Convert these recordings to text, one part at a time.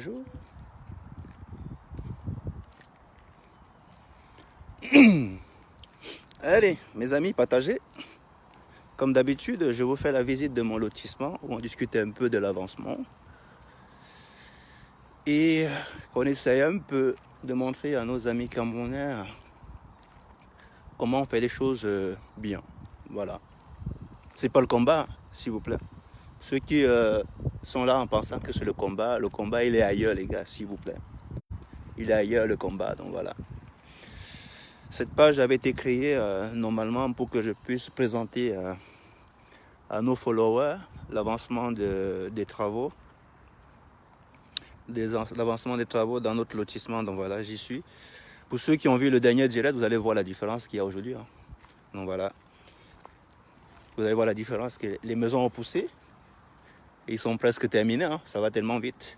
Bonjour. Allez, mes amis, partagez. Comme d'habitude, je vous fais la visite de mon lotissement où on discute un peu de l'avancement. Et qu'on essaye un peu de montrer à nos amis camerounais comment on fait les choses bien. Voilà. C'est pas le combat, s'il vous plaît. Ceux qui sont là en pensant que c'est le combat il est ailleurs, les gars, s'il vous plaît. Il est ailleurs, le combat, donc voilà. Cette page avait été créée normalement pour que je puisse présenter à nos followers l'avancement des travaux. L'avancement des travaux dans notre lotissement, donc voilà, j'y suis. Pour ceux qui ont vu le dernier direct, vous allez voir la différence qu'il y a aujourd'hui. Hein. Donc voilà. Vous allez voir la différence, que les maisons ont poussé. Et ils sont presque terminés, hein. Ça va tellement vite.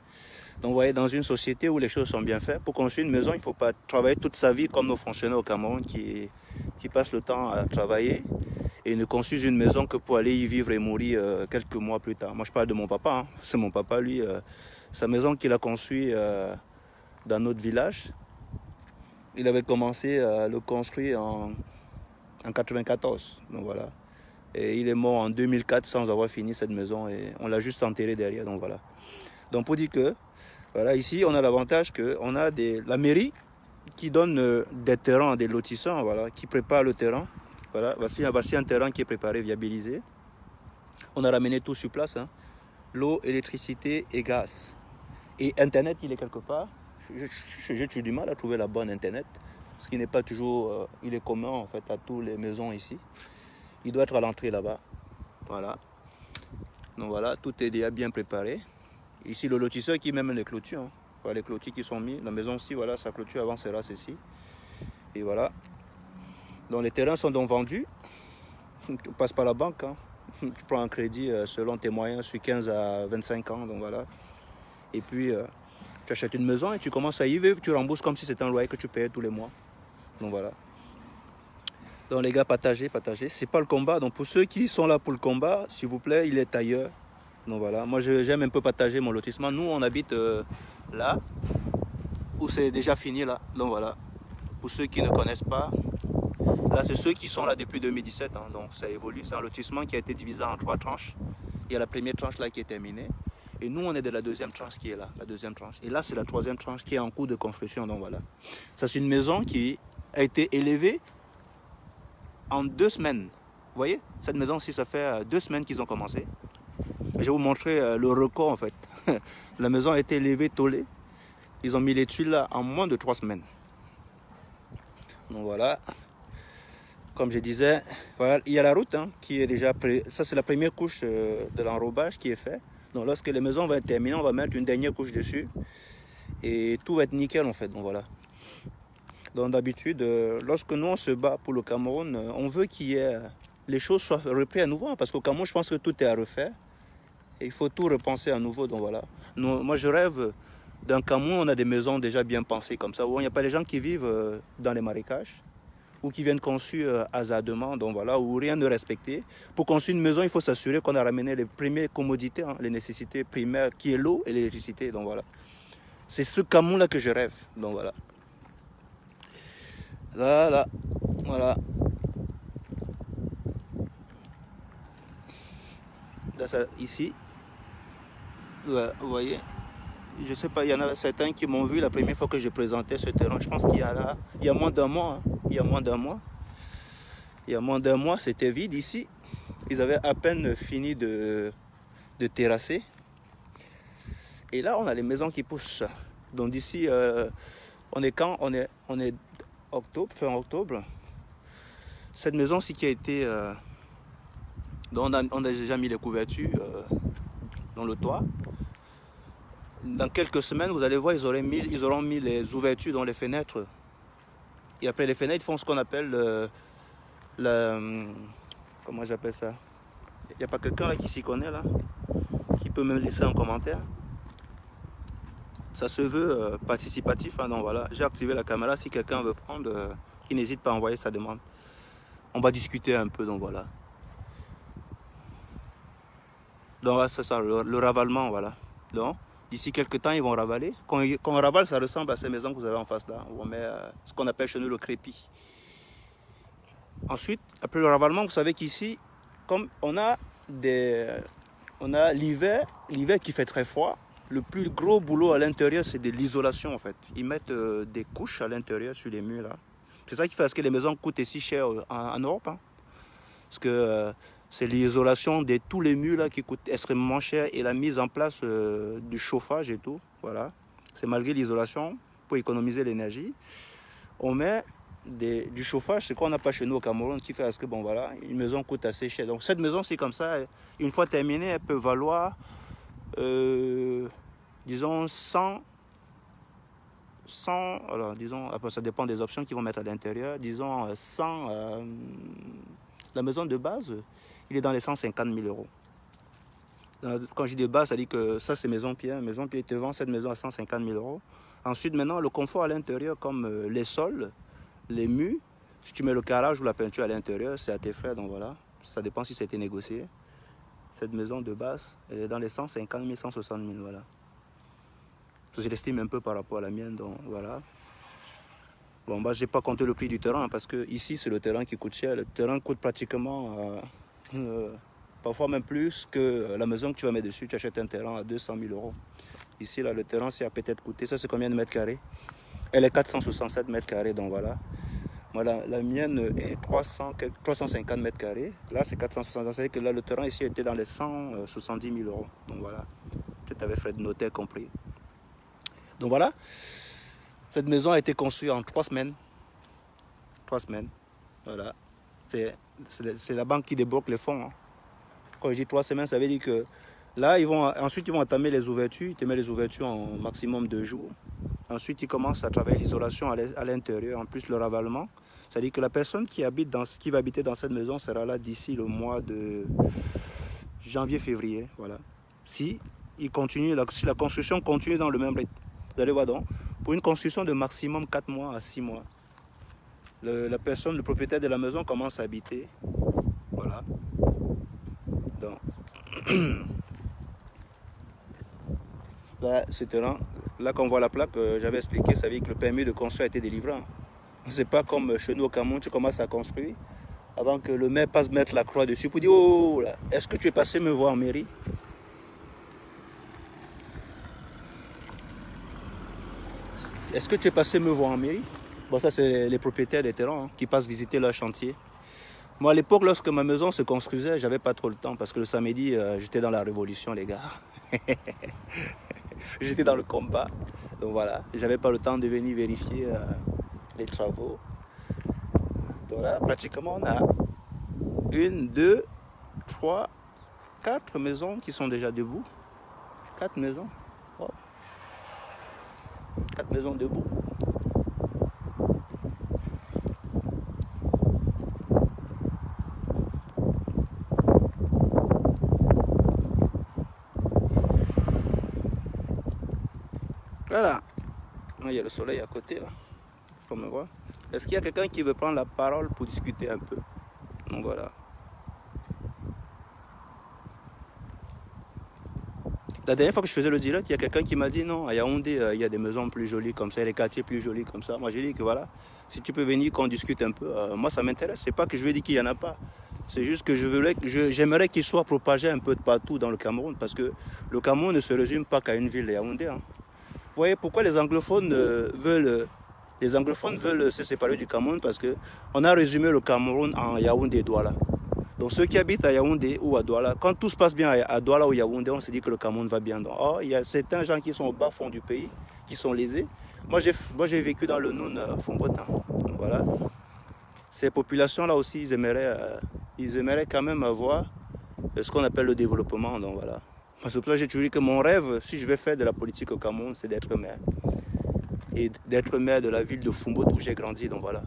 Donc vous voyez, dans une société où les choses sont bien faites, pour construire une maison, il ne faut pas travailler toute sa vie comme nos fonctionnaires au Cameroun qui passent le temps à travailler et ne construisent une maison que pour aller y vivre et mourir quelques mois plus tard. Moi je parle de mon papa, hein. C'est mon papa, lui, sa maison qu'il a construite dans notre village. Il avait commencé à le construire en 94, donc voilà. Et il est mort en 2004 sans avoir fini cette maison et on l'a juste enterré derrière, donc voilà. Donc pour dire que, voilà, ici on a l'avantage qu'on a la mairie qui donne des terrains à des lotissants, voilà, qui prépare le terrain. Voilà, voici un terrain qui est préparé, viabilisé. On a ramené tout sur place, hein. L'eau, électricité et gaz. Et Internet, il est quelque part. J'ai toujours du mal à trouver la bonne Internet, ce qui n'est pas toujours, il est commun en fait à toutes les maisons ici. Il doit être à l'entrée là-bas. Voilà. Donc voilà, tout est déjà bien préparé. Ici, le lotisseur qui met même les clôtures. Hein. Voilà, les clôtures qui sont mises. La maison aussi, voilà, sa clôture avant sera ceci. Et voilà. Donc les terrains sont donc vendus. Tu passes par la banque. Hein. Tu prends un crédit selon tes moyens sur 15 à 25 ans. Donc voilà. Et puis, tu achètes une maison et tu commences à y vivre. Tu rembourses comme si c'était un loyer que tu payais tous les mois. Donc voilà. Donc les gars, partagez. C'est pas le combat. Donc pour ceux qui sont là pour le combat, s'il vous plaît, il est ailleurs. Donc voilà. Moi, j'aime un peu partager mon lotissement. Nous, on habite là, où c'est déjà fini là. Donc voilà. Pour ceux qui ne connaissent pas, là, c'est ceux qui sont là depuis 2017. Hein. Donc ça évolue. C'est un lotissement qui a été divisé en 3 tranches. Il y a la première tranche là qui est terminée. Et nous, on est de la deuxième tranche qui est là. La deuxième tranche. Et là, c'est la troisième tranche qui est en cours de construction. Donc voilà. Ça, c'est une maison qui a été élevée en 2 semaines. Vous voyez, cette maison-ci, ça fait 2 semaines qu'ils ont commencé. Je vais vous montrer le record en fait. La maison a été élevée, tôlée. Ils ont mis les tuiles là en moins de 3 semaines. Donc voilà. Comme je disais, voilà, il y a la route hein, qui est déjà prête. Ça, c'est la première couche de l'enrobage qui est fait. Donc lorsque les maisons vont être terminées, on va mettre une dernière couche dessus. Et tout va être nickel en fait. Donc voilà. Donc d'habitude, lorsque nous on se bat pour le Cameroun, on veut qu'il y ait les choses soient reprises à nouveau. Parce qu'au Cameroun, je pense que tout est à refaire. Et il faut tout repenser à nouveau. Donc voilà. Moi, je rêve d'un Cameroun où on a des maisons déjà bien pensées comme ça, où il n'y a pas les gens qui vivent dans les marécages, ou qui viennent construire hasardement, donc voilà, où rien ne respecté. Pour construire une maison, il faut s'assurer qu'on a ramené les premières commodités, hein, les nécessités primaires, qui est l'eau et l'électricité. Donc voilà. C'est ce Cameroun-là que je rêve. Donc voilà. Voilà. Voilà. Là, ça, ici, ouais, vous voyez. Je ne sais pas, il y en a certains qui m'ont vu la première fois que je présentais ce terrain. Je pense qu'il y a là, il y a moins d'un mois. Hein. Il y a moins d'un mois, c'était vide ici. Ils avaient à peine fini de terrasser. Et là, on a les maisons qui poussent. Donc d'ici, on est quand on est octobre, fin octobre. Cette maison-ci qui a été... dont on a déjà mis les couvertures dans le toit. Dans quelques semaines, vous allez voir, ils auront mis les ouvertures dans les fenêtres. Et après les fenêtres, ils font ce qu'on appelle comment j'appelle ça? Il n'y a pas quelqu'un là qui s'y connaît là? Qui peut me laisser un commentaire? Ça se veut participatif, hein, donc voilà. J'ai activé la caméra, si quelqu'un veut prendre, qu'il n'hésite pas à envoyer sa demande. On va discuter un peu, donc voilà. Donc là, c'est ça, le ravalement, voilà. Donc, D'ici quelques temps, ils vont ravaler. Quand on ravale, ça ressemble à ces maisons que vous avez en face là, où on met ce qu'on appelle chez nous le crépi. Ensuite, après le ravalement, vous savez qu'ici, comme on a l'hiver qui fait très froid, le plus gros boulot à l'intérieur, c'est de l'isolation en fait. Ils mettent des couches à l'intérieur sur les murs là. C'est ça qui fait que les maisons coûtent si cher en Europe. Hein. Parce que c'est l'isolation de tous les murs là qui coûtent extrêmement cher et la mise en place du chauffage et tout. Voilà. C'est malgré l'isolation, pour économiser l'énergie. On met du chauffage, ce qu'on n'a pas chez nous au Cameroun, qui fait que bon voilà, une maison coûte assez cher. Donc cette maison, c'est comme ça, une fois terminée, elle peut valoir, disons, 100, alors disons, après ça dépend des options qu'ils vont mettre à l'intérieur, disons 100, la maison de base, il est dans les 150 000 euros. Quand je dis de base, ça dit que ça c'est Maison Pierre. Maison Pierre te vend cette maison à 150 000 euros. Ensuite, maintenant, le confort à l'intérieur, comme les sols, les murs, si tu mets le carrelage ou la peinture à l'intérieur, c'est à tes frais, donc voilà. Ça dépend si ça a été négocié. Cette maison de base, elle est dans les 150 000, 160 000, voilà. Je l'estime un peu par rapport à la mienne, donc voilà. Bon, bah, j'ai pas compté le prix du terrain, parce que ici, c'est le terrain qui coûte cher. Le terrain coûte pratiquement, parfois même plus que la maison que tu vas mettre dessus. Tu achètes un terrain à 200 000 euros. Ici, là, le terrain, ça a peut-être coûté, ça c'est combien de mètres carrés? Elle est 467 mètres carrés, donc voilà. Voilà, la mienne est 350 mètres carrés. Là, c'est 460. C'est que là, le terrain ici était dans les 170 000 euros. Donc voilà, peut-être avec frais de notaire compris. Donc voilà, cette maison a été construite en 3 semaines. 3 semaines, voilà. C'est la banque qui débloque les fonds. Hein. Quand je dis 3 semaines, ça veut dire que là, ensuite, ils vont entamer les ouvertures. Ils te mettent les ouvertures en maximum 2 jours. Ensuite, ils commencent à travailler l'isolation à l'intérieur, en plus le ravalement. C'est-à-dire que la personne qui va habiter dans cette maison sera là d'ici le mois de janvier-février. Voilà. Si la construction continue dans le même rythme. Vous allez voir donc, pour une construction de maximum 4 mois à 6 mois, le propriétaire de la maison commence à habiter. Voilà. Donc, là, c'est là qu'on voit la plaque, j'avais expliqué, ça veut dire que le permis de construire a été délivré. C'est pas comme chez nous au Cameroun, tu commences à construire avant que le maire passe mettre la croix dessus pour dire oh là, est-ce que tu es passé me voir en mairie? Est-ce que tu es passé me voir en mairie? Bon, ça c'est les propriétaires des terrains qui passent visiter leur chantier. Moi à l'époque, lorsque ma maison se construisait, j'avais pas trop le temps parce que le samedi, j'étais dans la révolution, les gars. J'étais dans le combat. Donc voilà, j'avais pas le temps de venir vérifier les travaux. Donc là, pratiquement, on a 1, 2, 3, 4 maisons qui sont déjà debout. 4 maisons. Wow. 4 maisons debout. Voilà. Il y a le soleil à côté là. Comme on voit. Est-ce qu'il y a quelqu'un qui veut prendre la parole pour discuter un peu? Donc voilà. La dernière fois que je faisais le direct, il y a quelqu'un qui m'a dit non, à Yaoundé, il y a des maisons plus jolies comme ça, des quartiers plus jolis comme ça. Moi j'ai dit que voilà, si tu peux venir qu'on discute un peu, moi ça m'intéresse. C'est pas que je veux dire qu'il n'y en a pas. C'est juste que j'aimerais qu'il soit propagé un peu de partout dans le Cameroun, parce que le Cameroun ne se résume pas qu'à une ville, Yaoundé. Hein. Vous voyez pourquoi les anglophones veulent se séparer du Cameroun? Parce qu'on a résumé le Cameroun en Yaoundé et Douala. Donc ceux qui habitent à Yaoundé ou à Douala, quand tout se passe bien à Douala ou Yaoundé, on se dit que le Cameroun va bien. Donc, il y a certains gens qui sont au bas fond du pays, qui sont lésés. Moi j'ai vécu dans le Noun Fombotan. Donc voilà. Ces populations-là aussi, ils aimeraient quand même avoir ce qu'on appelle le développement. Donc voilà. Parce que j'ai toujours dit que mon rêve, si je vais faire de la politique au Cameroun, c'est d'être maire. Et d'être maire de la ville de Fumbo où j'ai grandi, donc voilà.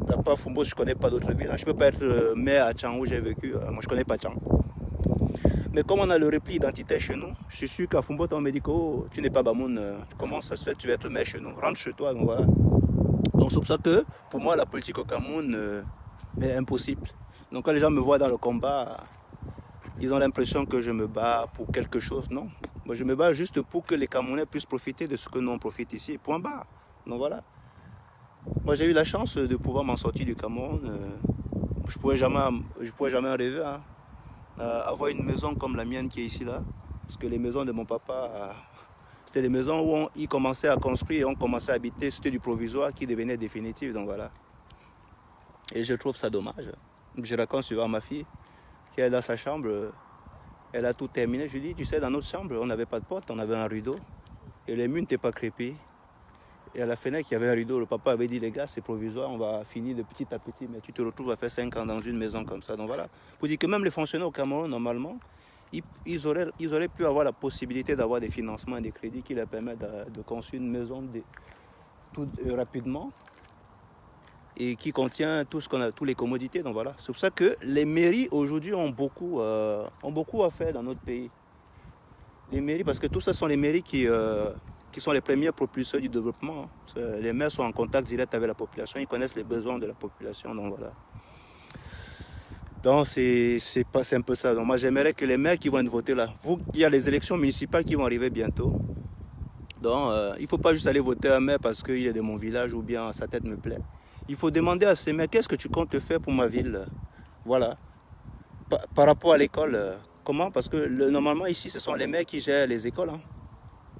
À part Fumbo, je ne connais pas d'autres villes. Je ne peux pas être maire à Tchang où j'ai vécu. Moi, je ne connais pas Tchang. Mais comme on a le repli identitaire chez nous, je suis sûr qu'à Fumbo, on me dit que oh, tu n'es pas Bamoun, comment ça se fait, tu vas être maire chez nous, rentre chez toi. Donc voilà. Donc c'est pour ça que pour moi, la politique au Cameroun est impossible. Donc quand les gens me voient dans le combat, ils ont l'impression que je me bats pour quelque chose. Non, Moi, je me bats juste pour que les Camerounais puissent profiter de ce que nous on profite ici. Point barre. Donc voilà. Moi, j'ai eu la chance de pouvoir m'en sortir du Cameroun. Je pourrais jamais en rêver. Hein. Avoir une maison comme la mienne qui est ici là. Parce que les maisons de mon papa, c'était des maisons où ils commençaient à construire et on commençait à habiter. C'était du provisoire qui devenait définitif. Donc voilà. Et je trouve ça dommage. Je raconte souvent à ma fille qui est dans sa chambre. Elle a tout terminé. Je lui dis, tu sais, dans notre chambre, on n'avait pas de porte, on avait un rideau. Et les murs n'étaient pas crépés. Et à la fenêtre, il y avait un rideau. Le papa avait dit, les gars, c'est provisoire, on va finir de petit à petit. Mais tu te retrouves à faire 5 ans dans une maison comme ça. Donc voilà. Pour dire que même les fonctionnaires au Cameroun, normalement, ils auraient pu avoir la possibilité d'avoir des financements et des crédits qui leur permettent de construire une maison tout rapidement et qui contient tout ce qu'on a, toutes les commodités. Donc voilà. C'est pour ça que les mairies aujourd'hui ont beaucoup à faire dans notre pays. Les mairies, parce que tout ça sont les mairies qui sont les premiers propulseurs du développement. Les maires sont en contact direct avec la population, ils connaissent les besoins de la population. Donc voilà. Donc c'est un peu ça. Donc moi j'aimerais que les maires qui vont être votés là, il y a les élections municipales qui vont arriver bientôt. Donc il ne faut pas juste aller voter un maire parce qu'il est de mon village ou bien sa tête me plaît. Il faut demander à ces maires, qu'est-ce que tu comptes faire pour ma ville? Voilà. Par rapport à l'école, comment? Parce que normalement ici, ce sont les maires qui gèrent les écoles. Hein.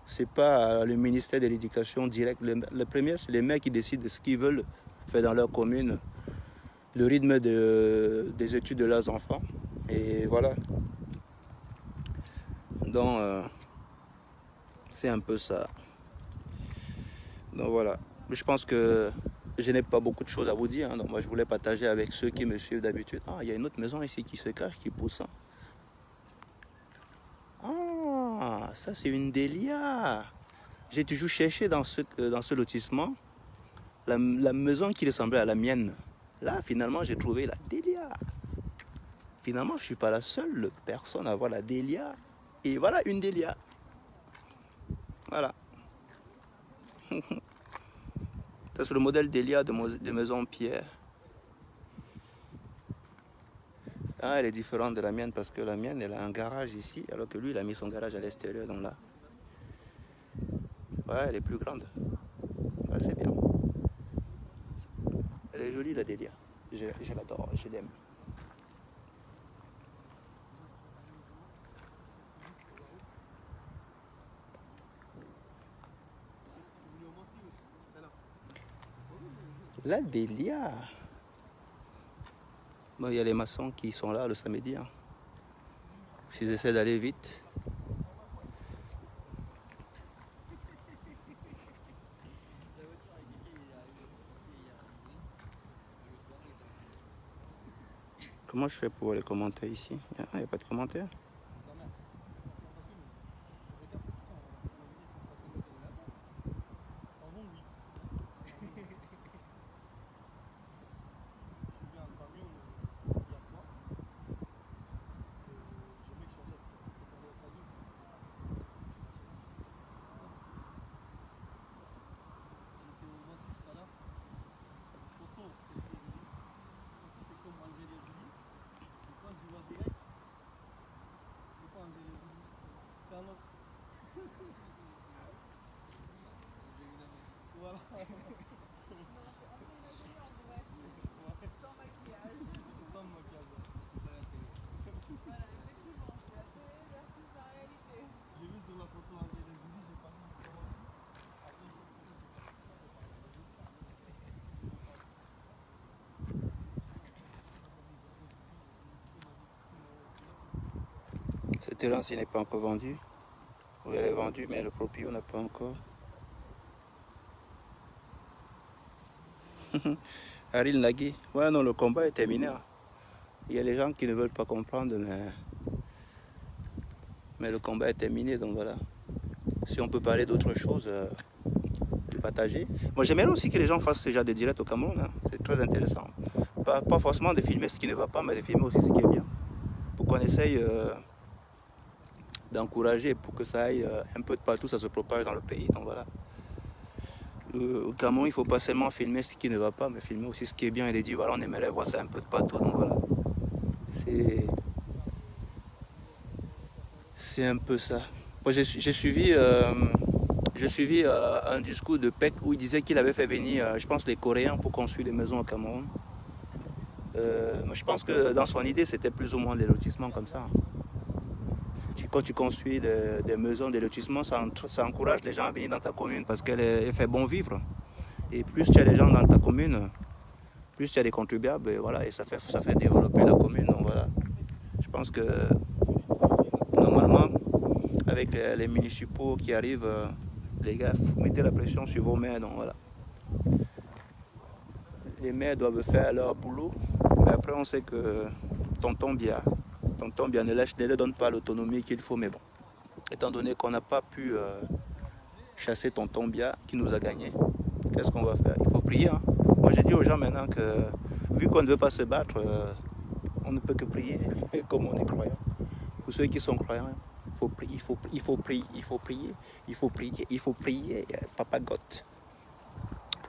Ce n'est pas le ministère de l'Éducation direct. Le premier, c'est les maires qui décident de ce qu'ils veulent faire dans leur commune, le rythme des études de leurs enfants. Et voilà. Donc, c'est un peu ça. Donc voilà. Je pense que je n'ai pas beaucoup de choses à vous dire. Hein. Donc moi, je voulais partager avec ceux qui me suivent d'habitude. Ah, il y a une autre maison ici qui se cache, qui pousse. Hein. Ah, ça c'est une délia. J'ai toujours cherché dans ce lotissement la maison qui ressemblait à la mienne. Là, finalement, j'ai trouvé la délia. Finalement, je ne suis pas la seule personne à avoir la délia. Et voilà une délia. Voilà. C'est le modèle délia de maison Pierre. Ah, elle est différente de la mienne parce que la mienne, elle a un garage ici, alors que lui, il a mis son garage à l'extérieur, donc là. Ouais, elle est plus grande. Ouais, c'est bien. Elle est jolie, la délia. Je l'adore, je l'aime. La délia. Bon, il y a les maçons qui sont là le samedi. Hein. S'ils essaient d'aller vite. Comment je fais pour les commentaires ici? Il n'y a pas de commentaires. Cette terrain-ci n'est pas encore vendue. Oui, elle est vendue, mais le proprio n'a pas encore. Haril Nagui. Ouais, non, le combat est terminé. Hein. Il y a les gens qui ne veulent pas comprendre, mais le combat est terminé, donc voilà. Si on peut parler d'autre chose, de partager. Moi, j'aimerais aussi que les gens fassent ce genre de direct au Cameroun. Hein. C'est très intéressant. Pas forcément de filmer ce qui ne va pas, mais de filmer aussi ce qui est bien. Pour qu'on essaye d'encourager, pour que ça aille un peu de partout, ça se propage dans le pays. Donc voilà. Au Cameroun, il ne faut pas seulement filmer ce qui ne va pas, mais filmer aussi ce qui est bien et de dire, voilà, on aimerait voir ça un peu de partout. Donc voilà. C'est un peu ça. Moi, j'ai suivi un discours de Peck où il disait qu'il avait fait venir, je pense, les Coréens pour construire des maisons au Cameroun. Je pense que dans son idée, c'était plus ou moins des lotissements comme ça. Quand tu construis des maisons, des lotissements, ça encourage les gens à venir dans ta commune parce qu'elle fait bon vivre. Et plus tu as des gens dans ta commune, plus tu as des contribuables, et voilà, et ça fait développer la commune. Donc voilà. Je pense que normalement, avec les municipaux qui arrivent, les gars, vous mettez la pression sur vos maires. Donc voilà. Les maires doivent faire leur boulot, mais après on sait que tonton Bia ne leur donne pas l'autonomie qu'il faut, mais bon, étant donné qu'on n'a pas pu chasser tonton Bia qui nous a gagné, qu'est-ce qu'on va faire? Il faut prier. Hein. Moi j'ai dit aux gens maintenant que vu qu'on ne veut pas se battre, on ne peut que prier, comme on est croyant. Pour ceux qui sont croyants, il faut prier, Papa Goth,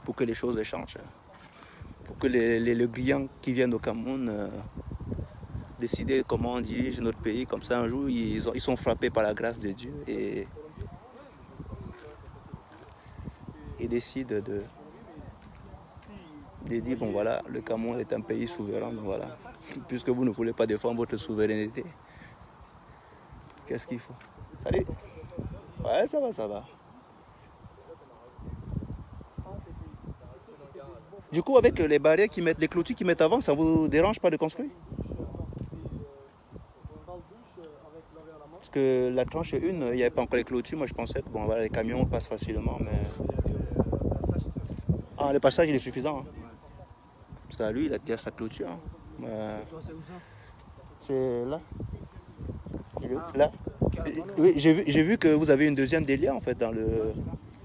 pour que les choses changent. Pour que les Grillans qui viennent au Cameroun décider comment on dirige notre pays. Comme ça, un jour, ils sont frappés par la grâce de Dieu et décident de dire, bon voilà, le Cameroun est un pays souverain, donc voilà. Puisque vous ne voulez pas défendre votre souveraineté, qu'est-ce qu'il faut? Salut. Ouais, ça va, ça va. Du coup, avec les barrières qui mettent, les clôtures qui mettent avant, ça vous dérange pas de construire? Parce que la tranche 1, il n'y avait pas encore les clôtures. Moi, je pensais que bon, voilà, les camions passent facilement, mais... Ah, le passage, il est suffisant. Hein. Parce que lui, il a déjà sa clôture. Hein. C'est là. Là. Oui, j'ai vu que vous avez une deuxième délia, en fait, dans le...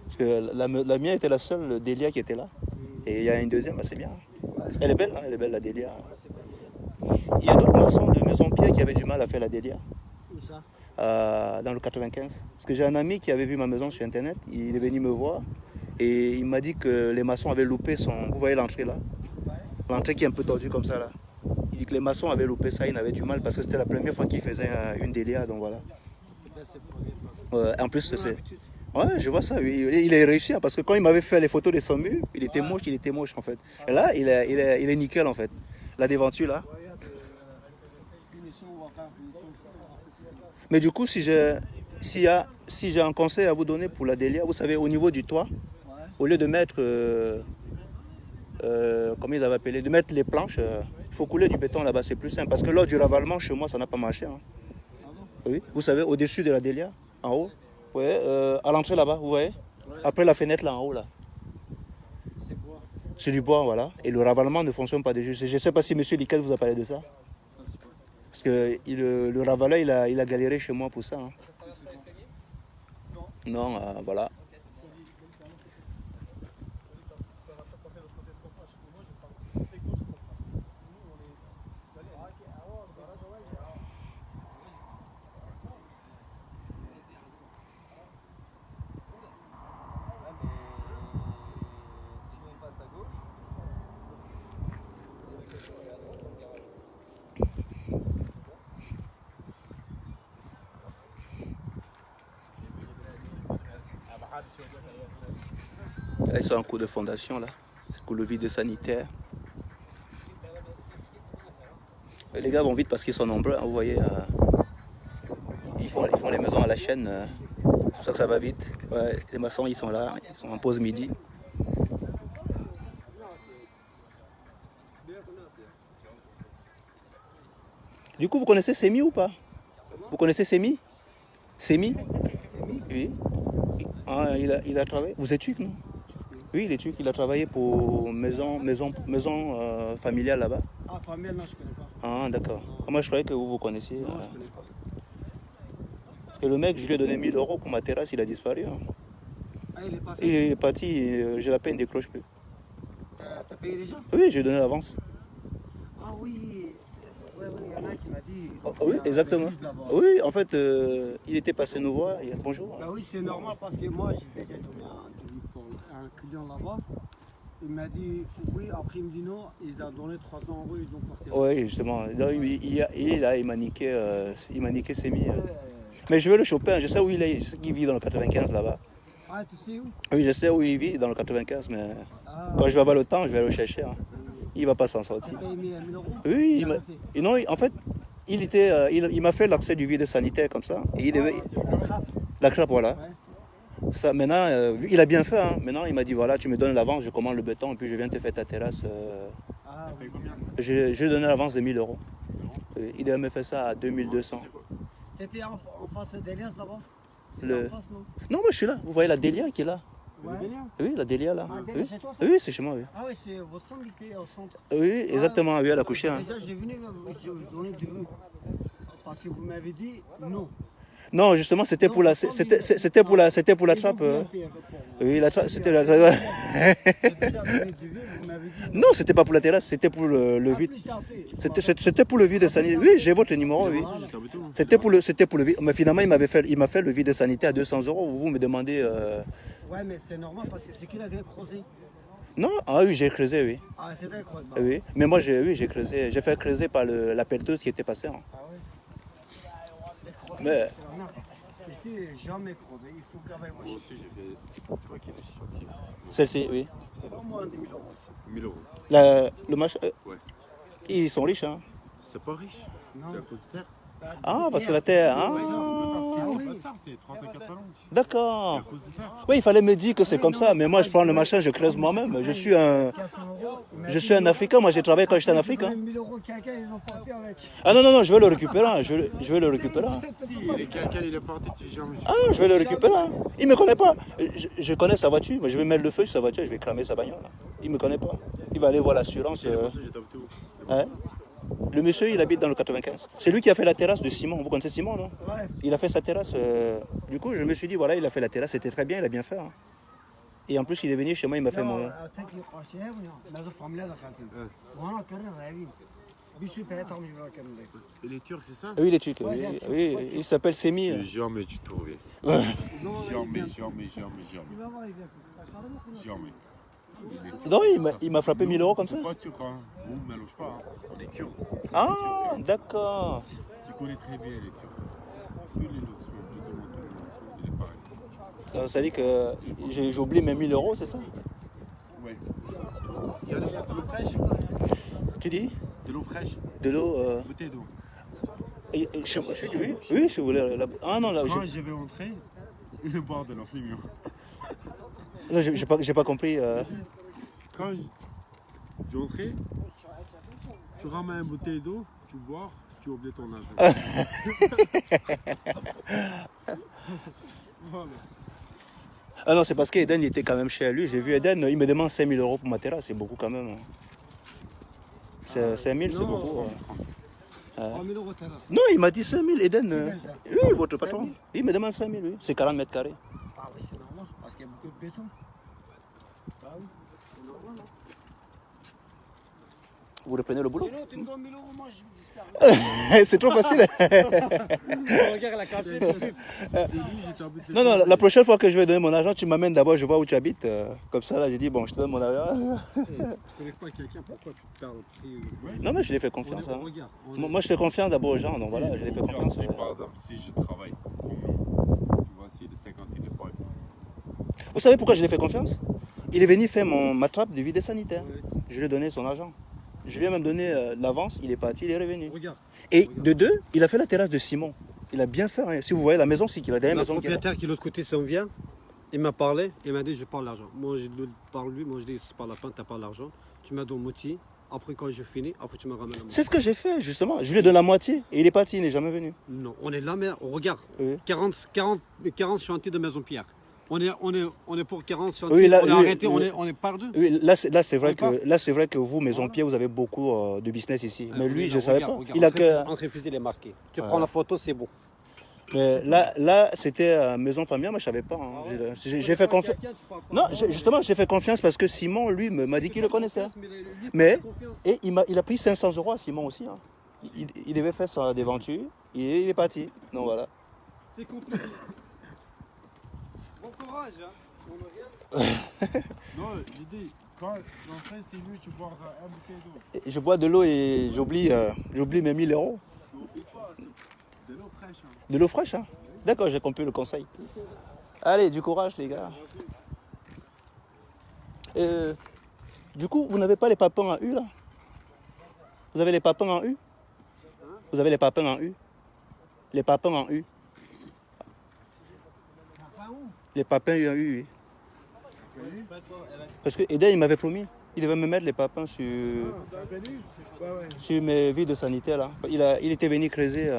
Parce que la mienne était la seule délia qui était là. Et il y a une deuxième, bah, c'est bien. Elle est belle, hein, elle est belle, la délia. Il y a d'autres maçons de Maison-Pierre qui avaient du mal à faire la délia. Où ça? Dans le 95. Parce que j'ai un ami qui avait vu ma maison sur internet, il est venu me voir et il m'a dit que les maçons avaient loupé son... Vous voyez l'entrée là? L'entrée qui est un peu tordue comme ça là. Il dit que les maçons avaient loupé ça, ils avaient du mal parce que c'était la première fois qu'ils faisaient une délia, donc voilà. En plus, c'est... Ouais, je vois ça, oui. Il a réussi parce que quand il m'avait fait les photos de son mur, il était moche en fait. Et là, il est nickel en fait. La devanture là. Mais du coup, si j'ai un conseil à vous donner pour la délia, vous savez, au niveau du toit, au lieu de mettre, comment ils avaient appelé, de mettre les planches, il faut couler du béton là-bas, c'est plus simple. Parce que lors du ravalement, chez moi, ça n'a pas marché. Hein. Oui, vous savez, au-dessus de la délia, en haut, ouais, à l'entrée là-bas, vous voyez, après la fenêtre là en haut là. C'est du bois, voilà. Et le ravalement ne fonctionne pas de juste. Je ne sais pas si M. Liquel vous a parlé de ça. Parce que le ravaleur, il a galéré chez moi pour ça. Hein. Non, voilà. Là, ils sont en cours de fondation, là. C'est pour le vide sanitaire. Les gars vont vite parce qu'ils sont nombreux, hein, vous voyez. Ils font les maisons à la chaîne. C'est pour ça que ça va vite. Ouais, les maçons, ils sont là, ils sont en pause midi. Du coup, vous connaissez Semi ou pas? Vous connaissez Semi? Semi? Oui. Ah, il a travaillé. Vous êtes turc, non? Oui, il est turc. Il a travaillé pour maison familiale là-bas. Ah, familiale, non, je connais pas. Ah, d'accord. Moi, je croyais que vous connaissiez. Non, je connais pas. Parce que le mec, je lui ai donné 1000 € pour ma terrasse, il a disparu. Hein. Ah, il est pas fait. Il est parti, j'ai la peine, il ne décroche plus. T'as payé déjà? Oui, j'ai donné l'avance. Ah oui. Ouais, il y en a qui m'a dit. Oui, exactement. Oui, en fait, il était passé nous voir. Bonjour. Bah oui, c'est normal parce que moi, j'ai déjà donné un devis pour un client là-bas. Il m'a dit oui, après il me dit non, ils ont donné 300 €, ils ont parti. Oui, justement. Là, il m'a niqué Semi. Mais je veux le choper, je sais où il est, je sais qu'il vit dans le 95 là-bas. Ah, tu sais où? Oui, je sais où il vit, dans le 95, mais Ah, quand je vais avoir le temps, je vais le chercher. Hein. Il va pas s'en tu sortir. payes 1000 euros? Oui, Il a rien fait. et non, en fait, il m'a fait l'accès du vide sanitaire comme ça. Et il devait, La trappe, la crappe, voilà. ouais. Ça, maintenant, il a bien fait. Hein. Maintenant, il m'a dit voilà, tu me donnes l'avance, je commande le béton et puis je viens te faire ta terrasse. Ah, oui. J'ai donné l'avance de 1000 euros. Il devait me faire ça à 2200. T'étais en face de Delias là-bas? Le- En face, non? Non, moi je suis là. Vous voyez la Delia qui est là? Ouais. Oui, la Delia là. Ah, Oui, c'est toi, ça? oui c'est chez moi. Oui, Ah, ouais, c'est votre femme qui était au centre. oui exactement. Oui, elle a couché. Hein. Déjà, j'ai venu, je donnais du vœu. Parce que vous m'avez dit non. Non, justement, c'était pour la, c'était pour la trappe. Oui, la trappe, c'était la. J'ai déjà donné du vœu, vous m'avez dit non. Non, c'était pas pour la terrasse, c'était pour le Ah, vide. plus tard, fait. C'était pour le vide sanitaire. Oui, j'ai votre numéro, oui. C'était pour le vide. Mais finalement, il m'a fait le vide sanitaire à 200 euros. Vous me demandez. Ouais, mais c'est normal parce que c'est qu'il a bien creusé. Non, ah oui, j'ai creusé, oui. Ah, c'est vrai, creusé. Oui, mais moi, j'ai creusé. J'ai fait creuser par la pelleteuse qui était passée. Hein. Ah ouais. Les creusés, Mais- c'est la merde. Ici, jamais creusé. Il faut qu'avec moi. Moi aussi, j'ai fait. Tu vois qu'il est choqué. Celle-ci, oui. C'est au moins 10 000 euros. 1000 euros. Le machin, Ouais. ils sont riches, hein. C'est pas riche. C'est à cause de terre. Ah, parce que la terre. Ah, C'est 3-4 salons. C'est d'accord. à cause de terre. Oui, il fallait me dire que c'est comme ça, mais moi je prends le machin, je creuse moi-même. Je suis un Africain, moi j'ai travaillé quand j'étais en Afrique. Hein. 1000 euros, quelqu'un, ils ont parti avec. Ah non, non, non, je vais le récupérer, hein, je vais le récupérer. Hein. Si, il est quelqu'un, il est parti, tu jamais. Ah non, je vais le récupérer. Hein. Il me connaît pas. Je connais sa voiture, moi je vais mettre le feu sur sa voiture, je vais cramer sa bagnole. Il me connaît pas. Il va aller voir l'assurance. Hein. Le monsieur, il habite dans le 95. C'est lui qui a fait la terrasse de Simon. Vous connaissez Simon, non? Ouais. Il a fait sa terrasse. Du coup, je me suis dit, voilà, il a fait la terrasse, c'était très bien, il a bien fait. Hein. Et en plus, il est venu chez moi, il m'a fait mon. Et les Turcs, c'est ça? Oui, il est turc. Oui, oui, il s'appelle Semi. Jamais tu trouvais. Jamais. Non, il m'a frappé 1000 euros comme ça. C'est pas turc, hein. Vous ne mélange pas. Hein. On est kurdes. Ah, d'accord. Tu connais très bien les Turcs. Tous les lotissements, tu demandes tous les lotissements, il est pareil. Donc, ça dit que j'oublie mes 1000 euros, c'est ça? Ouais. Il y a de l'eau fraîche. Tu dis? De l'eau fraîche. De l'eau. Bouteille d'eau. Oui, oui, si vous voulez. Ah non, là, Quand je vais entrer, le boire de l'eau, c'est mieux. là, j'ai pas compris. Quand je vais entrer, tu ramènes une bouteille d'eau, tu bois, tu oublies ton argent. Voilà. Ah non, c'est parce qu'Eden il était quand même chez lui. J'ai vu Eden, il me demande 5000 euros pour ma terrasse, c'est beaucoup quand même. Hein. 5000, c'est Non. beaucoup. 3000 euros, t'as là. Non, il m'a dit 5000, Eden. ça. Oui, votre patron. Il me demande 5000, oui. C'est 40 mètres carrés. Ah oui, c'est normal, parce qu'il y a beaucoup de béton. Ah oui, c'est normal. Hein. Vous reprenez le boulot? Sinon, tu me donnes 1000 euros, moi je disparaît. C'est trop facile. Regarde la cassette. C'est lui, j'étais habité. Non, non, la prochaine fois que je vais donner mon argent, tu m'amènes d'abord, je vois où tu habites. Comme ça, là, j'ai dit, bon, je te donne mon argent. Tu connais pas quelqu'un, pourquoi tu te perds le prix? Non, mais je lui ai fait confiance. Hein. Regarde. Moi, je fais confiance d'abord aux gens, donc voilà, je lui ai fait confiance. Si, par exemple, si je travaille comme nous, tu vois, si il est 50, il est pas. Vous savez pourquoi je lui ai fait confiance? Il est venu faire ma trappe de vide sanitaire. Je lui ai donné son argent. Je lui ai même donné l'avance, il est parti, il est revenu. Regarde. Et de deux, il a fait la terrasse de Simon. Il a bien fait. Hein. Si vous voyez la maison, c'est qu'il a derrière Le maison. propriétaire qui est de l'autre côté s'en vient, il m'a parlé, il m'a dit je parle l'argent. Moi je lui parle lui, moi je dis c'est pas la peine, t'as pas l'argent. Tu m'as donné moitié, après quand je finis, après tu me ramènes la moitié. C'est ce que j'ai fait, justement. Je lui ai donné la moitié et il est parti, il n'est jamais venu. Non, on est là, mais on regarde. Oui. 40 chantiers de maison pierre. On est pour 40 chantiers, Oui, là, on est oui, arrêté, oui. on est par deux. Oui, là, c'est vrai, D'accord. que vous, Maison Pierre, vous avez beaucoup de business ici. Mais lui, je ne Regarde, savais pas. regarde, Il a que. Entreprise, il est marqué. Tu prends la photo, c'est bon. Mais là c'était Maison Familiale, moi je ne savais pas. Hein. J'ai fait confiance. Non, justement, j'ai fait confiance parce que Simon, lui, m'a dit qu'il le connaissait. Mais et il a pris 500 euros à Simon aussi. Hein. Il devait faire sa déventure et il est parti. Donc voilà. C'est compliqué. Bon courage, hein. Non, l'idée, quand l'entrée, c'est mieux, tu bois un bouteille d'eau. Je bois de l'eau et j'oublie mes 1000 euros. N'oublie pas, De l'eau fraîche. Hein. De l'eau fraîche, hein? D'accord, j'ai compris le conseil. Allez, du courage, les gars. Du coup, vous n'avez pas les papins en U, là? Vous avez les papins en U? Vous avez les papins en U? Les papins en U? Les papins en U, oui. Parce que Eden, il m'avait promis. Il devait me mettre les papins sur mes vides sanitaires, là. Il était venu creuser...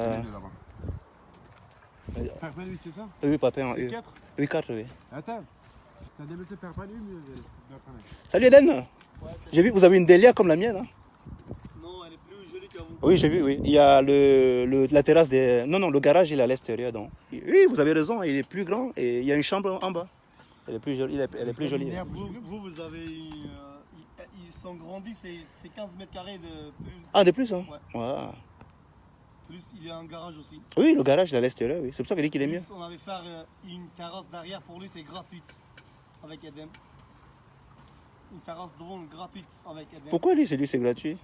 Papin, lui, c'est ça? Oui, papin en U. 4? Oui, 4, oui. Attends. Ça devait se papin, lui, mais... Salut Eden. J'ai vu, vous avez une délia comme la mienne, hein? Non, elle est plus jolie qu'à vous. Oui, j'ai vu, oui. Il y a la terrasse des... Non, le garage, il est à l'extérieur, donc. Oui, vous avez raison, il est plus grand et il y a une chambre en bas. Elle est plus jolie, elle est plus jolie. Vous avez... ils sont grandis, c'est 15 mètres carrés de plus. Ah, de plus, hein? Ouais. Ouais. Plus, il y a un garage aussi. Oui, le garage, il est à l'extérieur, oui. C'est pour ça qu'il dit qu'il est mieux. Plus, on avait fait une terrasse derrière, pour lui, c'est gratuite. Avec Edem. Une terrasse devant gratuite avec Edem. Pourquoi lui, c'est gratuit?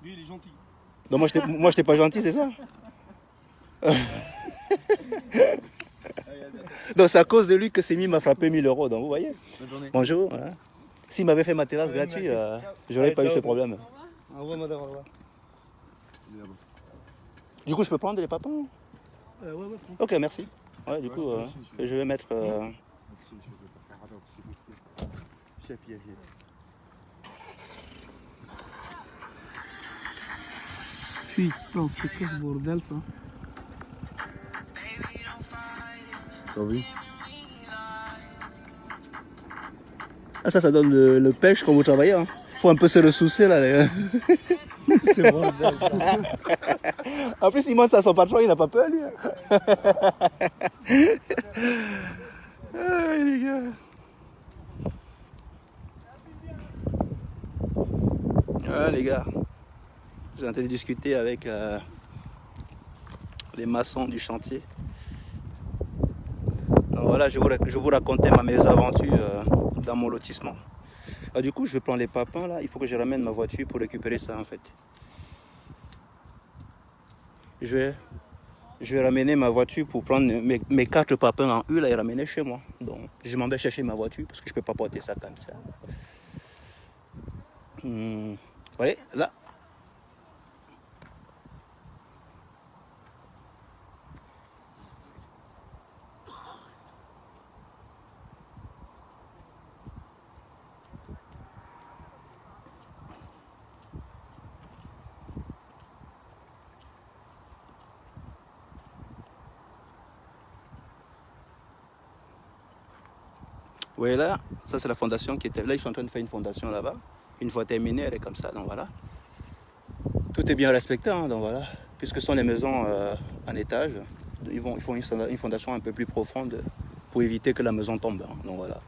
Lui, il est gentil. Donc moi, j'étais pas gentil, c'est ça? Donc c'est à cause de lui que Semi m'a frappé 1000 €, donc vous voyez. Bonjour. Voilà. S'il m'avait fait ma terrasse gratuite, j'aurais pas eu ce problème. Au revoir, madame, au revoir. Du coup, je peux prendre les papins? Ouais. Ok, merci. Ouais, du coup, je vais mettre... Putain, c'est quoi ce bordel, ça? T'as vu? Ah, ça donne le pêche quand vous travaillez. Hein. Faut un peu se ressourcer là. Les gars. C'est bordel, ça. En plus, il montre ça à son patron, il n'a pas peur lui. Ah, les gars. Ah, les gars. J'ai en train de discuter avec les maçons du chantier. Donc voilà, je vous racontais ma mésaventure dans mon lotissement. Ah, du coup, je vais prendre les papins là. Il faut que je ramène ma voiture pour récupérer ça en fait. Je vais ramener ma voiture pour prendre mes 4 papins en U là et ramener chez moi. Donc, je m'en vais chercher ma voiture parce que je ne peux pas porter ça comme ça. Vous voyez, là. Vous voyez là, ça c'est la fondation qui était là. Ils sont en train de faire une fondation là-bas. Une fois terminée, elle est comme ça. Donc voilà. Tout est bien respecté. Hein, donc voilà. Puisque ce sont les maisons en étage, ils font une fondation un peu plus profonde pour éviter que la maison tombe. Hein, donc voilà.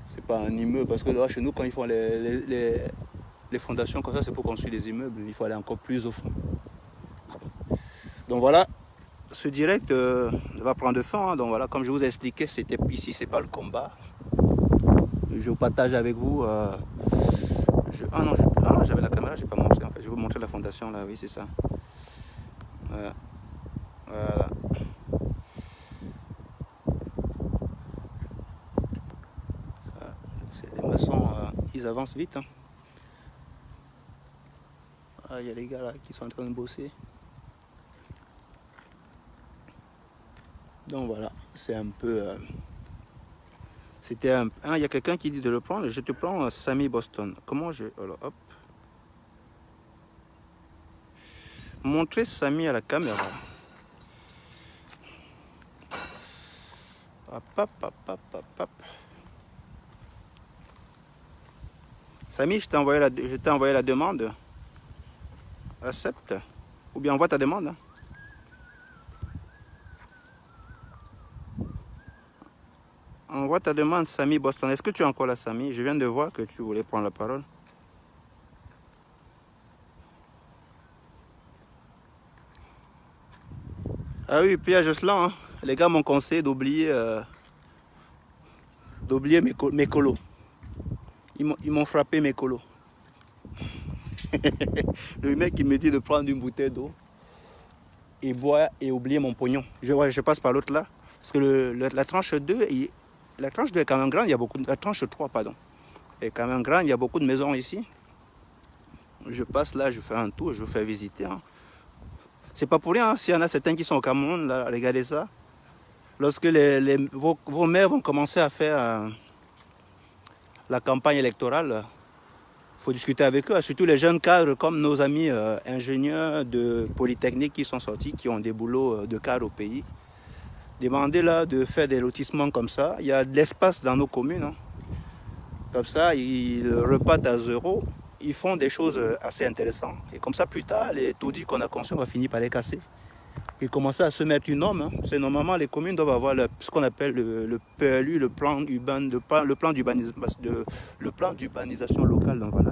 C'est pas un immeuble parce que là, chez nous, quand ils font les fondations comme ça, c'est pour construire des immeubles. Il faut aller encore plus au fond. Donc voilà. Ce direct va prendre fin, hein, donc voilà, comme je vous ai expliqué, c'était ici, c'est pas le combat. Je vous partage avec vous. J'avais la caméra, j'ai pas montré en fait. Je vais vous montrer la fondation là, oui, c'est ça. Voilà. Voilà. Les maçons, ils avancent vite. Hein. Ah, il y a les gars là qui sont en train de bosser. Donc voilà, c'est un peu... C'était un... Ah, il y a quelqu'un qui dit de le prendre. Je te prends Samy Boston. Comment je... Alors, hop. Montrer Samy à la caméra. Hop, hop, hop, hop, hop, hop. Samy, je t'ai envoyé la demande. Accepte. Ou bien envoie ta demande. Hein. Envoie ta demande, Samy Boston. Est-ce que tu es encore là, Samy? Je viens de voir que tu voulais prendre la parole. Ah oui, Pierre Jocelyn, hein. Les gars m'ont conseillé d'oublier mes colos. Ils m'ont frappé mes colos. Le mec, il me dit de prendre une bouteille d'eau. et boire et oublier mon pognon. Je passe par l'autre là. Parce que la tranche 2, la tranche 2 est quand même grande, il y a beaucoup la tranche 3, pardon, est quand même grande, il y a beaucoup de maisons ici. Je passe là, je fais un tour, je fais visiter. Hein. C'est pas pour rien, hein. S'il y en a certains qui sont au Cameroun, là, regardez ça. Lorsque vos maires vont commencer à faire la campagne électorale, il faut discuter avec eux, surtout les jeunes cadres comme nos amis ingénieurs de Polytechnique qui sont sortis, qui ont des boulots de cadre au pays. Demandez là de faire des lotissements comme ça. Il y a de l'espace dans nos communes. Hein. Comme ça, ils repartent à zéro. Ils font des choses assez intéressantes. Et comme ça, plus tard, les taudis qu'on a conçus, on va finir par les casser. Et commencer à se mettre une norme. Hein. C'est normalement, les communes doivent avoir ce qu'on appelle le PLU, le plan d'urbanisation locale. Donc voilà.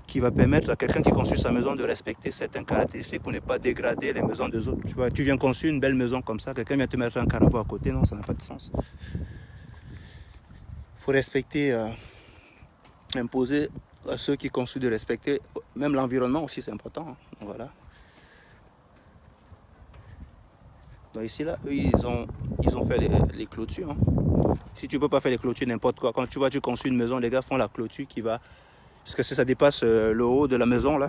Qui va permettre à quelqu'un qui construit sa maison de respecter certaines caractéristiques pour ne pas dégrader les maisons des autres. Tu vois, tu viens construire une belle maison comme ça, quelqu'un vient te mettre un carabo à côté, non, ça n'a pas de sens. Il faut respecter, imposer à ceux qui construisent de respecter, même l'environnement aussi, c'est important. Hein. Donc, voilà. Donc ici, là, eux, ils ont fait les clôtures. Hein. Si tu ne peux pas faire les clôtures n'importe quoi, quand tu vois, tu construis une maison, les gars font la clôture qui va... Parce que ça dépasse le haut de la maison, là.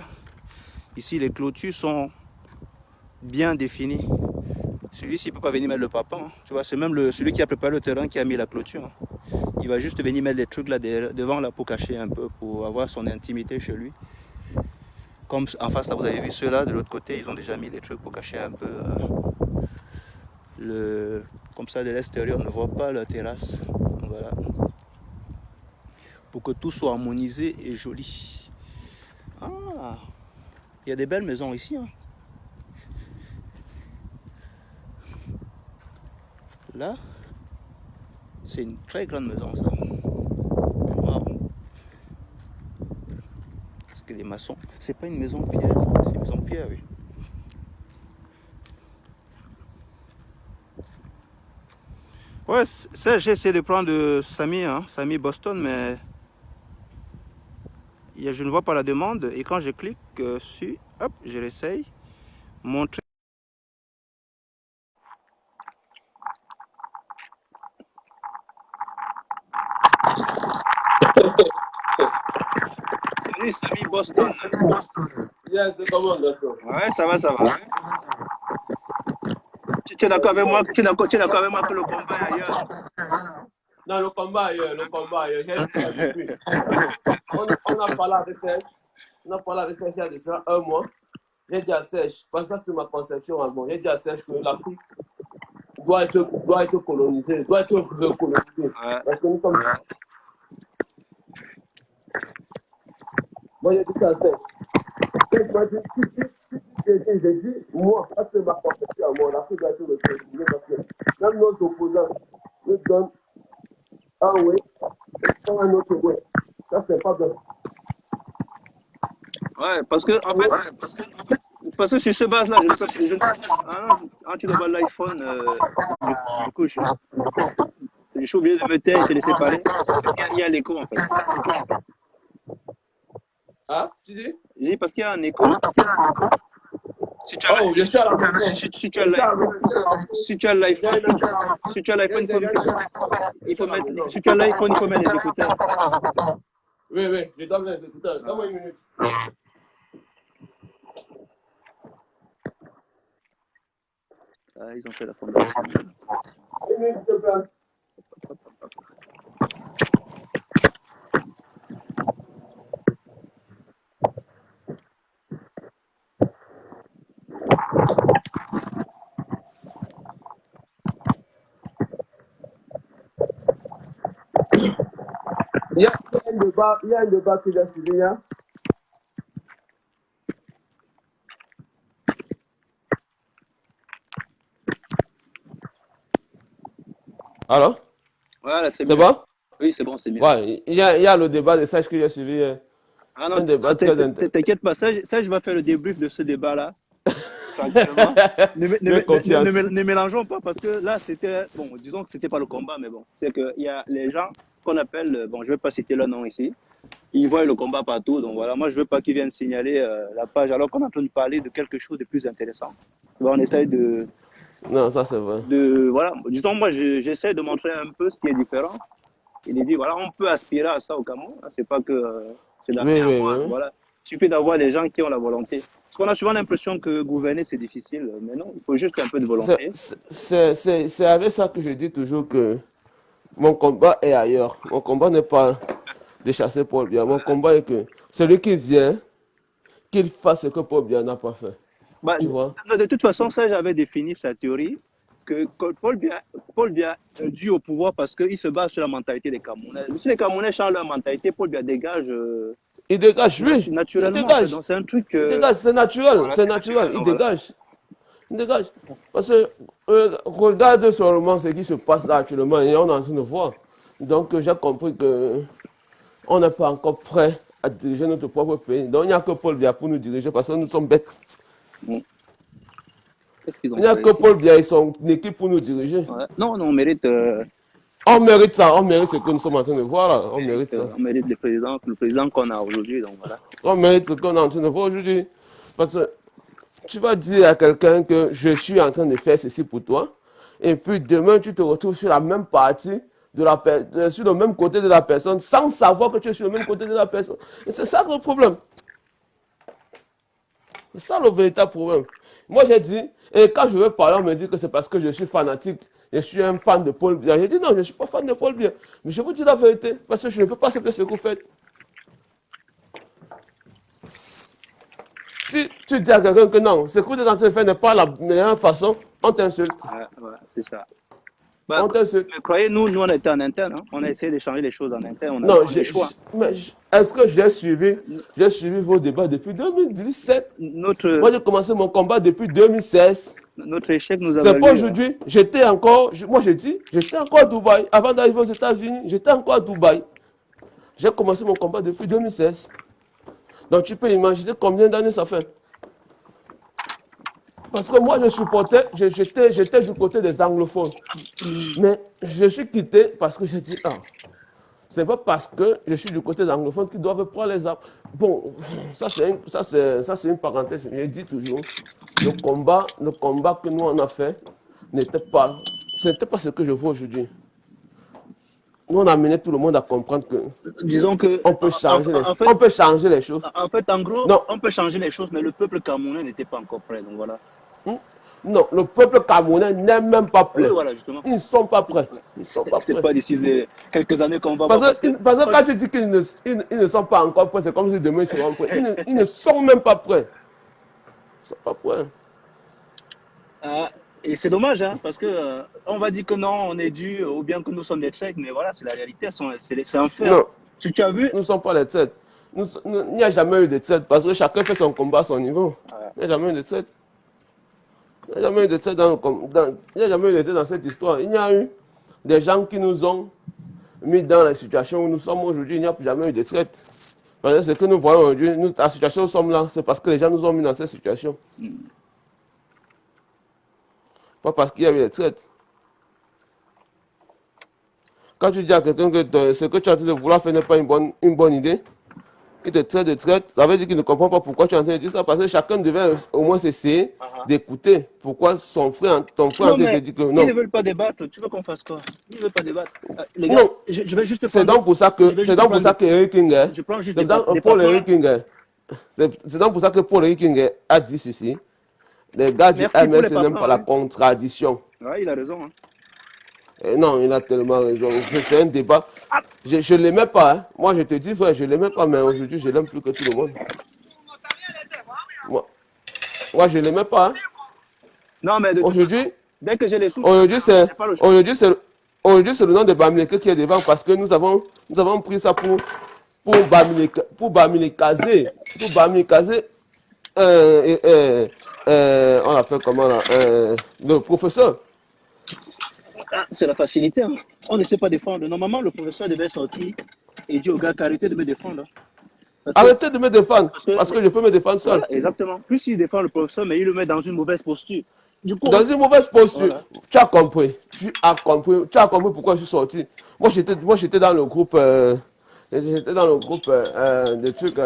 Ici, les clôtures sont bien définies. Celui-ci ne peut pas venir mettre le papan. Hein. Tu vois, c'est même celui qui a préparé le terrain qui a mis la clôture. Hein. Il va juste venir mettre des trucs là devant là pour cacher un peu, pour avoir son intimité chez lui. Comme en face, là, vous avez vu ceux-là, de l'autre côté, ils ont déjà mis des trucs pour cacher un peu. Comme ça, de l'extérieur, on ne voit pas la terrasse. Donc, voilà. Pour que tout soit harmonisé et joli. Ah, il y a des belles maisons ici. Hein. Là, c'est une très grande maison, ça. Wow. C'est que des maçons. C'est pas une maison pierre, ça. C'est une maison pierre, oui. Ouais, ça, j'ai essayé de prendre Samy, hein, Samy Boston, mais je ne vois pas la demande. Et quand je clique sur, hop, je l'essaye. Montrer. Salut Samy Boston. Yes, c'est comment, garçon? Ouais, ça va, ça va. Tu es d'accord avec moi, tu es d'accord avec moi que le combat est ailleurs. Non, le combat ailleurs, J'ai dit depuis. On a parlé avec Serge. On a parlé avec Serge il y a déjà un mois. J'ai dit à Serge, parce que ça c'est ma conception allemand, j'ai dit à Serge que l'Afrique doit être colonisée, doit être recolonisée. Ouais. Parce que nous sommes... Moi j'ai dit ça à Serge. Serge m'a dit, j'ai dit, moi, ça c'est ma conception à moi, l'Afrique doit être recolonisée parce que même nos opposants nous donnent un way, un autre way. Ça c'est pas bien. Ouais, parce que en fait, parce que sur ce base-là, tu dois voir l'iPhone, du coup, je suis obligé de me taire et te laisser parler. Il y a l'écho en fait. Ah, tu dis? Je dis parce qu'il y a un écho. Si tu as Oh, je suis à la maison. si tu as l'iPhone, il faut mettre. Si tu as l'iPhone, il faut mettre les écouteurs. Oui, je donne les écouteurs. Donne-moi une minute. Ah, ils ont fait la fondation. Une minute, s'il te plaît. Il y a un débat qui a suivi, hein? Alors, Voilà, c'est c'est mieux. bon? Oui, c'est bon, c'est mieux. Ouais, il y a le débat de Sage que j'ai suivi. Ah Un non, débat très intéressant. t'inquiète pas, ça, je vais faire le débrief de ce débat-là. Tranquillement. Ne mélangeons pas parce que là, c'était, bon, disons que c'était pas le combat, mais bon, c'est qu'il y a les gens qu'on appelle, bon, je vais pas citer leur nom ici, ils voient le combat partout. Donc voilà, moi je veux pas qu'ils viennent signaler la page alors qu'on est en train de parler de quelque chose de plus intéressant. Tu vois, on essaye Non, ça c'est vrai. voilà, disons moi j'essaie de montrer un peu ce qui est différent. Et de dire voilà, on peut aspirer à ça au Cameroun. Hein. C'est pas que c'est la Oui, fin. oui, oui. Voilà, il suffit d'avoir des gens qui ont la volonté. Parce qu'on a souvent l'impression que gouverner c'est difficile, mais non, il faut juste un peu de volonté. C'est avec ça que je dis toujours que mon combat est ailleurs. Mon combat n'est pas de chasser Paul Biya. Mon combat est que celui qui vient, qu'il fasse ce que Paul Biya n'a pas fait. Bah, Tu vois? de toute façon, ça j'avais défini sa théorie que Paul Biya est dû au pouvoir parce qu'il se base sur la mentalité des Camerounais. Si les Camerounais changent leur mentalité, Paul Biya dégage Il dégage, oui. Il naturellement. dégage. Donc c'est un truc. Il dégage, c'est naturel. Voilà, C'est naturel. Il voilà. dégage. Il dégage. Parce que regarde seulement ce qui se passe là actuellement et on est en train de voir. Donc j'ai compris que on n'est pas encore prêt à diriger notre propre pays. Donc il n'y a que Paul Biya pour nous diriger parce que nous sommes bêtes. Qu'est-ce qu'ils ont Il n'y a fait que ici? Paul Biya et son équipe pour nous diriger. Ouais. Non, on mérite. On mérite ça, on mérite ce que nous sommes en train de voir là. On mérite ça. On mérite le président qu'on a aujourd'hui. Donc voilà. On mérite ce qu'on est en train de voir aujourd'hui. Parce que tu vas dire à quelqu'un que je suis en train de faire ceci pour toi, et puis demain tu te retrouves sur la même partie, sur le même côté de la personne, sans savoir que tu es sur le même côté de la personne. Et c'est ça le problème. C'est ça le véritable problème. Moi j'ai dit, et quand je veux parler, on me dit que c'est parce que je suis fanatique, je suis un fan de Paul Biya. J'ai dit non, je ne suis pas fan de Paul Biya. Mais je vous dis la vérité, parce que je ne peux pas accepter ce que vous faites. Si tu dis à quelqu'un que non, ce que tu es en train de faire n'est pas la meilleure façon, on t'insulte. Ouais, c'est ça. On t'insulte. Mais croyez-nous, nous on était en interne. Hein. On a essayé de changer les choses en interne. On a Non, fait des choix. est-ce que j'ai suivi vos débats depuis 2017? Moi, j'ai commencé mon combat depuis 2016. Notre échec nous a C'est valu, pas aujourd'hui. J'étais encore, moi je dis, j'étais encore à Dubaï. Avant d'arriver aux États-Unis, j'étais encore à Dubaï. J'ai commencé mon combat depuis 2016. Donc tu peux imaginer combien d'années ça fait. Parce que moi je supportais, j'étais du côté des anglophones. Mais je suis quitté parce que j'ai dit, ah, c'est pas parce que je suis du côté des anglophones qu'ils doivent prendre les armes. Bon, ça c'est une parenthèse. Je dis toujours, le combat que nous on a fait n'était pas ce que je vois aujourd'hui. Nous, on a amené tout le monde à comprendre que, disons que on peut changer les choses. En fait, en gros, Non. on peut changer les choses, mais le peuple camerounais n'était pas encore prêt. Donc voilà. Non, le peuple camerounais n'est même pas prêt. Oui, voilà, justement. Ils ne sont pas prêts. Ils sont pas C'est prêts. pas d'ici quelques années qu'on va Parce que quand tu dis qu'ils ne sont pas encore prêts, c'est comme si demain ils seront prêts. Ils ne sont même pas prêts. Ils ne sont pas prêts. Et c'est dommage, hein, parce que on va dire que non, on est dû, ou bien que nous sommes des traites, mais voilà, c'est la réalité, c'est un fait. Non. Tu as vu? Nous ne sommes pas les traites. Il n'y a jamais eu de traite parce que chacun fait son combat à son niveau. Il n'y a jamais eu de traite. Il n'y a jamais eu de traite dans cette histoire. Il y a eu des gens qui nous ont mis dans la situation où nous sommes aujourd'hui. Il n'y a jamais eu de traite. Parce que ce que nous voyons aujourd'hui, la situation où nous sommes là, c'est parce que les gens nous ont mis dans cette situation. Pas parce qu'il y a eu des traites. Quand tu dis à quelqu'un que ce que tu es en train de vouloir faire n'est pas une bonne idée, qu'il te traite, ça veut dire qu'il ne comprend pas pourquoi tu es en train de dire ça, parce que chacun devait au moins essayer d'écouter pourquoi ton frère en train de te dire que non. Ils ne veulent pas débattre, tu veux qu'on fasse quoi? Ils ne veulent pas débattre. Les gars, Non, je vais juste c'est donc pour ça que Eric Kinger, je prends juste c'est des donc pour ça que Paul Eric Kinger a dit ceci. Les gars du Merci pour MS les n'aiment papas, pas la hein. contradiction. Ouais, il a raison. Hein. Et non, il a tellement raison. C'est un débat. Je ne l'aimais pas. Hein. Moi, je te dis, frère, je ne l'aimais pas, mais aujourd'hui, je l'aime plus que tout le monde. Moi je ne l'aimais pas. Hein. Non, mais Aujourd'hui, dès que j'ai les sous, aujourd'hui, c'est le nom de Bamileke qui est devant parce que nous avons pris ça pour Bamilekaze. Pour Bamilekaze, on appelle comment là, le professeur. C'est la facilité. Hein. On ne sait pas défendre. Normalement, le professeur devait sortir et dire au gars arrêtez de me défendre. Arrêtez de me défendre parce que je peux me défendre seul. Voilà, exactement. Plus il défend le professeur, mais il le met dans une mauvaise posture. Du coup, dans une mauvaise posture. Voilà. Tu as compris. Tu as compris pourquoi je suis sorti. Moi, j'étais dans le groupe J'étais dans le groupe de trucs.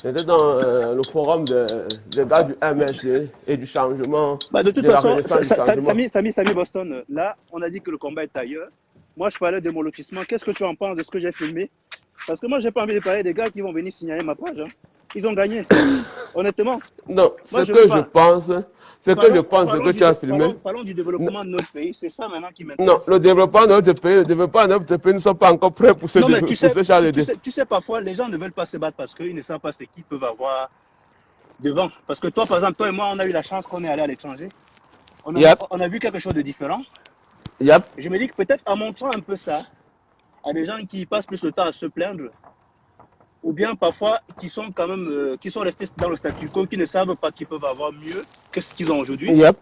J'étais dans le forum des gars du MSC et du changement, Bah, de toute de la façon, renaissance du changement. Samy Boston, là, on a dit que le combat est ailleurs. Moi, je parlais de mon lotissement. Qu'est-ce que tu en penses de ce que j'ai filmé? Parce que moi, j'ai pas envie de parler des gars qui vont venir signaler ma page, hein. Ils ont gagné. Honnêtement. Non, Moi, ce je veux que je pas. pense, ce que je pense, ce que tu as filmé. Parlons du développement de notre pays. C'est ça maintenant qui Non, m'intéresse. le développement de notre pays, le développement de notre pays ne sont pas encore prêts pour Non, mais pour ce genre de tu sais, parfois, les gens ne veulent pas se battre parce qu'ils ne savent pas ce qu'ils peuvent avoir devant. Parce que toi, par exemple, toi et moi, on a eu la chance qu'on est allé à l'étranger. Yep, On a vu quelque chose de différent. yep. Je me dis que peut-être en montrant un peu ça à des gens qui passent plus le temps à se plaindre, ou bien parfois qui sont quand même, qui sont restés dans le statu quo, qui ne savent pas qu'ils peuvent avoir mieux que ce qu'ils ont aujourd'hui. Yep.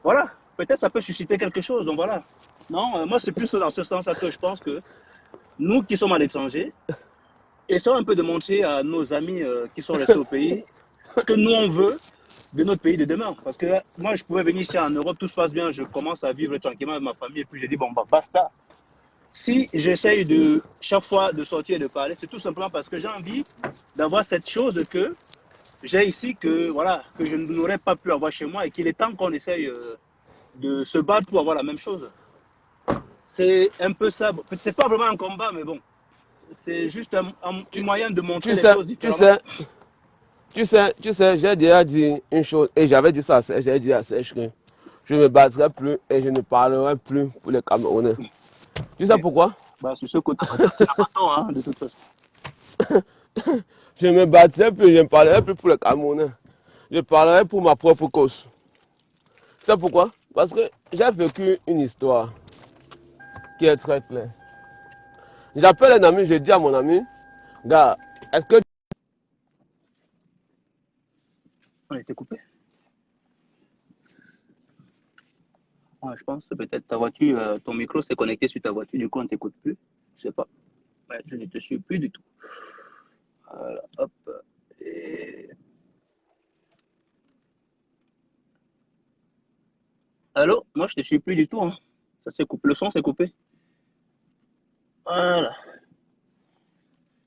Voilà, peut-être ça peut susciter quelque chose. Donc voilà. Non, moi c'est plus dans ce sens-là que je pense que nous qui sommes à l'étranger, essayons un peu de montrer à nos amis qui sont restés au pays ce que nous on veut de notre pays de demain. Parce que moi je pouvais venir ici en Europe, tout se passe bien, je commence à vivre tranquillement avec ma famille et puis j'ai dit bon bah basta. Si j'essaye de chaque fois de sortir et de parler, c'est tout simplement parce que j'ai envie d'avoir cette chose que j'ai ici que voilà que je n'aurais pas pu avoir chez moi et qu'il est temps qu'on essaye de se battre pour avoir la même chose. C'est un peu ça. C'est pas vraiment un combat, mais bon, c'est juste un moyen de montrer Tu les sais, choses tu différemment. sais, j'ai déjà dit une chose, et j'avais dit ça à Serge, j'ai dit à Serge que je ne me battrai plus et je ne parlerai plus pour les Camerounais. Tu sais Mais pourquoi? bah, sur ce côté, tu n'as pas tort, hein, de toute façon. Je ne me battrai plus, je ne parlerai plus pour les Camerounais. Je parlerai pour ma propre cause. Tu sais pourquoi? Parce que j'ai vécu une histoire qui est très claire. J'appelle un ami, je dis à mon ami, gars, est-ce que On a été coupé. Ah, je pense que peut-être ta voiture, ton micro s'est connecté sur ta voiture, du coup on ne t'écoute plus. Je sais pas. Ouais, je ne te suis plus du tout. Voilà, hop. Et... Allô? Moi je te suis plus du tout, hein. Ça s'est coupé. Le son s'est coupé. Voilà.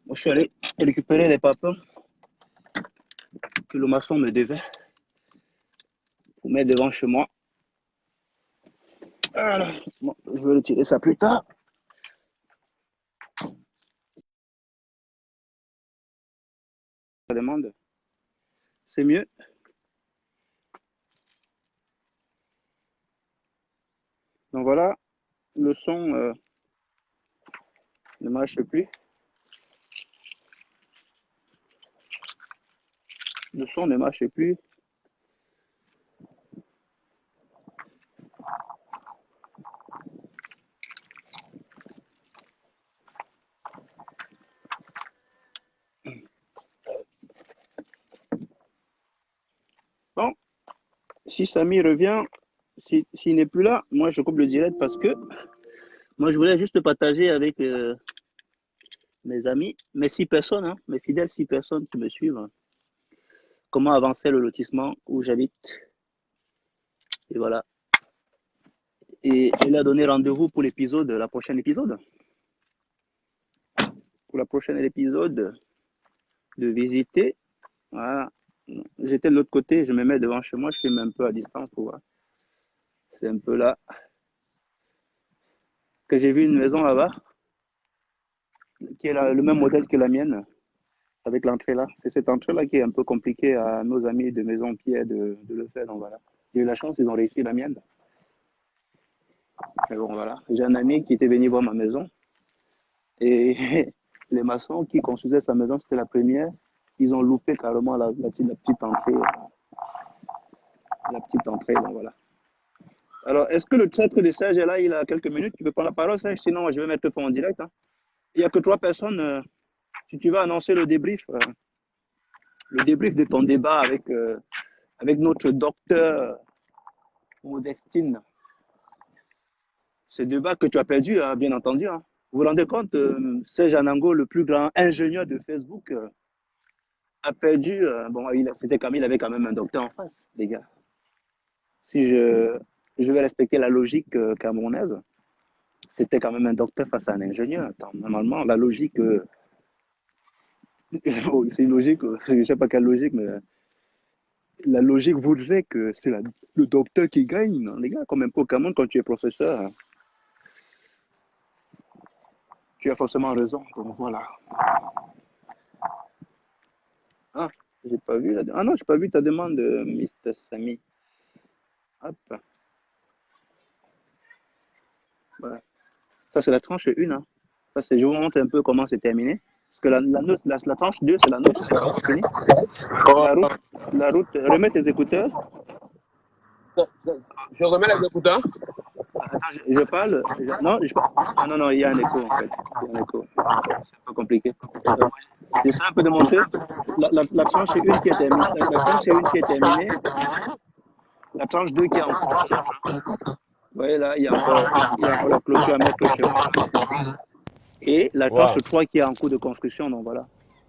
Moi je suis allé récupérer les papins que le maçon me devait pour mettre devant chez moi. Voilà. Bon, je vais retirer ça plus tard. Ça demande. C'est mieux. Donc voilà, le son ne marche plus. Le son ne marche plus. Bon, si Samy revient, s'il n'est plus là, moi je coupe le direct parce que moi je voulais juste partager avec mes amis, mes 6 personnes, hein, mes fidèles 6 personnes qui me suivent, hein, comment avancer le lotissement où j'habite. Et voilà. Et il a donné rendez-vous pour l'épisode, la prochaine épisode. Pour la prochaine épisode, de visiter. Voilà. J'étais de l'autre côté, je me mets devant chez moi, je filme un peu à distance pour voir. C'est un peu là que j'ai vu une maison là-bas, qui est le même modèle que la mienne, avec l'entrée là. C'est cette entrée-là qui est un peu compliquée à nos amis de Maison Pierre de le faire. Donc voilà. J'ai eu la chance, ils ont réussi la mienne. Et bon voilà. J'ai un ami qui était venu voir ma maison. Et les maçons qui construisaient sa maison, c'était la première. Ils ont loupé carrément la petite entrée. La petite entrée, donc voilà. Alors, est-ce que le traître de Serge est là? Il a quelques minutes. Tu peux prendre la parole, Serge? Sinon, je vais mettre le fond en direct. Hein. Il n'y a que 3 personnes. Si tu veux annoncer le débrief de ton débat avec notre docteur Modestine. Ce débat que tu as perdu, hein, bien entendu. Hein. Vous vous rendez compte, Serge Anango, le plus grand ingénieur de Facebook, a perdu. Bon, c'était comme il avait quand même un docteur en face, les gars. Si je vais respecter la logique camerounaise, c'était quand même un docteur face à un ingénieur. Attends, normalement, la logique, c'est une logique, je ne sais pas quelle logique, mais la logique voudrait que c'est le docteur qui gagne, non, les gars, comme un peu au Cameroun, quand tu es professeur, hein, tu as forcément raison. Donc voilà. Ah, j'ai pas vu ah non, j'ai pas vu ta demande, Mr. Samy. Hop, voilà. Ça, c'est la tranche 1. Hein. Ça, c'est, je vous montre un peu comment c'est terminé. Parce que la tranche 2, c'est la nôtre, c'est vraiment fini. La route, remets tes écouteurs. Je remets les écouteurs. Attends, je parle. Non, non, il y a un écho en fait. Il y a un écho. C'est un peu compliqué. J'essaie un peu de montrer. La tranche 1 qui est terminée. La tranche 1 qui est terminée. La tranche 2 qui est en cours. Vous voyez là, il y a encore la clôture à mettre chez moi. Et la tranche 3 qui est en cours de construction. Donc voilà.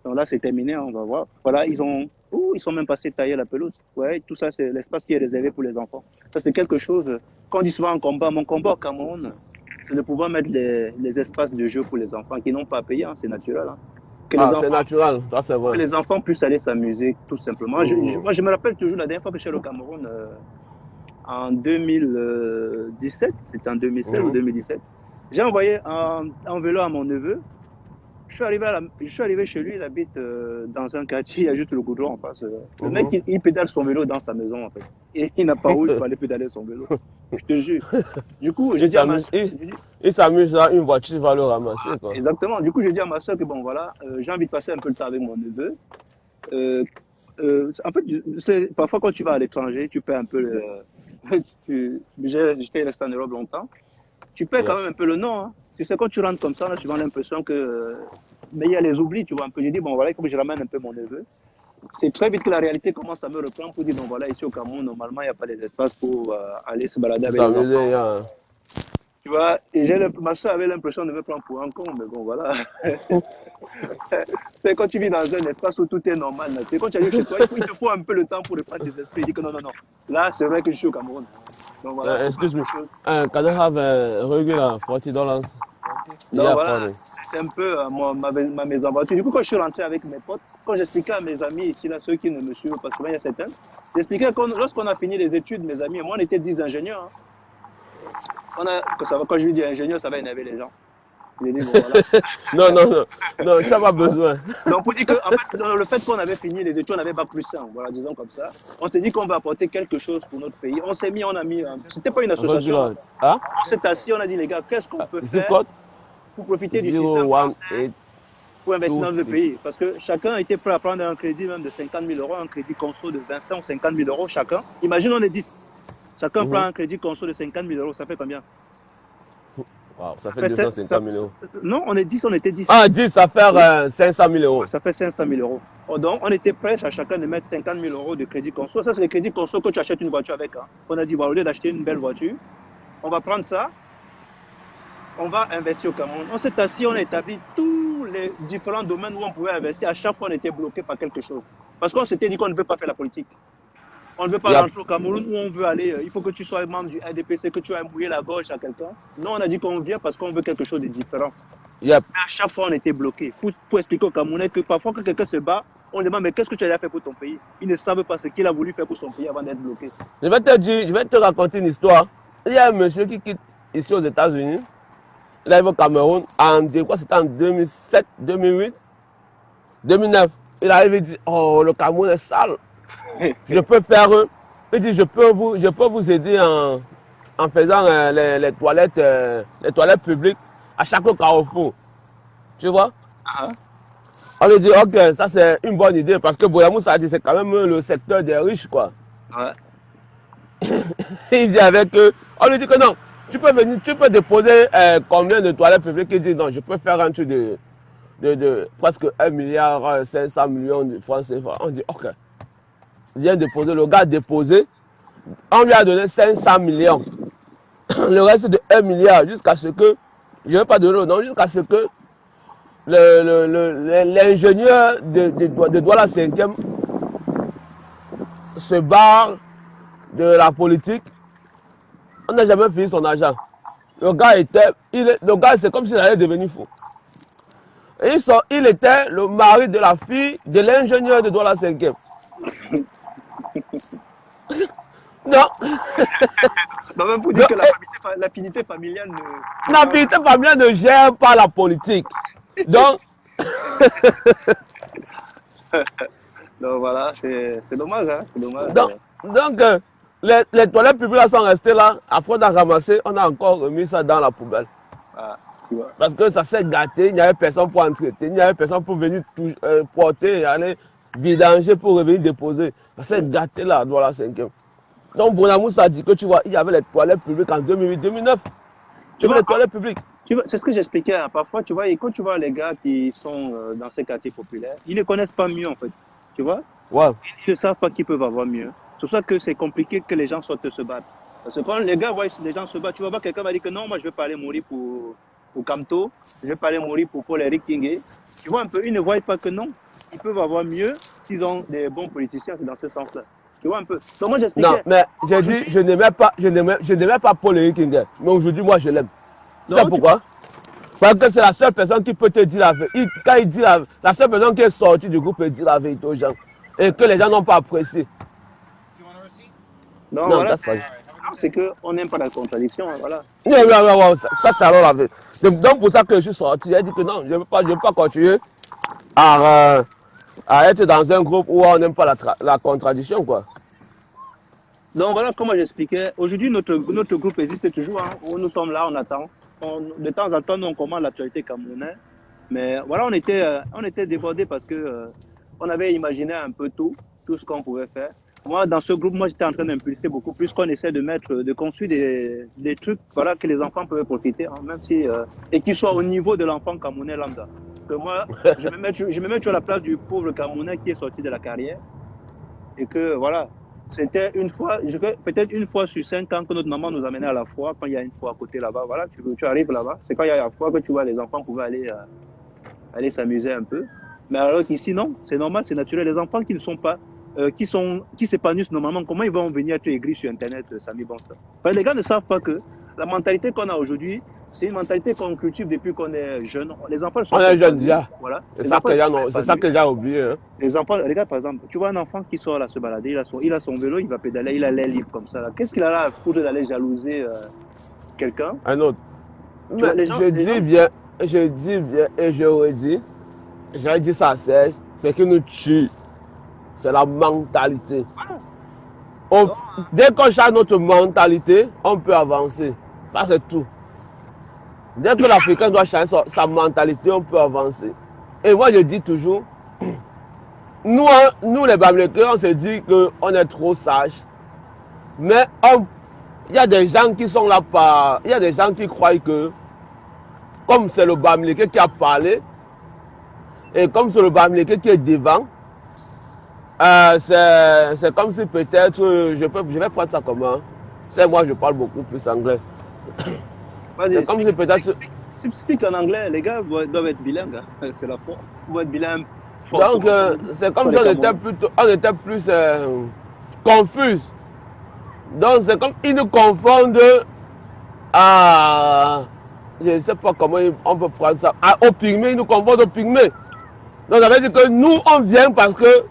Donc là, c'est terminé, on va voir. Voilà, ils sont même passés tailler la pelouse. Ouais, tout ça, c'est l'espace qui est réservé pour les enfants. Ça, c'est quelque chose, quand on dit souvent en combat, mon combat au Cameroun, c'est de pouvoir mettre les espaces de jeu pour les enfants qui n'ont pas à payer, hein, c'est naturel. Hein. C'est naturel, ça c'est vrai. Que les enfants puissent aller s'amuser, tout simplement. Moi, je me rappelle toujours la dernière fois que je suis allé au Cameroun, en 2017, c'était en 2016 ou 2017. J'ai envoyé un vélo à mon neveu. Je suis arrivé chez lui, il habite dans un quartier, il y a juste le goudron en face. Le mec, il pédale son vélo dans sa maison en fait. Et il n'a pas où il peut aller pédaler son vélo. Je te jure. Du coup, j'ai dit à ma soeur. Il s'amuse là, une voiture va le ramasser. Quoi. Exactement. Du coup, j'ai dit à ma soeur que bon, voilà, j'ai envie de passer un peu le temps avec mon neveu. En fait, parfois quand tu vas à l'étranger, tu perds un peu j'étais resté en Europe longtemps. Tu perds quand même un peu le nom. Hein. Tu sais, quand tu rentres comme ça, là, tu as l'impression que. Mais il y a les oublis, tu vois, un peu. J'ai dit, bon, voilà, il faut que je ramène un peu mon neveu. C'est très vite que la réalité commence à me reprendre pour dire, bon, voilà, ici au Cameroun, normalement, il n'y a pas les espaces pour aller se balader avec les enfants. Tu vois, et ma soeur avait l'impression de me prendre pour un con, mais bon, voilà. C'est quand tu vis dans un espace où tout est normal. C'est quand tu arrives chez toi, il te faut un peu le temps pour reprendre tes esprits et dire que non. Là, c'est vrai que je suis au Cameroun. Donc, voilà, excuse me. Can I have a regular $40? Donc voilà, c'est un peu ma mésaventure. Du coup, quand je suis rentré avec mes potes, quand j'expliquais à mes amis ici, là, ceux qui ne me suivent pas souvent, il y a certains, j'expliquais que lorsqu'on a fini les études, mes amis, moi, on était 10 ingénieurs. Hein. Quand je lui dis ingénieur, ça va énerver les gens. Dit, bon, voilà. non, tu n'as pas besoin. Donc, pour dire que, en fait, le fait qu'on avait fini les études, on avait bac plus 1, voilà, disons comme ça. On s'est dit qu'on va apporter quelque chose pour notre pays. On a mis, c'était pas une association. Hein? On s'est assis, on a dit, les gars, qu'est-ce qu'on peut faire pour profiter du système français, pour investir dans le pays. Parce que chacun était prêt à prendre un crédit même de 50 000 euros, un crédit conso de 20 ou 50 000 euros chacun. Imagine, on est 10. Chacun prend un crédit conso de 50 000 euros, ça fait combien? Wow, ça fait 250 000 euros. Non, on était 10. Ah, 10, ça fait 500 000 euros. Ça fait 500 000 euros. Donc, on était prêt à chacun de mettre 50 000 euros de crédit conso. Ça, c'est le crédit conso que tu achètes une voiture avec. Hein. On a dit, au lieu d'acheter une belle voiture, on va prendre ça, on va investir au Cameroun. On s'est assis, on a établi tous les différents domaines où on pouvait investir. À chaque fois, on était bloqué par quelque chose. Parce qu'on s'était dit qu'on ne veut pas faire la politique. On ne veut pas rentrer au Cameroun où on veut aller. Il faut que tu sois membre du RDPC, que tu aies mouillé la gorge à quelqu'un. Non, on a dit qu'on vient parce qu'on veut quelque chose de différent. Mais à chaque fois, on était bloqué. Pour expliquer aux Camerounais que parfois, quand quelqu'un se bat, on demande mais qu'est-ce que tu as fait pour ton pays? Ils ne savent pas ce qu'il a voulu faire pour son pays avant d'être bloqué. Je vais te raconter une histoire. Il y a un monsieur qui quitte ici aux États-Unis. Il arrive au Cameroun je crois que c'était en 2007, 2008, 2009. Il arrive et dit, oh, le Cameroun est sale. Je peux faire, il dit, je peux vous aider en faisant les toilettes publiques à chaque carrefour. Tu vois? On lui dit, ok, ça c'est une bonne idée parce que Boyamou, ça dit, c'est quand même le secteur des riches, quoi. Il dit avec eux, on lui dit que non, tu peux déposer combien de toilettes publiques? Il dit, non, je peux faire un truc de presque 1,5 milliard de francs CFA. On dit, ok. Il vient déposer, le gars a déposé, on lui a donné 500 millions. Le reste de 1 milliard, jusqu'à ce que, je ne vais pas donner le nom, jusqu'à ce que l'ingénieur de Douala 5e se barre de la politique. On n'a jamais fini son argent. Le gars, c'est comme s'il allait devenir fou. Et il était le mari de la fille de l'ingénieur de Douala 5e. Non, Non, même pour dire que l'affinité familiale ne... l'affinité familiale ne gère pas la politique. Donc, Donc voilà, c'est dommage, hein, c'est dommage. donc les toilettes publiques là sont restées là. Après, on a ramassé, on a encore remis ça dans la poubelle. Ah, tu vois. Parce que ça s'est gâté, il n'y avait personne pour entretenir, il n'y avait personne pour venir porter et aller vidanger pour revenir déposer. Ça s'est gâté là, dans la 5e. Donc, Bonamoussa a dit que tu vois, il y avait les toilettes publiques en 2008-2009. Tu vois, les toilettes publiques. C'est ce que j'expliquais. Hein. Parfois, tu vois, et quand tu vois les gars qui sont dans ces quartiers populaires, ils ne connaissent pas mieux, en fait. Tu vois? Ouais. Ils ne savent pas qu'ils peuvent avoir mieux. C'est pour ça que c'est compliqué que les gens sortent se battre. Parce que quand les gars voient les gens se battre, tu vas voir quelqu'un va dire que non, moi je ne vais pas aller mourir pour Kamto, je ne vais pas aller mourir pour Paul-Éric Tingé. Tu vois un peu, ils ne voient pas que non, ils peuvent avoir mieux s'ils ont des bons politiciens, c'est dans ce sens-là. Tu vois un peu. Donc moi j'expliquais. Non, mais j'ai dit, je n'aimais pas Paul-Éric Tingé. Mais aujourd'hui, moi, je l'aime. Tu sais pourquoi? Parce que c'est la seule personne qui peut te dire la vérité. Quand il dit la seule personne qui est sortie du groupe peut dire la vérité aux gens. Et que les gens n'ont pas apprécié. Non, Non, voilà, that's c'est qu'on n'aime pas la contradiction, hein, voilà. Ouais, ça c'est alors la vérité. Donc pour ça que je suis sorti, j'ai dit que non, je ne veux pas continuer à être dans un groupe où on n'aime pas la contradiction, quoi. Donc voilà comment j'expliquais. Aujourd'hui, notre groupe existe toujours. Hein. Nous sommes là, on attend. De temps en temps, nous, on commande l'actualité camerounaise. Mais voilà, on était débordés parce que on avait imaginé un peu tout ce qu'on pouvait faire. Moi, dans ce groupe, j'étais en train d'impulser beaucoup plus qu'on essaie de construire des trucs, voilà, que les enfants peuvent profiter, hein, même si, et qu'ils soient au niveau de l'enfant camerounais lambda. Que moi, je me mets sur la place du pauvre Camerounais qui est sorti de la carrière. Et que, voilà, c'était peut-être une fois sur 5 ans que notre maman nous amenait à la foire, quand il y a une foire à côté là-bas, voilà, tu arrives là-bas, c'est quand il y a la foire que tu vois les enfants pouvaient aller s'amuser un peu. Mais alors qu'ici, non, c'est normal, c'est naturel. Les enfants qui ne sont pas, qui s'épanouissent normalement, comment ils vont venir être aigris sur Internet, Samy Bonsta? Les gars ne savent pas que la mentalité qu'on a aujourd'hui, c'est une mentalité qu'on cultive depuis qu'on est jeune. Les enfants sont... On est jeunes déjà. Voilà. C'est ça que j'ai oublié. Hein. Les enfants, regarde par exemple, tu vois un enfant qui sort là se balader, il a son vélo, il va pédaler, il a l'air libre comme ça. Qu'est-ce qu'il a là à foutre d'aller jalouser quelqu'un? Un autre. Vois, Mais je dis bien et je redis, j'ai dit ça à Serge, c'est que nous tue. C'est la mentalité. Dès qu'on change notre mentalité, on peut avancer. Ça, c'est tout. Dès que l'Africain doit changer sa mentalité, on peut avancer. Et moi, je dis toujours, nous les Bamilekés, on se dit qu'on est trop sages. Mais il y a des gens qui sont là il y a des gens qui croient que, comme c'est le Bamiléké qui a parlé, et comme c'est le Bamiléké qui est devant, c'est comme si peut-être, je vais prendre ça comment? C'est moi, je parle beaucoup plus anglais. C'est comme si peut-être... Explique en anglais, les gars doivent être bilingues. Hein. C'est la force. Ils doivent être bilingues. Donc, c'est comme si on était plus confus. Donc, c'est comme ils nous confondent à... Je ne sais pas comment on peut prendre ça. Au pygmée, ils nous confondent au pygmée. Donc, ça veut dire que nous, on vient parce que...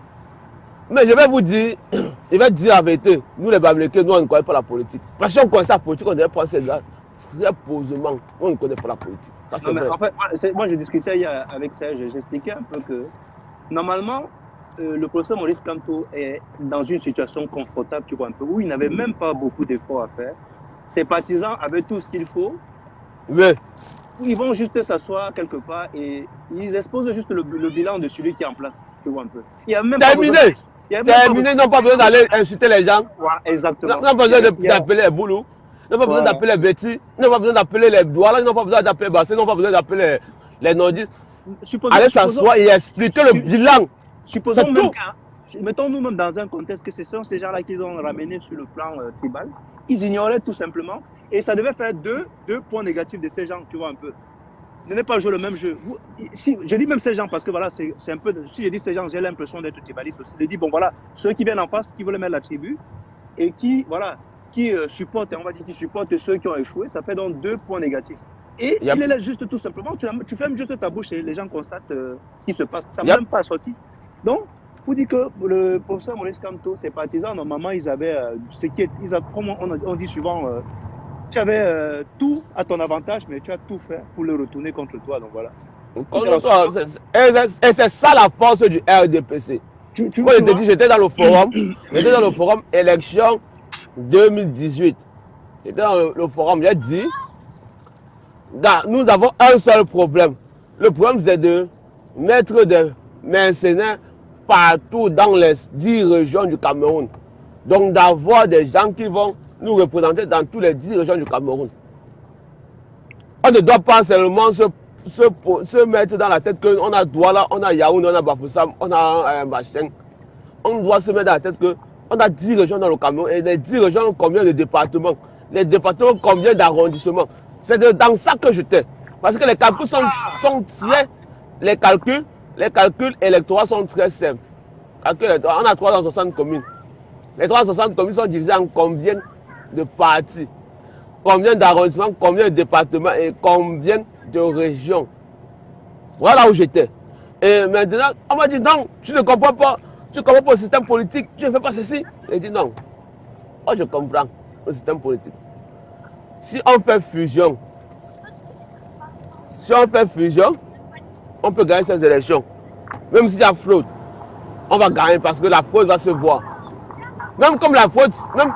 Mais je vais vous dire, je vais dire la vérité. Nous, les Bamilekés, nous, on ne connaît pas la politique. Parce qu'on connaît la politique, on devrait prendre ces gars. Très posément, on ne connaît pas la politique. Ça, c'est vrai. En fait, moi, je discutais hier avec Serge, j'expliquais un peu que, normalement, le professeur Maurice Kamto est dans une situation confortable, tu vois un peu, où il n'avait même pas beaucoup d'efforts à faire. Ses partisans avaient tout ce qu'il faut. Oui. Ils vont juste s'asseoir quelque part et ils exposent juste le bilan de celui qui est en place, tu vois un peu. Il y a même terminé. Terminé, ils n'ont pas besoin d'aller insulter les gens. Voilà, exactement. Ils n'ont pas besoin d'appeler les boulous. Ils n'ont pas besoin d'appeler les Betty. Ils n'ont pas besoin d'appeler les Douala. Ils n'ont pas besoin d'appeler Bassé. Ils n'ont pas besoin d'appeler les nordistes. Allez s'asseoir et expliquer le bilan. Supposons même mettons-nous même dans un contexte que ce sont ces gens-là qu'ils ont ramenés sur le plan tribal. Ils ignoraient tout simplement. Et ça devait faire deux points négatifs de ces gens, tu vois un peu. Ne pas jouer le même jeu. Si, je dis même ces gens parce que voilà, c'est un peu. Si je dis ces gens, j'ai l'impression d'être tribaliste aussi. Je dis, bon voilà, ceux qui viennent en face, qui veulent mettre la tribu et qui, voilà, qui supporte, on va dire, qui supporte ceux qui ont échoué, ça fait donc 2 points négatifs. Et Yep. il est là juste tout simplement, tu fermes juste ta bouche et les gens constatent ce qui se passe. Tu n'as Yep. même pas sorti. Donc, vous dites que le professeur Maurice Kamto, ses partisans, normalement, ils avaient ce qui est, comme on dit souvent, tu avais tout à ton avantage, mais tu as tout fait pour le retourner contre toi. Donc voilà. Et c'est ça la force du RDPC. Moi, je te dis, j'étais dans le forum élection 2018. J'étais dans le forum, j'ai dit, nous avons un seul problème. Le problème, c'est de mettre des mercenaires partout dans les 10 régions du Cameroun. Donc, d'avoir des gens qui vont nous représenter dans toutes les 10 régions du Cameroun. On ne doit pas seulement se mettre dans la tête qu'on a Douala, on a Yaoundé, on a Bafoussam, on a Bacheng. On doit se mettre dans la tête qu'on a 10 régions dans le Cameroun. Et les 10 régions ont combien de départements? Les départements ont combien d'arrondissements? C'est dans ça que j'étais. Parce que les calculs sont très... Les calculs électoraux sont très simples. On a 360 communes. Les 360 communes sont divisées en combien de parties? Combien d'arrondissements, combien de départements et combien de régions? Voilà où j'étais. Et maintenant, on m'a dit non, tu ne comprends pas. Tu ne comprends pas le système politique. Tu ne fais pas ceci. J'ai dit non. Oh, je comprends le système politique. Si on fait fusion, on peut gagner ces élections. Même s'il y a fraude, on va gagner parce que la fraude va se voir. Même comme la fraude, même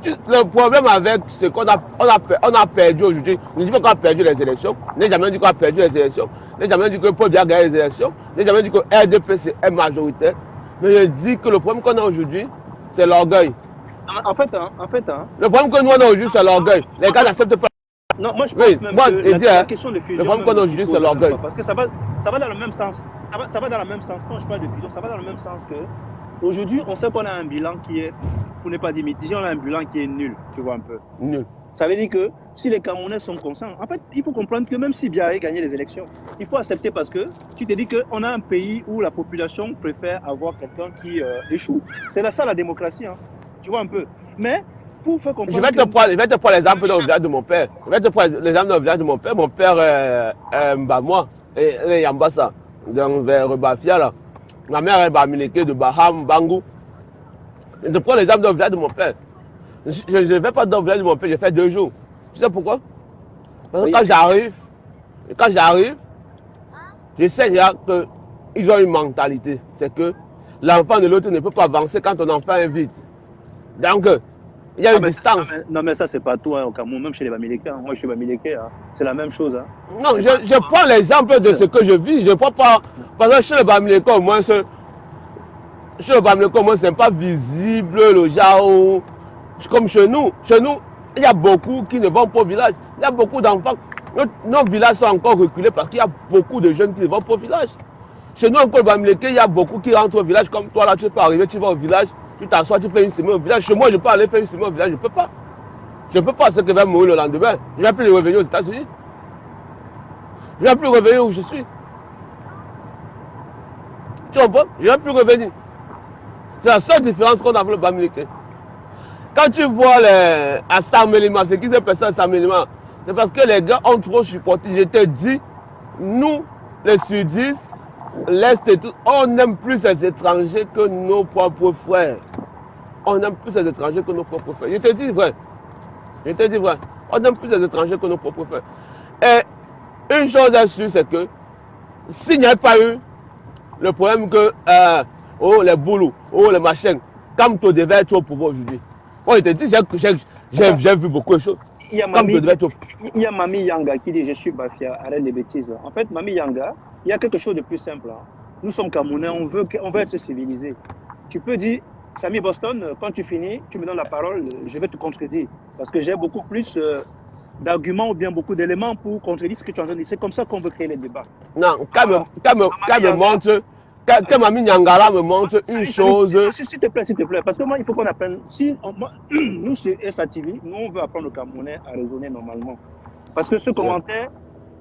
le problème avec ce qu'on a perdu aujourd'hui, je ne dis pas qu'on a perdu les élections, je n'ai jamais dit qu'on a perdu les élections, je n'ai jamais dit que Paul Biya a gagné les élections, je n'ai jamais dit que RDPC est majoritaire, mais je dis que le problème qu'on a aujourd'hui, c'est l'orgueil. En fait, le problème que nous avons aujourd'hui, c'est l'orgueil. Les gars n'acceptent pas. non, moi je pense même que la question de fusion, le problème qu'on a aujourd'hui, c'est l'orgueil. Parce que ça va dans le même sens. Ça va dans le même sens. Quand je parle de fusion, ça va dans le même sens que aujourd'hui, on sait qu'on a un bilan qui est, pour ne pas dire mitigé, on a un bilan qui est nul, tu vois un peu. Nul. Ça veut dire que si les Camerounais sont conscients, en fait, il faut comprendre que même si Biya a gagné les élections, il faut accepter parce que tu te dis qu'on a un pays où la population préfère avoir quelqu'un qui échoue. C'est ça la démocratie, hein. Tu vois un peu. Mais pour faire comprendre. Je vais te prendre l'exemple dans le village de mon père. Je vais te prendre l'exemple dans le village de mon père. Mon père est Mbamwa et Yambassa, vers Bafia là. Ma mère est Bamileke de Baham, Bangou. Je te prends l'exemple dans le village de mon père. Je ne vais pas dans le village de mon père, j'ai fait 2 jours. Tu sais pourquoi? Parce que quand j'arrive, je sais déjà qu'ils ont une mentalité. C'est que l'enfant de l'autre ne peut pas avancer quand ton enfant est vide. Donc, il y a une distance. Non, mais ça, c'est pas toi au Cameroun, même chez les Bamileke. Hein. Moi, je suis Bamileke. Hein. C'est la même chose. Hein. Non, je prends l'exemple de ce que je vis. Je ne prends pas. Parce que chez les Bamileke, au moins, c'est pas visible. Le genre, comme chez nous. Chez nous, il y a beaucoup qui ne vont pas au village. Il y a beaucoup d'enfants. Nos villages sont encore reculés parce qu'il y a beaucoup de jeunes qui ne vont pas au village. Chez nous, encore, Bamileke, il y a beaucoup qui rentrent au village. Comme toi, là, tu peux arriver, tu vas au village. Tu t'assois, tu fais une semaine au village. Chez moi, je peux aller faire une semaine au village. Je ne peux pas. Je ne peux pas. C'est que je vais mourir le lendemain. Je ne vais plus revenir aux États-Unis. Je ne vais plus revenir où je suis. Tu comprends? Je ne vais plus revenir. C'est la seule différence qu'on a avec le Bamileke. Quand tu vois à Samelima, ce qui s'est passé à Samelima, c'est parce que les gars ont trop supporté. Je te dis, nous, les sudistes, l'Est et tout, on aime plus les étrangers que nos propres frères. On aime plus les étrangers que nos propres frères. Je te dis vrai. On aime plus les étrangers que nos propres frères. Et une chose est sûre, c'est que s'il n'y avait pas eu le problème que les boulous, les machins, comme tu devais être au pouvoir aujourd'hui. Moi, je te dis, j'ai vu beaucoup de choses. Il y a Mami Yanga qui dit je suis Bafia, arrête les bêtises. En fait, Mami Yanga, il y a quelque chose de plus simple. Hein. Nous sommes Camerounais, on veut être civilisés. Tu peux dire, Samy Boston, quand tu finis, tu me donnes la parole, je vais te contredire. Parce que j'ai beaucoup plus d'arguments ou bien beaucoup d'éléments pour contredire ce que tu es en train de dire. C'est comme ça qu'on veut créer les débats. Non, quand Mami Nyangala me montre une chose. S'il te plaît, parce que moi, il faut qu'on apprenne. Nous, sur SATV, nous, on veut apprendre au Camerounais à raisonner normalement. Parce que ce commentaire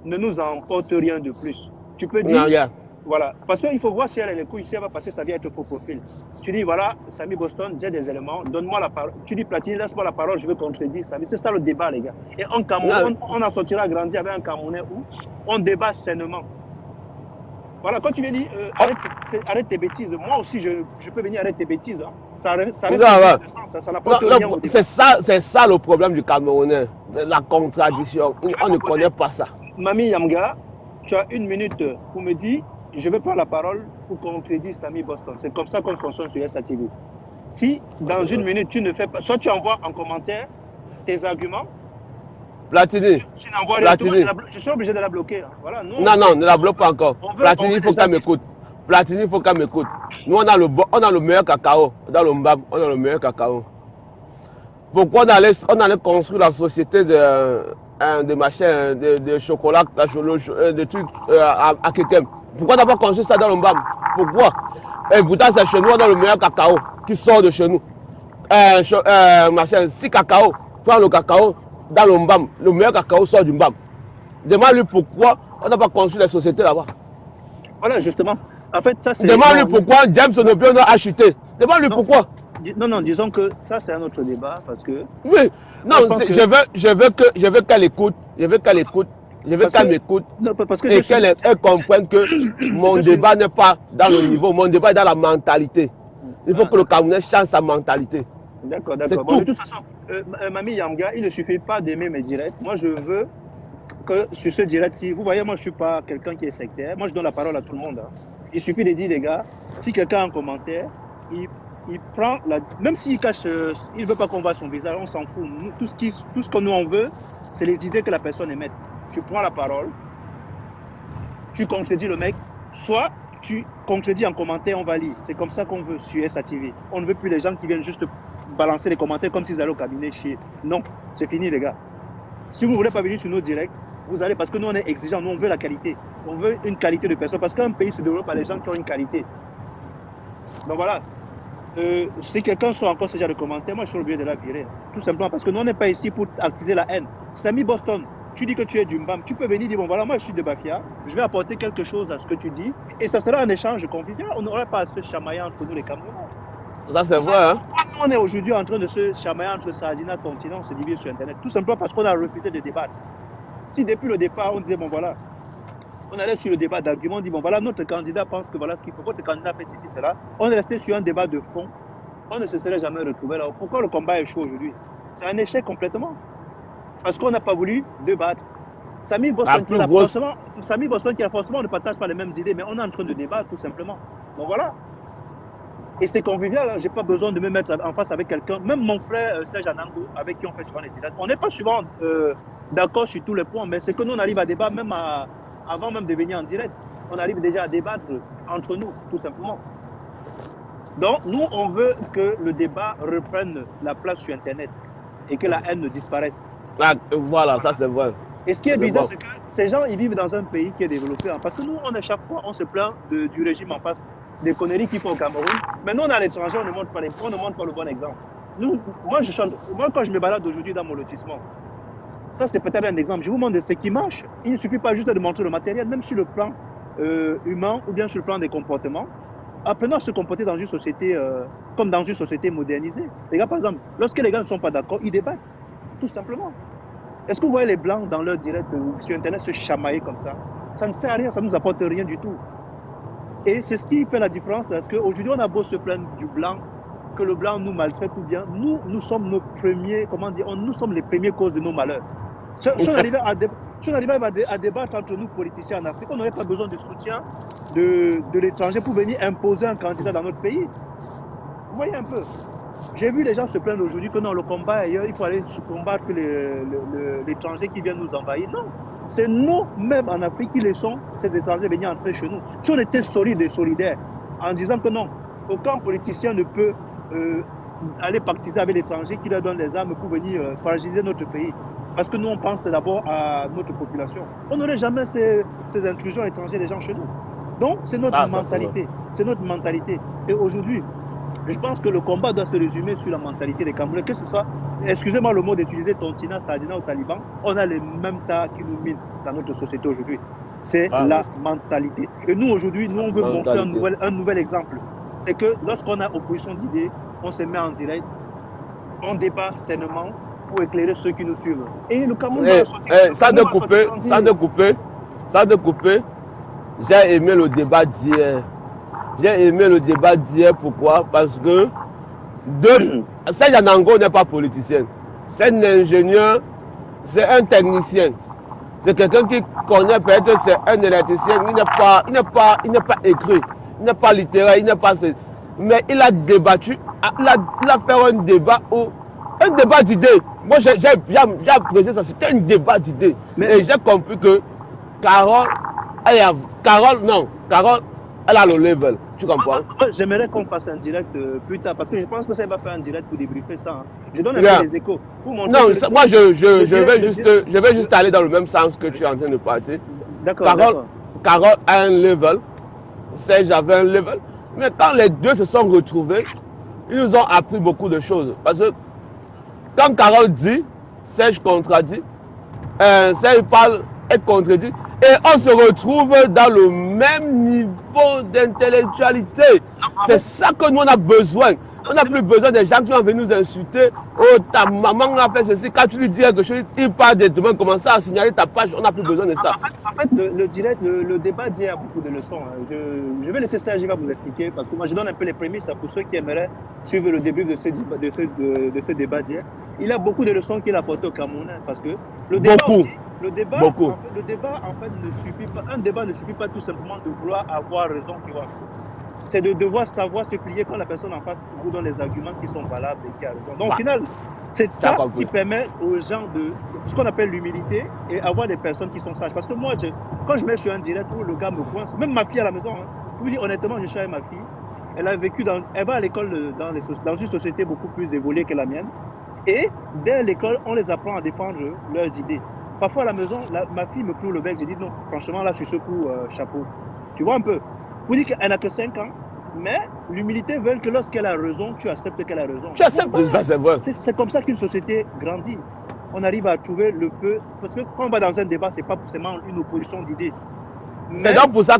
ne nous apporte rien de plus. Tu peux dire, Voilà. Parce qu'il faut voir si elle a les couilles, si elle va passer sa vie à être faux profil. Tu dis, voilà, Samy Boston, j'ai des éléments, donne-moi la parole. Tu dis, Platini, laisse-moi la parole, je veux contredire Samy. C'est ça le débat, les gars. Et en Cameroun, on en sortira grandi avec un Camerounais où on débat sainement. Voilà, quand tu viens dire, arrête tes bêtises, moi aussi, je peux venir arrêter tes bêtises. Hein. Ça n'apporte rien au débat. C'est ça le problème du Camerounais, la contradiction. On ne connaît pas ça. Mami Yamga, tu as 1 minute pour me dire, je veux prendre la parole pour contredire Samy Boston. C'est comme ça qu'on fonctionne sur SATV. Si dans 1 minute, tu ne fais pas, soit tu envoies en commentaire tes arguments, Platini, tu n'envoies rien, je suis obligé de la bloquer. Voilà, nous, non, ne la bloque pas encore. Platini, il faut qu'elle m'écoute. Platini, il faut qu'elle m'écoute. Nous, on a le meilleur cacao. Dans le Mbam, on a le meilleur cacao. Pourquoi on allait construire la société de machins, de chocolat, de trucs à Kekem? Pourquoi on n'a pas construit ça dans le Mbam? Pourquoi? Et pourtant, c'est chez nous, on a le meilleur cacao qui sort de chez nous. Machin, 6 cacao, prends le cacao dans le Mbam. Le meilleur cacao sort du Mbam. Demande-lui pourquoi on n'a pas construit les sociétés là-bas. Voilà, justement. En fait, ça c'est. Demande-lui pourquoi James Onobiono a chuté. Demande-lui pourquoi. Non, disons que ça c'est un autre débat parce que. Oui, non, je veux qu'elle écoute. Je veux qu'elle écoute. Je veux qu'elle m'écoute. Et qu'elle comprenne que mon débat n'est pas dans le niveau. Mon débat est dans la mentalité. Il faut que le Camerounais change sa mentalité. D'accord. Bon, de toute façon, Mami Yamga, il ne suffit pas d'aimer mes directs. Moi, je veux que sur ce direct-ci, vous voyez, moi, je ne suis pas quelqu'un qui est sectaire. Moi, je donne la parole à tout le monde. Hein. Il suffit de dire, les gars, si quelqu'un a un commentaire, il prend la. Même s'il cache, il ne veut pas qu'on voit son visage, on s'en fout. Nous, tout ce que nous on veut, c'est les idées que la personne émette. Tu prends la parole, tu contredis le mec, soit tu contredis en commentaire, on va lire. C'est comme ça qu'on veut sur SATV. On ne veut plus les gens qui viennent juste balancer les commentaires comme s'ils allaient au cabinet chier. Non, c'est fini les gars. Si vous ne voulez pas venir sur nos directs, vous allez, parce que nous on est exigeants, nous on veut la qualité. On veut une qualité de personne, parce qu'un pays se développe par les gens qui ont une qualité. Donc voilà. Si quelqu'un soit encore ce genre de commentaires, moi je suis obligé de la virer. Tout simplement parce que nous on n'est pas ici pour attiser la haine. Samy Boston, tu dis que tu es du Mbam, tu peux venir dire, bon voilà, moi je suis de Bafia, je vais apporter quelque chose à ce que tu dis, et ça sera un échange convivial, on n'aurait pas à se chamailler entre nous les Camerounais. Ça c'est vrai, hein. Pourquoi nous on est aujourd'hui en train de se chamailler entre Sardina, Tontina, on se divise sur Internet? Tout simplement parce qu'on a refusé de débattre. Si depuis le départ on disait, bon voilà, on allait sur le débat d'argument, on dit, bon voilà, notre candidat pense que voilà ce qu'il faut, votre candidat fait ceci, cela, on est resté sur un débat de fond, on ne se serait jamais retrouvé là. Pourquoi le combat est chaud aujourd'hui? C'est un échec complètement. Parce qu'on n'a pas voulu débattre. Samy Boston qui a forcément, on ne partage pas les mêmes idées, mais on est en train de débattre tout simplement. Donc voilà. Et c'est convivial, hein. Je n'ai pas besoin de me mettre en face avec quelqu'un. Même mon frère Serge Anango, avec qui on fait souvent les débats, on n'est pas souvent d'accord sur tous les points, mais c'est que nous on arrive à débattre même avant même de venir en direct. On arrive déjà à débattre entre nous, tout simplement. Donc nous on veut que le débat reprenne la place sur Internet et que la haine ne disparaisse. Ah, voilà, ça c'est vrai. Et ce qui est bizarre, c'est que ces gens, ils vivent dans un pays qui est développé. Parce que nous, à chaque fois, on se plaint du régime en face, des conneries qu'ils font au Cameroun. Mais nous, on est à l'étranger, on ne montre pas le bon exemple. Moi, quand je me balade aujourd'hui dans mon lotissement, ça c'est peut-être un exemple. Je vous montre ce qui marche. Il ne suffit pas juste de montrer le matériel, même sur le plan humain ou bien sur le plan des comportements. Apprenons à se comporter dans une société comme dans une société modernisée. Les gars, par exemple, lorsque les gars ne sont pas d'accord, ils débattent. Tout simplement. Est-ce que vous voyez les blancs dans leur direct sur Internet se chamailler comme ça? Ça ne sert à rien, ça ne nous apporte rien du tout. Et c'est ce qui fait la différence, parce qu'aujourd'hui on a beau se plaindre du blanc, que le blanc nous maltraite ou bien, nous sommes nos premiers, nous sommes les premières causes de nos malheurs. Si on arrivait à débattre entre nous politiciens en Afrique, on n'aurait pas besoin de soutien de l'étranger pour venir imposer un candidat dans notre pays. Vous voyez un peu? J'ai vu les gens se plaindre aujourd'hui que non, le combat ailleurs, il faut aller combattre l'étranger qui vient nous envahir. Non, c'est nous-mêmes en Afrique qui laissons ces étrangers venir entrer chez nous. Si on était solides et solidaires, en disant que non, aucun politicien ne peut aller pactiser avec l'étranger qui leur donne les armes pour venir fragiliser notre pays. Parce que nous, on pense d'abord à notre population. On n'aurait jamais ces intrusions étrangères des gens chez nous. Donc, c'est notre mentalité. C'est notre mentalité. Et aujourd'hui, je pense que le combat doit se résumer sur la mentalité des Camerounais. Que ce soit, excusez-moi le mot d'utiliser Tontina, Sardina ou Taliban, on a les mêmes tas qui nous minent dans notre société aujourd'hui. c'est Ah, la oui. mentalité. Et nous, aujourd'hui, nous, on veut montrer Mentalité. un nouvel exemple. C'est que lorsqu'on a opposition d'idées, on se met en direct, on débat sainement pour éclairer ceux qui nous suivent. Et le Cameroun va sortir. Ça de couper, j'ai aimé le débat d'hier. J'ai aimé le débat d'hier, pourquoi? Parce que Serge Anango n'est pas politicien. C'est un ingénieur, c'est un technicien. C'est quelqu'un qui connaît, peut-être c'est un électricien, il n'est pas écrit, il n'est pas littéraire, il n'est pas... Mais il a débattu, il a fait un débat d'idées. Moi j'ai apprécié ça, c'était un débat d'idées. Et j'ai compris que Carole, elle a le level, tu comprends? J'aimerais qu'on fasse un direct plus tard, parce que je pense que ça va faire un direct pour débriefer ça. Hein. Je donne un peu les échos. Non, moi je vais juste aller dans le même sens que tu es en train de partir. D'accord. Carole a un level, Serge avait un level, mais quand les deux se sont retrouvés, ils nous ont appris beaucoup de choses. Parce que quand Carole dit, Serge contredit, Serge parle et contredit, et on se retrouve dans le même niveau d'intellectualité. C'est ça que nous on a besoin. On n'a plus besoin des gens qui vont venir nous insulter. Oh, ta maman a fait ceci. Quand tu lui dis quelque chose, il part directement, commencer à signaler ta page. On n'a plus besoin de ça. En fait, le débat dit a beaucoup de leçons. Hein. Je vais laisser Serge, il va vous expliquer, parce que moi je donne un peu les prémices pour ceux qui aimeraient suivre le début de ce débat d'hier. Il a beaucoup de leçons qu'il a apportées au Camerounais, parce que le débat aussi, le débat en fait ne suffit pas. Un débat ne suffit pas tout simplement de vouloir avoir raison, tu vois. C'est de devoir savoir se plier quand la personne en face vous donne les arguments qui sont valables et qui a raison. Donc au final, c'est ça qui permet aux gens de ce qu'on appelle l'humilité et avoir des personnes qui sont sages. Parce que moi, quand je mets sur un direct où le gars me coince, même ma fille à la maison, hein, je vous dis honnêtement, je suis avec ma fille, elle va à l'école dans une société beaucoup plus évoluée que la mienne. Et dès l'école, on les apprend à défendre leurs idées. Parfois à la maison, ma fille me cloue le bec, j'ai dit non, franchement là, je secoue chapeau. Tu vois un peu. Vous dites qu'elle n'a que 5 ans, mais l'humilité veut que lorsqu'elle a raison, tu acceptes qu'elle a raison. Tu acceptes ça, c'est vrai. C'est comme ça qu'une société grandit. On arrive à trouver le peu. Parce que quand on va dans un débat, ce n'est pas forcément une opposition d'idées. C'est donc pour ça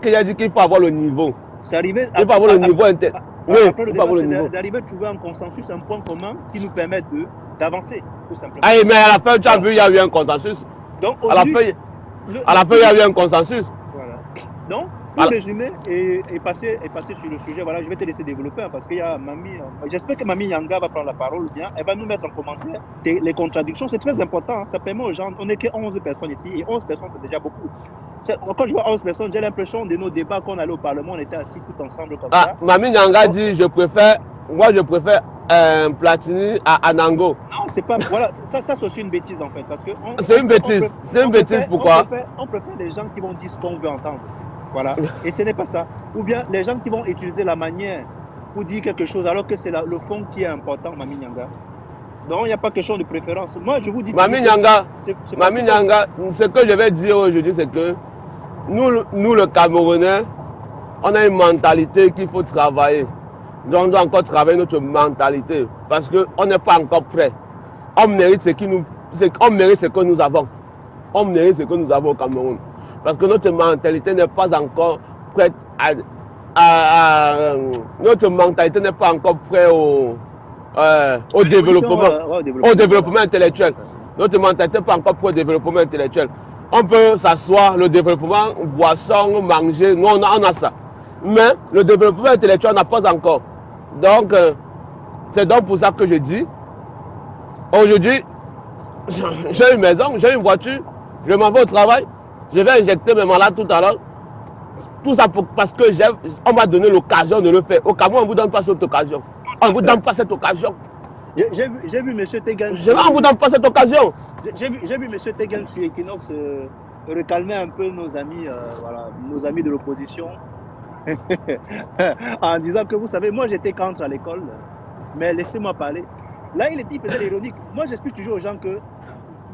qu'il a dit qu'il faut avoir le niveau. C'est arrivé. Il faut avoir le niveau interne. Oui, il faut avoir le niveau. D'arriver à trouver un consensus, un point commun qui nous permette d'avancer, tout simplement. Ah, mais à la fin, tu as vu, il y a eu un consensus. Donc, à la fin, il y a eu un consensus. Voilà. Donc, pour résumer et passer sur le sujet, voilà, je vais te laisser développer parce qu'il y a Mamie. J'espère que Mamie Nyanga va prendre la parole bien. Elle va nous mettre en commentaire les contradictions. C'est très important. Hein. Ça permet aux gens. On n'est que 11 personnes ici et 11 personnes, c'est déjà beaucoup. Quand je vois 11 personnes, j'ai l'impression de nos débats qu'on allait au Parlement, on était assis tout ensemble comme ça. Mamie Nyanga dit je préfère Platini à Anango. Non, c'est pas. Voilà, ça c'est aussi une bêtise en fait. C'est une bêtise. C'est une bêtise, pourquoi? On préfère des gens qui vont dire ce qu'on veut entendre. Voilà. Et ce n'est pas ça. Ou bien les gens qui vont utiliser la manière pour dire quelque chose alors que c'est le fond qui est important, Mamie Nyanga. Donc il n'y a pas question de préférence. Moi je vous dis. Mamie Nyanga, ce que je vais dire aujourd'hui, c'est que nous le Camerounais, on a une mentalité qu'il faut travailler. Donc on doit encore travailler notre mentalité parce qu'on n'est pas encore prêt. On mérite ce que nous avons. On mérite ce que nous avons au Cameroun. Parce que notre mentalité n'est pas encore prête notre mentalité n'est pas encore prête au développement intellectuel. Notre mentalité n'est pas encore prête au développement intellectuel. On peut s'asseoir, le développement, boisson, manger, nous on a ça. Mais le développement intellectuel, on n'a pas encore. Donc, c'est donc pour ça que je dis, aujourd'hui, j'ai une maison, j'ai une voiture, je m'en vais au travail, je vais injecter mes malades tout à l'heure. Tout ça parce que on m'a donné l'occasion de le faire. Au Cameroun, on ne vous donne pas cette occasion. On ne vous donne pas cette occasion. J'ai vu M. Tegan. On ne vous donne pas cette occasion. J'ai vu M. Tegan sur Equinox recalmer un peu nos amis, nos amis de l'opposition. En disant que vous savez, moi j'étais contre à l'école, mais laissez-moi parler. Là, il faisait l'ironique. Moi, j'explique toujours aux gens que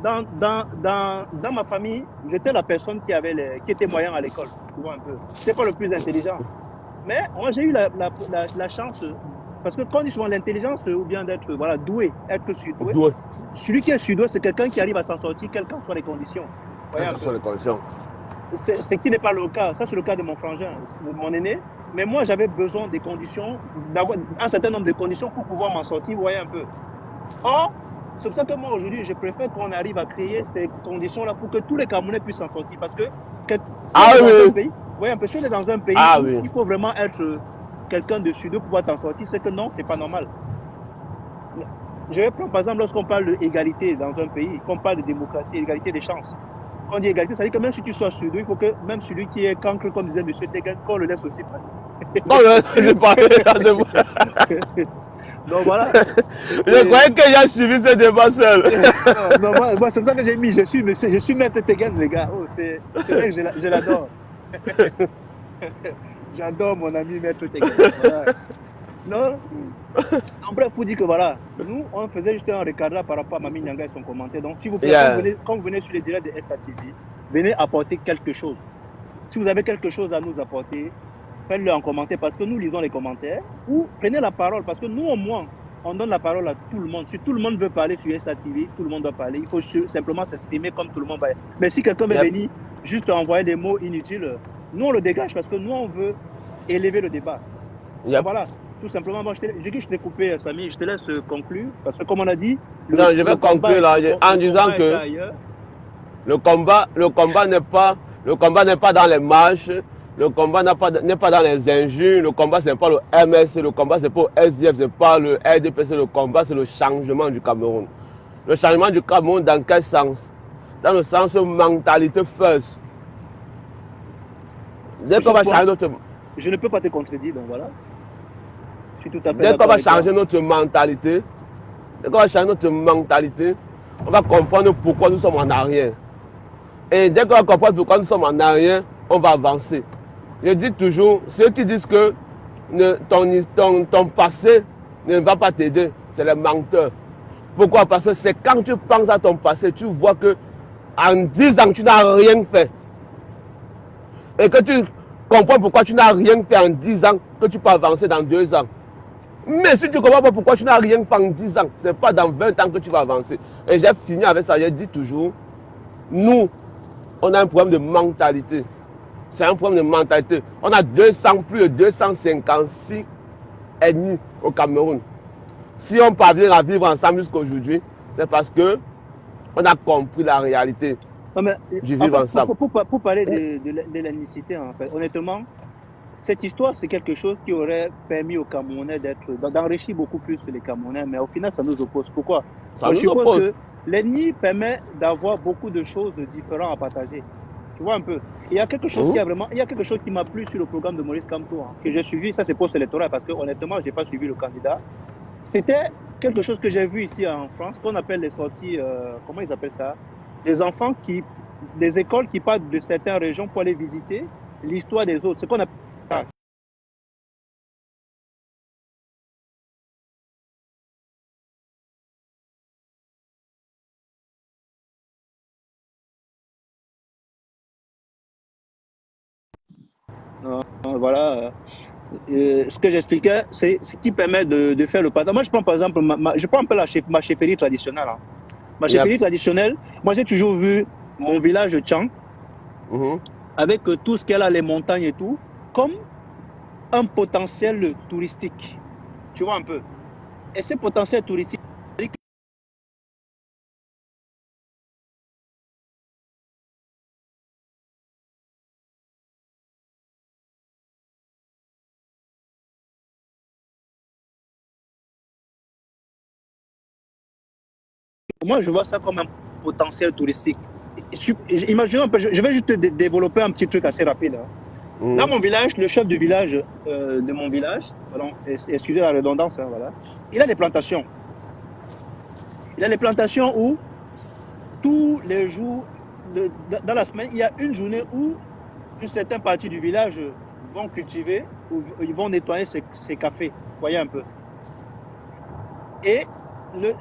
dans ma famille, j'étais la personne qui était moyen à l'école. Tu vois un peu. C'est pas le plus intelligent. Mais moi, j'ai eu la chance, parce que quand on dit souvent l'intelligence, ou bien d'être doué, être surdoué. Celui qui est surdoué, c'est quelqu'un qui arrive à s'en sortir, quelles qu'en soient les conditions. Quelles que soient les conditions. ce qui n'est pas le cas. Ça, c'est le cas de mon frangin, de mon aîné. Mais moi, j'avais besoin des conditions, d'avoir un certain nombre de conditions pour pouvoir m'en sortir, vous voyez un peu. Or, c'est pour ça que moi, aujourd'hui, je préfère qu'on arrive à créer ces conditions-là pour que tous les Camerounais puissent s'en sortir. Parce que si Ah on est dans oui. un pays, vous voyez un peu, si on est dans un pays Ah où oui. il faut vraiment être quelqu'un de sud pour pouvoir t'en sortir, c'est que non, c'est pas normal. Je vais prendre par exemple lorsqu'on parle d'égalité dans un pays, qu'on parle de démocratie, égalité des chances. Quand on dit égalité, ça veut dire que même si tu sois sud, il faut que même celui qui est cancre, comme disait M. Tegan, qu'on le laisse aussi passer. Non, je parlais de moi. Donc voilà. Je croyais qu'il a suivi ce débat seul. Non, moi, c'est pour ça que j'ai mis, je suis maître Tegan, les gars. Oh, c'est vrai que je l'adore. J'adore mon ami maître Tegan. Voilà. Non, en bref, pour dire que voilà, nous, on faisait juste un recadrage par rapport à Mami Nyanga et son commentaire. Donc, s'il vous plaît, quand vous venez sur les directs de SATV, venez apporter quelque chose. Si vous avez quelque chose à nous apporter, faites-le en commentaire parce que nous lisons les commentaires ou prenez la parole parce que nous, au moins, on donne la parole à tout le monde. Si tout le monde veut parler sur SATV, tout le monde doit parler. Il faut simplement s'exprimer comme tout le monde va. Mais si quelqu'un veut venir juste envoyer des mots inutiles, nous, on le dégage parce que nous, on veut élever le débat. Voilà. Tout simplement, bon, je t'ai coupé, Samy, je te laisse conclure, parce que comme on a dit... Non, je vais conclure là, en disant que le combat n'est pas dans les marches, le combat n'est pas dans les injures, le combat c'est pas le MS, le combat c'est pas le SDF, c'est pas le RDPC, le combat c'est le changement du Cameroun. Le changement du Cameroun dans quel sens? Dans le sens mentalité first. Dès qu'on va changer notre... Je ne peux pas te contredire, donc voilà. Dès qu'on va changer notre mentalité, on va comprendre pourquoi nous sommes en arrière. Et dès qu'on va comprendre pourquoi nous sommes en arrière, on va avancer. Je dis toujours, ceux qui disent que ton passé ne va pas t'aider, c'est les menteurs. Pourquoi? Parce que c'est quand tu penses à ton passé, tu vois que en 10 ans, tu n'as rien fait. Et que tu comprends pourquoi tu n'as rien fait en 10 ans, que tu peux avancer dans 2 ans. Mais si tu ne comprends pas pourquoi tu n'as rien fait en 10 ans, ce n'est pas dans 20 ans que tu vas avancer. Et j'ai fini avec ça, j'ai dit toujours, nous, on a un problème de mentalité. C'est un problème de mentalité. On a plus de 256 ennemis au Cameroun. Si on parvient à vivre ensemble jusqu'à aujourd'hui, c'est parce qu'on a compris la réalité du vivre ensemble. Pour parler de l'ethnicité, en fait, honnêtement, cette histoire, c'est quelque chose qui aurait permis aux Camerounais d'enrichir beaucoup plus les Camerounais, mais au final, ça nous oppose. Pourquoi? Je suppose que l'ennemi permet d'avoir beaucoup de choses différentes à partager. Tu vois un peu. Il y a quelque chose qui m'a plu sur le programme de Maurice Kamto, que j'ai suivi. Ça, c'est post-électoral, parce que honnêtement, je n'ai pas suivi le candidat. C'était quelque chose que j'ai vu ici en France, qu'on appelle les sorties, comment ils appellent ça? Des écoles qui partent de certaines régions pour aller visiter l'histoire des autres. Ce qu'on appelle voilà. Ce que j'expliquais, c'est ce qui permet de faire le partage. Moi, je prends par exemple, je prends un peu ma chefferie traditionnelle. Ma chefferie traditionnelle, moi j'ai toujours vu mon village Tchang, avec tout ce qu'elle a, les montagnes et tout, comme un potentiel touristique. Tu vois un peu. Et ce potentiel touristique, moi, je vois ça comme un potentiel touristique. Imaginez un peu, je vais juste développer un petit truc assez rapide. Dans mon village, le chef du village de mon village, pardon, excusez la redondance, voilà, il a des plantations. Il a des plantations où tous les jours, dans la semaine, il y a une journée où une certaine partie du village vont cultiver ou ils vont nettoyer ces cafés. Vous voyez un peu. Et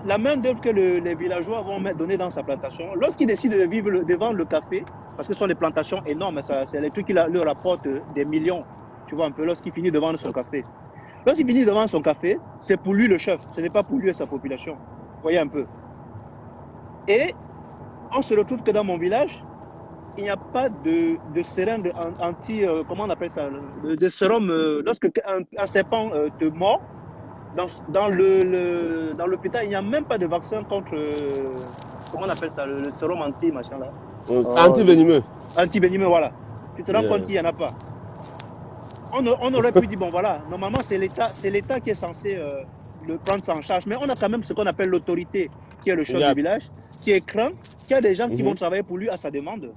la main d'œuvre que les villageois vont donner dans sa plantation, lorsqu'ils décident de vendre le café, parce que ce sont des plantations énormes, c'est les trucs qui leur rapportent des millions, tu vois un peu, lorsqu'il finit de vendre son café. Lorsqu'il finit de vendre son café, c'est pour lui le chef, ce n'est pas pour lui et sa population. Vous voyez un peu. Et on se retrouve que dans mon village, il n'y a pas de seringue anti, comment on appelle ça, de sérum, lorsque un serpent te mord, dans l'hôpital, il n'y a même pas de vaccin contre, comment on appelle ça, le sérum anti-machin là. Anti-venimeux. Anti-venimeux, voilà. Tu te rends Yeah. compte qu'il n'y en a pas. On aurait pu dire, bon voilà, normalement c'est l'État qui est censé le prendre ça en charge, mais on a quand même ce qu'on appelle l'autorité, qui est le chef Yeah. du village, qui est craint, qui a des gens qui Mhm. vont travailler pour lui à sa demande.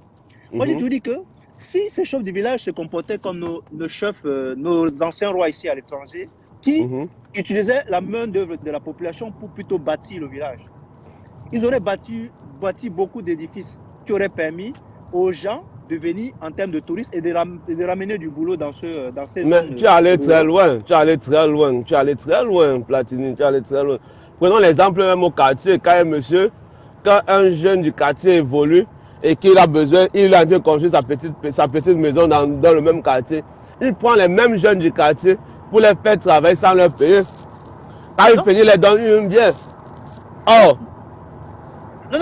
Moi j'ai Mhm. toujours dit que si ces chefs du village se comportaient comme nos chefs, nos anciens rois ici à l'étranger, qui Mhm. utilisaient la main d'œuvre de la population pour plutôt bâtir le village, ils auraient bâti beaucoup d'édifices qui auraient permis aux gens de venir en termes de touristes et de ramener du boulot dans ces Mais zones. tu es allé très loin, tu es allé très loin, tu es allé très loin, Platini, tu es allé très loin. Prenons l'exemple même au quartier, quand un jeune du quartier évolue et qu'il a besoin, il a en train de construire sa petite maison dans le même quartier, il prend les mêmes jeunes du quartier pour les faire travailler sans leur payer. Quand il finit, il les donne une bière. Or, Non,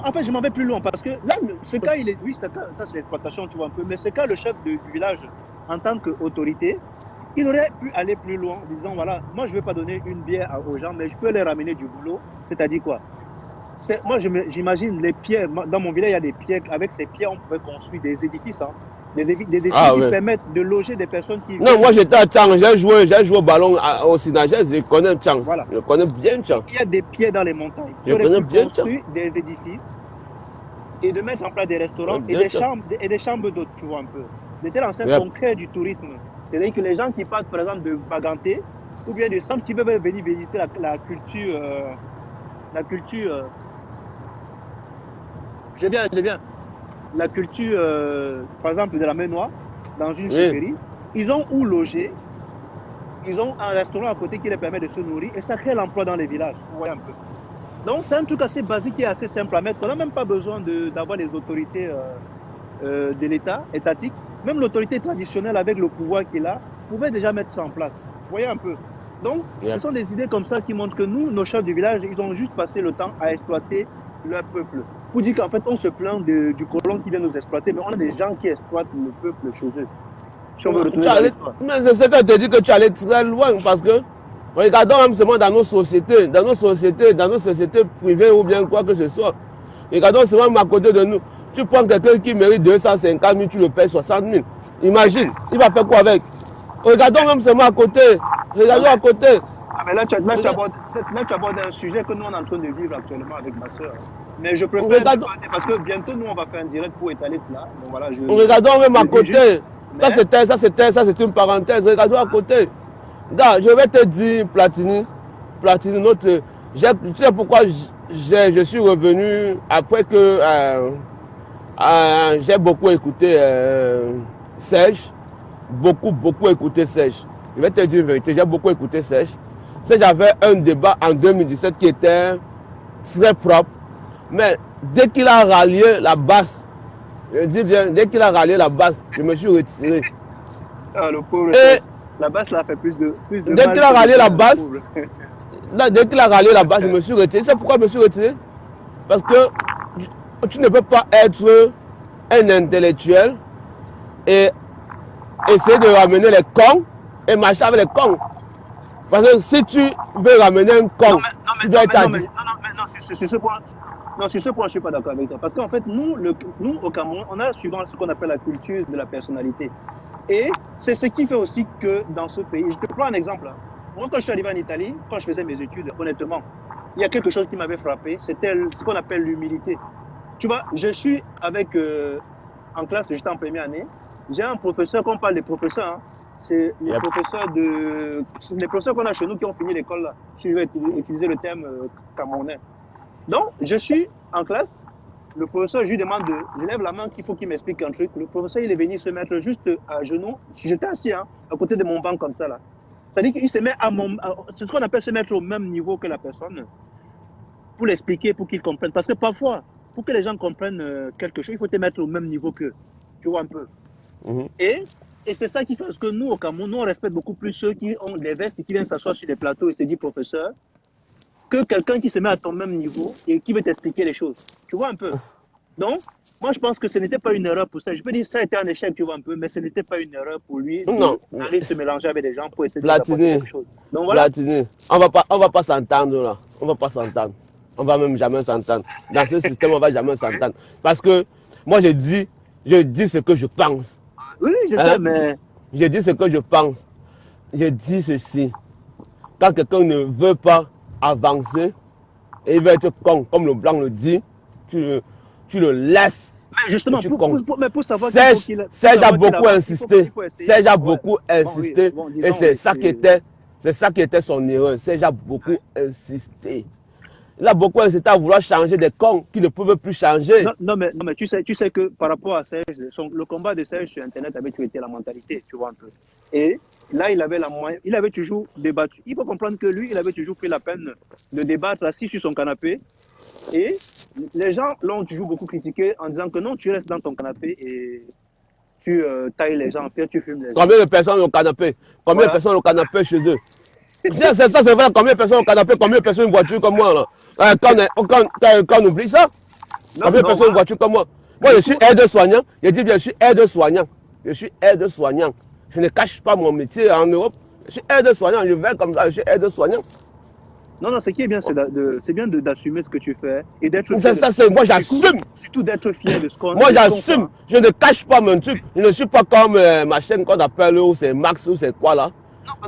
en fait, je m'en vais plus loin parce que là, ce cas, oui, ça c'est l'exploitation, tu vois un peu, mais ce cas, le chef du village, en tant qu'autorité, il aurait pu aller plus loin, en disant, voilà, moi, je ne vais pas donner une bière aux gens, mais je peux les ramener du boulot. C'est-à-dire quoi? Moi, j'imagine les pierres, dans mon village, il y a des pierres, avec ces pierres, on pouvait construire des édifices, hein, des édifices qui permettent de loger des personnes qui... Non, moi j'étais à Tchang, j'ai joué au ballon au Sinagès, je connais Tchang. Voilà. Je connais bien Tchang. Il y a des pierres dans les montagnes. Je connais bien construire des édifices et de mettre en place des restaurants et des chambres d'hôtes, tu vois un peu. De telle enseigne qu'on crée du tourisme. C'est-à-dire que les gens qui partent, par exemple, de Baganté ou bien de centre qui veulent venir visiter la culture. J'ai bien. La culture, par exemple, de la mer Noire, dans une chefferie, ils ont où loger, ils ont un restaurant à côté qui leur permet de se nourrir et ça crée l'emploi dans les villages. Vous voyez un peu. Donc c'est un truc assez basique et assez simple à mettre. On n'a même pas besoin d'avoir des autorités de l'État, étatique. Même l'autorité traditionnelle avec le pouvoir qu'il a, pouvait déjà mettre ça en place. Vous voyez un peu. Donc, ce sont des idées comme ça qui montrent que nous, nos chefs du village, ils ont juste passé le temps à exploiter leur peuple. Pour dire qu'en fait, on se plaint du colon qui vient nous exploiter, mais on a des gens qui exploitent le peuple chez eux. Si on veut retourner dans l'histoire. Mais c'est ce que je te dis que tu allais très loin parce que, regardons même seulement dans nos sociétés privées ou bien quoi que ce soit. Regardons seulement à côté de nous. Tu prends quelqu'un qui mérite 250 000, tu le payes 60 000. Imagine, il va faire quoi avec? Regardons même seulement à côté. Regardons à côté. Ah, mais là, tu abordes un sujet que nous, on est en train de vivre actuellement avec ma soeur. Mais je préfère parce que bientôt, nous, on va faire un direct pour étaler cela. Donc, voilà, regardons même à côté. Ça, c'était une parenthèse. Regardons à côté. Regarde, je vais te dire, Platini, tu sais pourquoi je suis revenu après que j'ai beaucoup écouté Serge. Beaucoup écouté Serge. Je vais te dire une vérité, j'ai beaucoup écouté Serge. J'avais un débat en 2017 qui était très propre. Mais dès qu'il a rallié la basse, je dis bien, dès qu'il a rallié la basse, je me suis retiré. Ah, le pauvre. La basse, là, fait plus de dès qu'il a rallié la basse, dès qu'il a rallié la basse, je me suis retiré. C'est pourquoi je me suis retiré? Parce que tu ne peux pas être un intellectuel et essayer de ramener les cons et marcher avec les cons. Parce que si tu veux ramener un con, tu dois être addict. Non, c'est ce point. Non, sur ce point, je ne suis pas d'accord avec toi. Parce qu'en fait, nous, au Cameroun, on a souvent ce qu'on appelle la culture de la personnalité. Et c'est ce qui fait aussi que dans ce pays, je te prends un exemple. Moi, quand je suis arrivé en Italie, quand je faisais mes études, honnêtement, il y a quelque chose qui m'avait frappé, c'était ce qu'on appelle l'humilité. Tu vois, je suis en classe, j'étais en première année, j'ai un professeur, quand on parle des professeurs, hein, c'est les professeurs qu'on a chez nous qui ont fini l'école là. Je vais utiliser le terme camerounais. Donc, je suis en classe, le professeur, je lui demande je lève la main qu'il faut qu'il m'explique un truc. Le professeur, il est venu se mettre juste à genoux. J'étais assis à côté de mon banc comme ça là. C'est-à-dire qu'il se met c'est ce qu'on appelle se mettre au même niveau que la personne pour l'expliquer, pour qu'il comprenne. Parce que parfois, pour que les gens comprennent quelque chose, il faut te mettre au même niveau qu'eux. Tu vois un peu. Et c'est ça qui fait parce que nous, au Cameroun, nous, on respecte beaucoup plus ceux qui ont des vestes et qui viennent s'asseoir sur des plateaux et se disent professeur, que quelqu'un qui se met à ton même niveau et qui veut t'expliquer les choses. Tu vois un peu. Non, moi je pense que ce n'était pas une erreur pour ça. Je peux dire que ça a été un échec, tu vois un peu, mais ce n'était pas une erreur pour lui Non, d'aller se mélanger avec des gens pour essayer de apporter Platini, quelque chose. Donc voilà. Platini, on va pas s'entendre là. On va pas s'entendre. On va même jamais s'entendre. Dans ce système, on va jamais s'entendre. Parce que moi, je dis ce que je pense. Oui, je Hein? sais, mais Je dis ce que je pense. Je dis ceci. Quand quelqu'un ne veut pas avancer, et il va être con, comme le blanc le dit, tu le laisses. justement, Tu mais pour savoir qu'il faut qu'il Serge a savoir qu'il beaucoup avance, il insisté. faut essayer. Serge a Ouais. beaucoup Bon, oui, insisté. bon, Et disons, c'est oui, ça qui était son erreur. Serge a beaucoup insisté. Il a beaucoup insisté à vouloir changer des cons qui ne peuvent plus changer. Non, mais tu sais que par rapport à Serge, le combat de Serge sur Internet avait toujours été la mentalité, tu vois un peu. Et là, il avait toujours débattu. Il faut comprendre que lui, il avait toujours pris la peine de débattre assis sur son canapé. Et les gens l'ont toujours beaucoup critiqué en disant que non, tu restes dans ton canapé et tu tailles les gens, puis tu fumes les gens. Combien de personnes au canapé? Combien de personnes au canapé chez eux? Ça, c'est vrai. Combien de personnes au canapé? Combien de personnes une voiture comme moi là? Quand on oublie ça, combien de personnes une voiture comme moi? Moi, je suis aide-soignant. Je dis bien, je suis aide-soignant. Je suis aide-soignant. Je ne cache pas mon métier en Europe. Je suis aide-soignant. Je vais comme ça, je suis aide-soignant. Non, ce qui est bien, c'est bien d'assumer ce que tu fais et d'être Moi, j'assume. Surtout d'être fier de ce qu'on fait. Moi, j'assume. Je ne cache pas mon truc. Je ne suis pas comme ma chaîne qu'on appelle, ou c'est Max, ou c'est quoi là,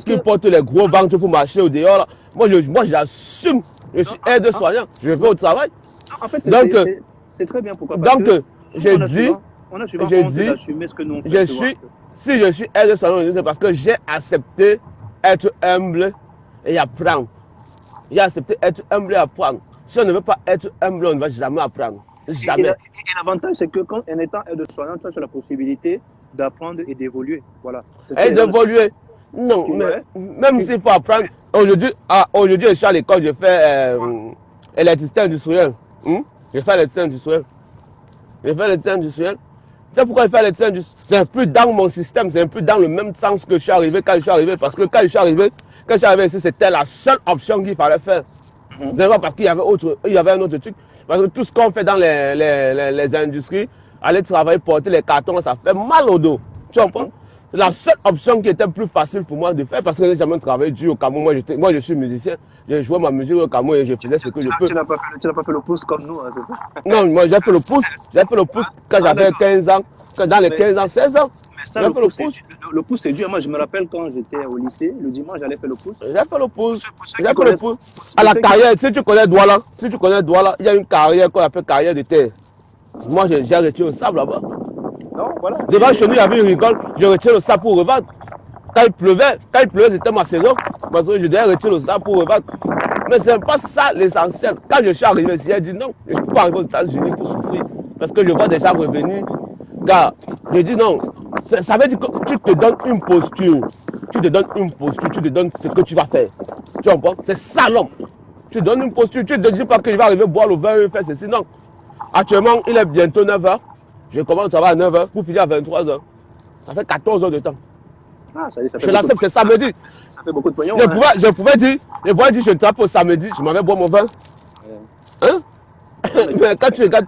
qui porte les gros ventres pour marcher au dehors là. Moi, j'assume. Je suis aide-soignant. Je vais au travail. En fait, Donc, c'est très bien pourquoi. Donc, je dis, d'assumer ce que nous on fait. Si je suis aide-soignant, c'est parce que j'ai accepté être humble et apprendre. J'ai accepté être humble et apprendre. Si on ne veut pas être humble, on ne va jamais apprendre. Jamais. Et l'avantage, c'est que quand en étant aide-soignant, tu as la possibilité d'apprendre et d'évoluer. Voilà. Et d'évoluer. Non, mais même s'il faut apprendre, aujourd'hui, je suis à l'école, je fais électricité industrielle. Je fais électricité industrielle. Tu sais pourquoi je fais électricité industrielle? C'est un peu dans mon système, c'est un peu dans le même sens que je suis arrivé quand je suis arrivé. Parce que quand je suis arrivé ici, c'était la seule option qu'il fallait faire. C'est pas parce qu'il y avait un autre truc. Parce que tout ce qu'on fait dans les industries, aller travailler, porter les cartons, ça fait mal au dos. Tu comprends? C'est la seule option qui était plus facile pour moi de faire parce que je n'ai jamais travaillé dur au Cameroun. Moi, je suis musicien. Je jouais ma musique au Cameroun et je faisais ce que je peux. Tu n'as pas fait le pouce comme nous, hein, c'est ça? Non, moi j'ai fait le pouce. J'ai fait le pouce quand j'avais 15 ans. Dans les 15 ans, 16 ans. J'ai fait le pouce. Le pouce, c'est dur. Moi, je me rappelle quand j'étais au lycée, le dimanche, j'allais faire le pouce. J'ai fait le pouce. J'ai fait le pouce. À la carrière, si tu connais Douala, il y a une carrière qu'on appelle carrière de terre. Moi, j'ai retiré le sable là-bas. Non, voilà. Devant chez nous, il y avait une rigole. Je retire le sable pour revendre. Quand il pleuvait, c'était ma saison. Parce que je devais retirer le sable pour revendre. Mais ce n'est pas ça l'essentiel. Quand je suis arrivé ici, j'ai dit non, je ne peux pas arriver aux États-Unis pour souffrir. Parce que je vois des gens revenir. Car je dis non, ça veut dire que tu te donnes une posture. Tu te donnes ce que tu vas faire. Tu comprends? C'est ça l'homme. Tu donnes une posture, tu ne te dis pas que je vais arriver boire le vin et faire ceci. Non. Actuellement, il est bientôt 9h. Je commence à 9h pour finir à 23h. Ça fait 14 heures de temps. Ah, ça je l'accepte, c'est samedi. Ça fait beaucoup de pognon. Je pouvais dire, je tape au samedi, je m'avais boire mon vin. Hein? Mais quand tu regardes,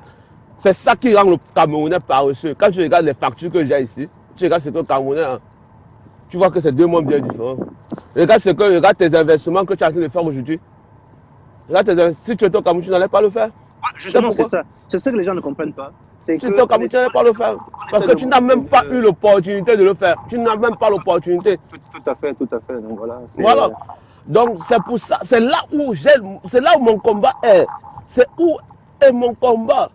c'est ça qui rend le Camerounais paresseux. Quand tu regardes les factures que j'ai ici, tu regardes ce que le Camerounais a. Tu vois que c'est deux mondes bien différents. Regarde tes investissements que tu as en train de faire aujourd'hui. Si tu étais au Cameroun, tu n'allais pas le faire. Justement, c'est ça. C'est ça que les gens ne comprennent pas. Si tu étais au Cameroun, tu n'allais pas le faire. Parce que tu n'as même pas eu l'opportunité de le faire. Tu n'as même pas l'opportunité. Tout à fait. Donc voilà. Voilà. Donc c'est pour ça. C'est là où mon combat est. C'est où est mon combat.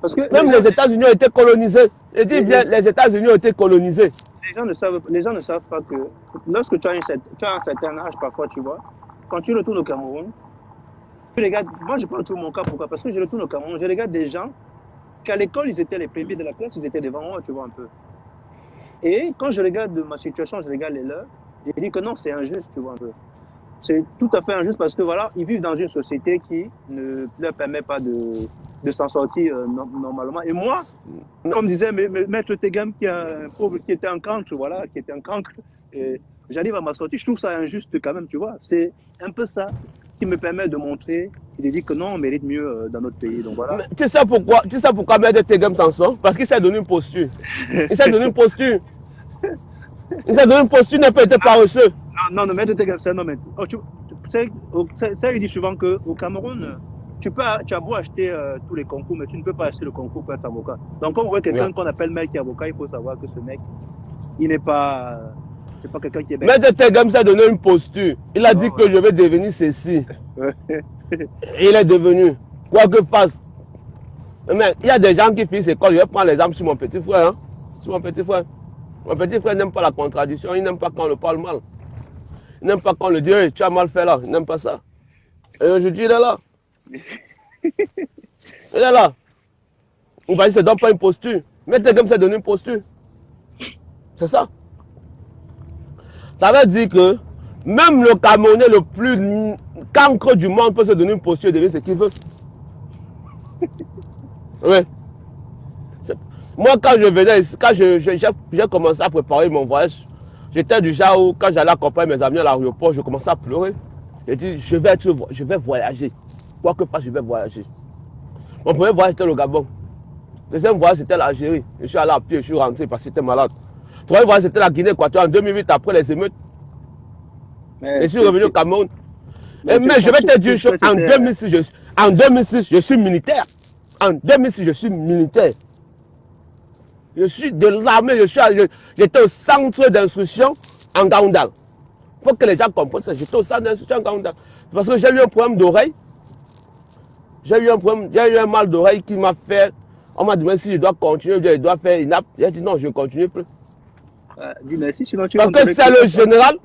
Parce que même les États-Unis ont été colonisés. Je dis bien, les États-Unis ont été colonisés. Les gens ne savent pas que lorsque tu as un certain âge, parfois, tu vois, quand tu retournes au Cameroun, tu regardes, moi je prends toujours mon cas, pourquoi? Parce que je retourne au Cameroun, je regarde des gens qu'à l'école, ils étaient les premiers de la classe, ils étaient devant moi, tu vois, un peu. Et quand je regarde ma situation, je regarde les leurs, je dis que non, c'est injuste, tu vois, un peu. C'est tout à fait injuste parce que voilà, ils vivent dans une société qui ne leur permet pas de s'en sortir normalement. Et moi, comme disait Maître Tegam, qui était un cancre, voilà, j'arrive à m'en sortir. Je trouve ça injuste quand même, tu vois. C'est un peu ça. qui me permet de montrer, il dit que non, on mérite mieux dans notre pays. Donc voilà. Mais tu sais pourquoi Maître Tegem s'en sort? Parce qu'il s'est donné une posture. Il s'est donné une posture. Il s'est donné une posture, il n'a pas été paresseux. Non, Maître Tegem, c'est un homme. Oh, tu sais, ça, il dit souvent qu'au Cameroun, tu as beau acheter tous les concours, mais tu ne peux pas acheter le concours pour être avocat. Donc, quand on voit quelqu'un qu'on appelle mec qui est avocat, il faut savoir que ce mec, il n'est pas. C'est pas quelqu'un qui est bête. Maître Tegem s'est donné une posture. Il a dit que je vais devenir ceci. Et il est devenu. Quoi que fasse. Mais il y a des gens qui finissent l'école. Je vais prendre l'exemple sur mon petit frère. Hein? Sur mon petit frère. Mon petit frère n'aime pas la contradiction. Il n'aime pas quand on le parle mal. Il n'aime pas quand on le dit hey, tu as mal fait là. Il n'aime pas ça. Et aujourd'hui, il est là. Il est là. On va dire que ça ne donne pas une posture. Maître Tegem s'est donné une posture. C'est ça. Ça veut dire que même le Camerounais le plus cancre du monde peut se donner une posture et devenir ce qu'il veut. Oui. Moi, quand je venais, quand j'ai commencé à préparer mon voyage, j'étais du genre où, quand j'allais accompagner mes amis à l'aéroport, je commençais à pleurer. J'ai dit, je vais voyager. Quoi que fasse, je vais voyager. Mon premier voyage, c'était le Gabon. Le deuxième voyage, c'était l'Algérie. Je suis allé à pied, je suis rentré parce que j'étais malade. Le troisième voyage, c'était la Guinée équatoriale en 2008, après les émeutes. Et je suis revenu au Cameroun. Mais je vais te dire une chose, en 2006, je suis militaire. En 2006, je suis militaire. Je suis de l'armée, j'étais au centre d'instruction en Gaoundal. Il faut que les gens comprennent ça. J'étais au centre d'instruction en Gaoundal. Parce que j'ai eu un problème d'oreille. J'ai eu un mal d'oreille qui m'a fait. On m'a demandé si je dois continuer ou bien je dois faire une nappe. J'ai dit non, je ne continue plus. Dis merci, sinon tu parce que c'est le général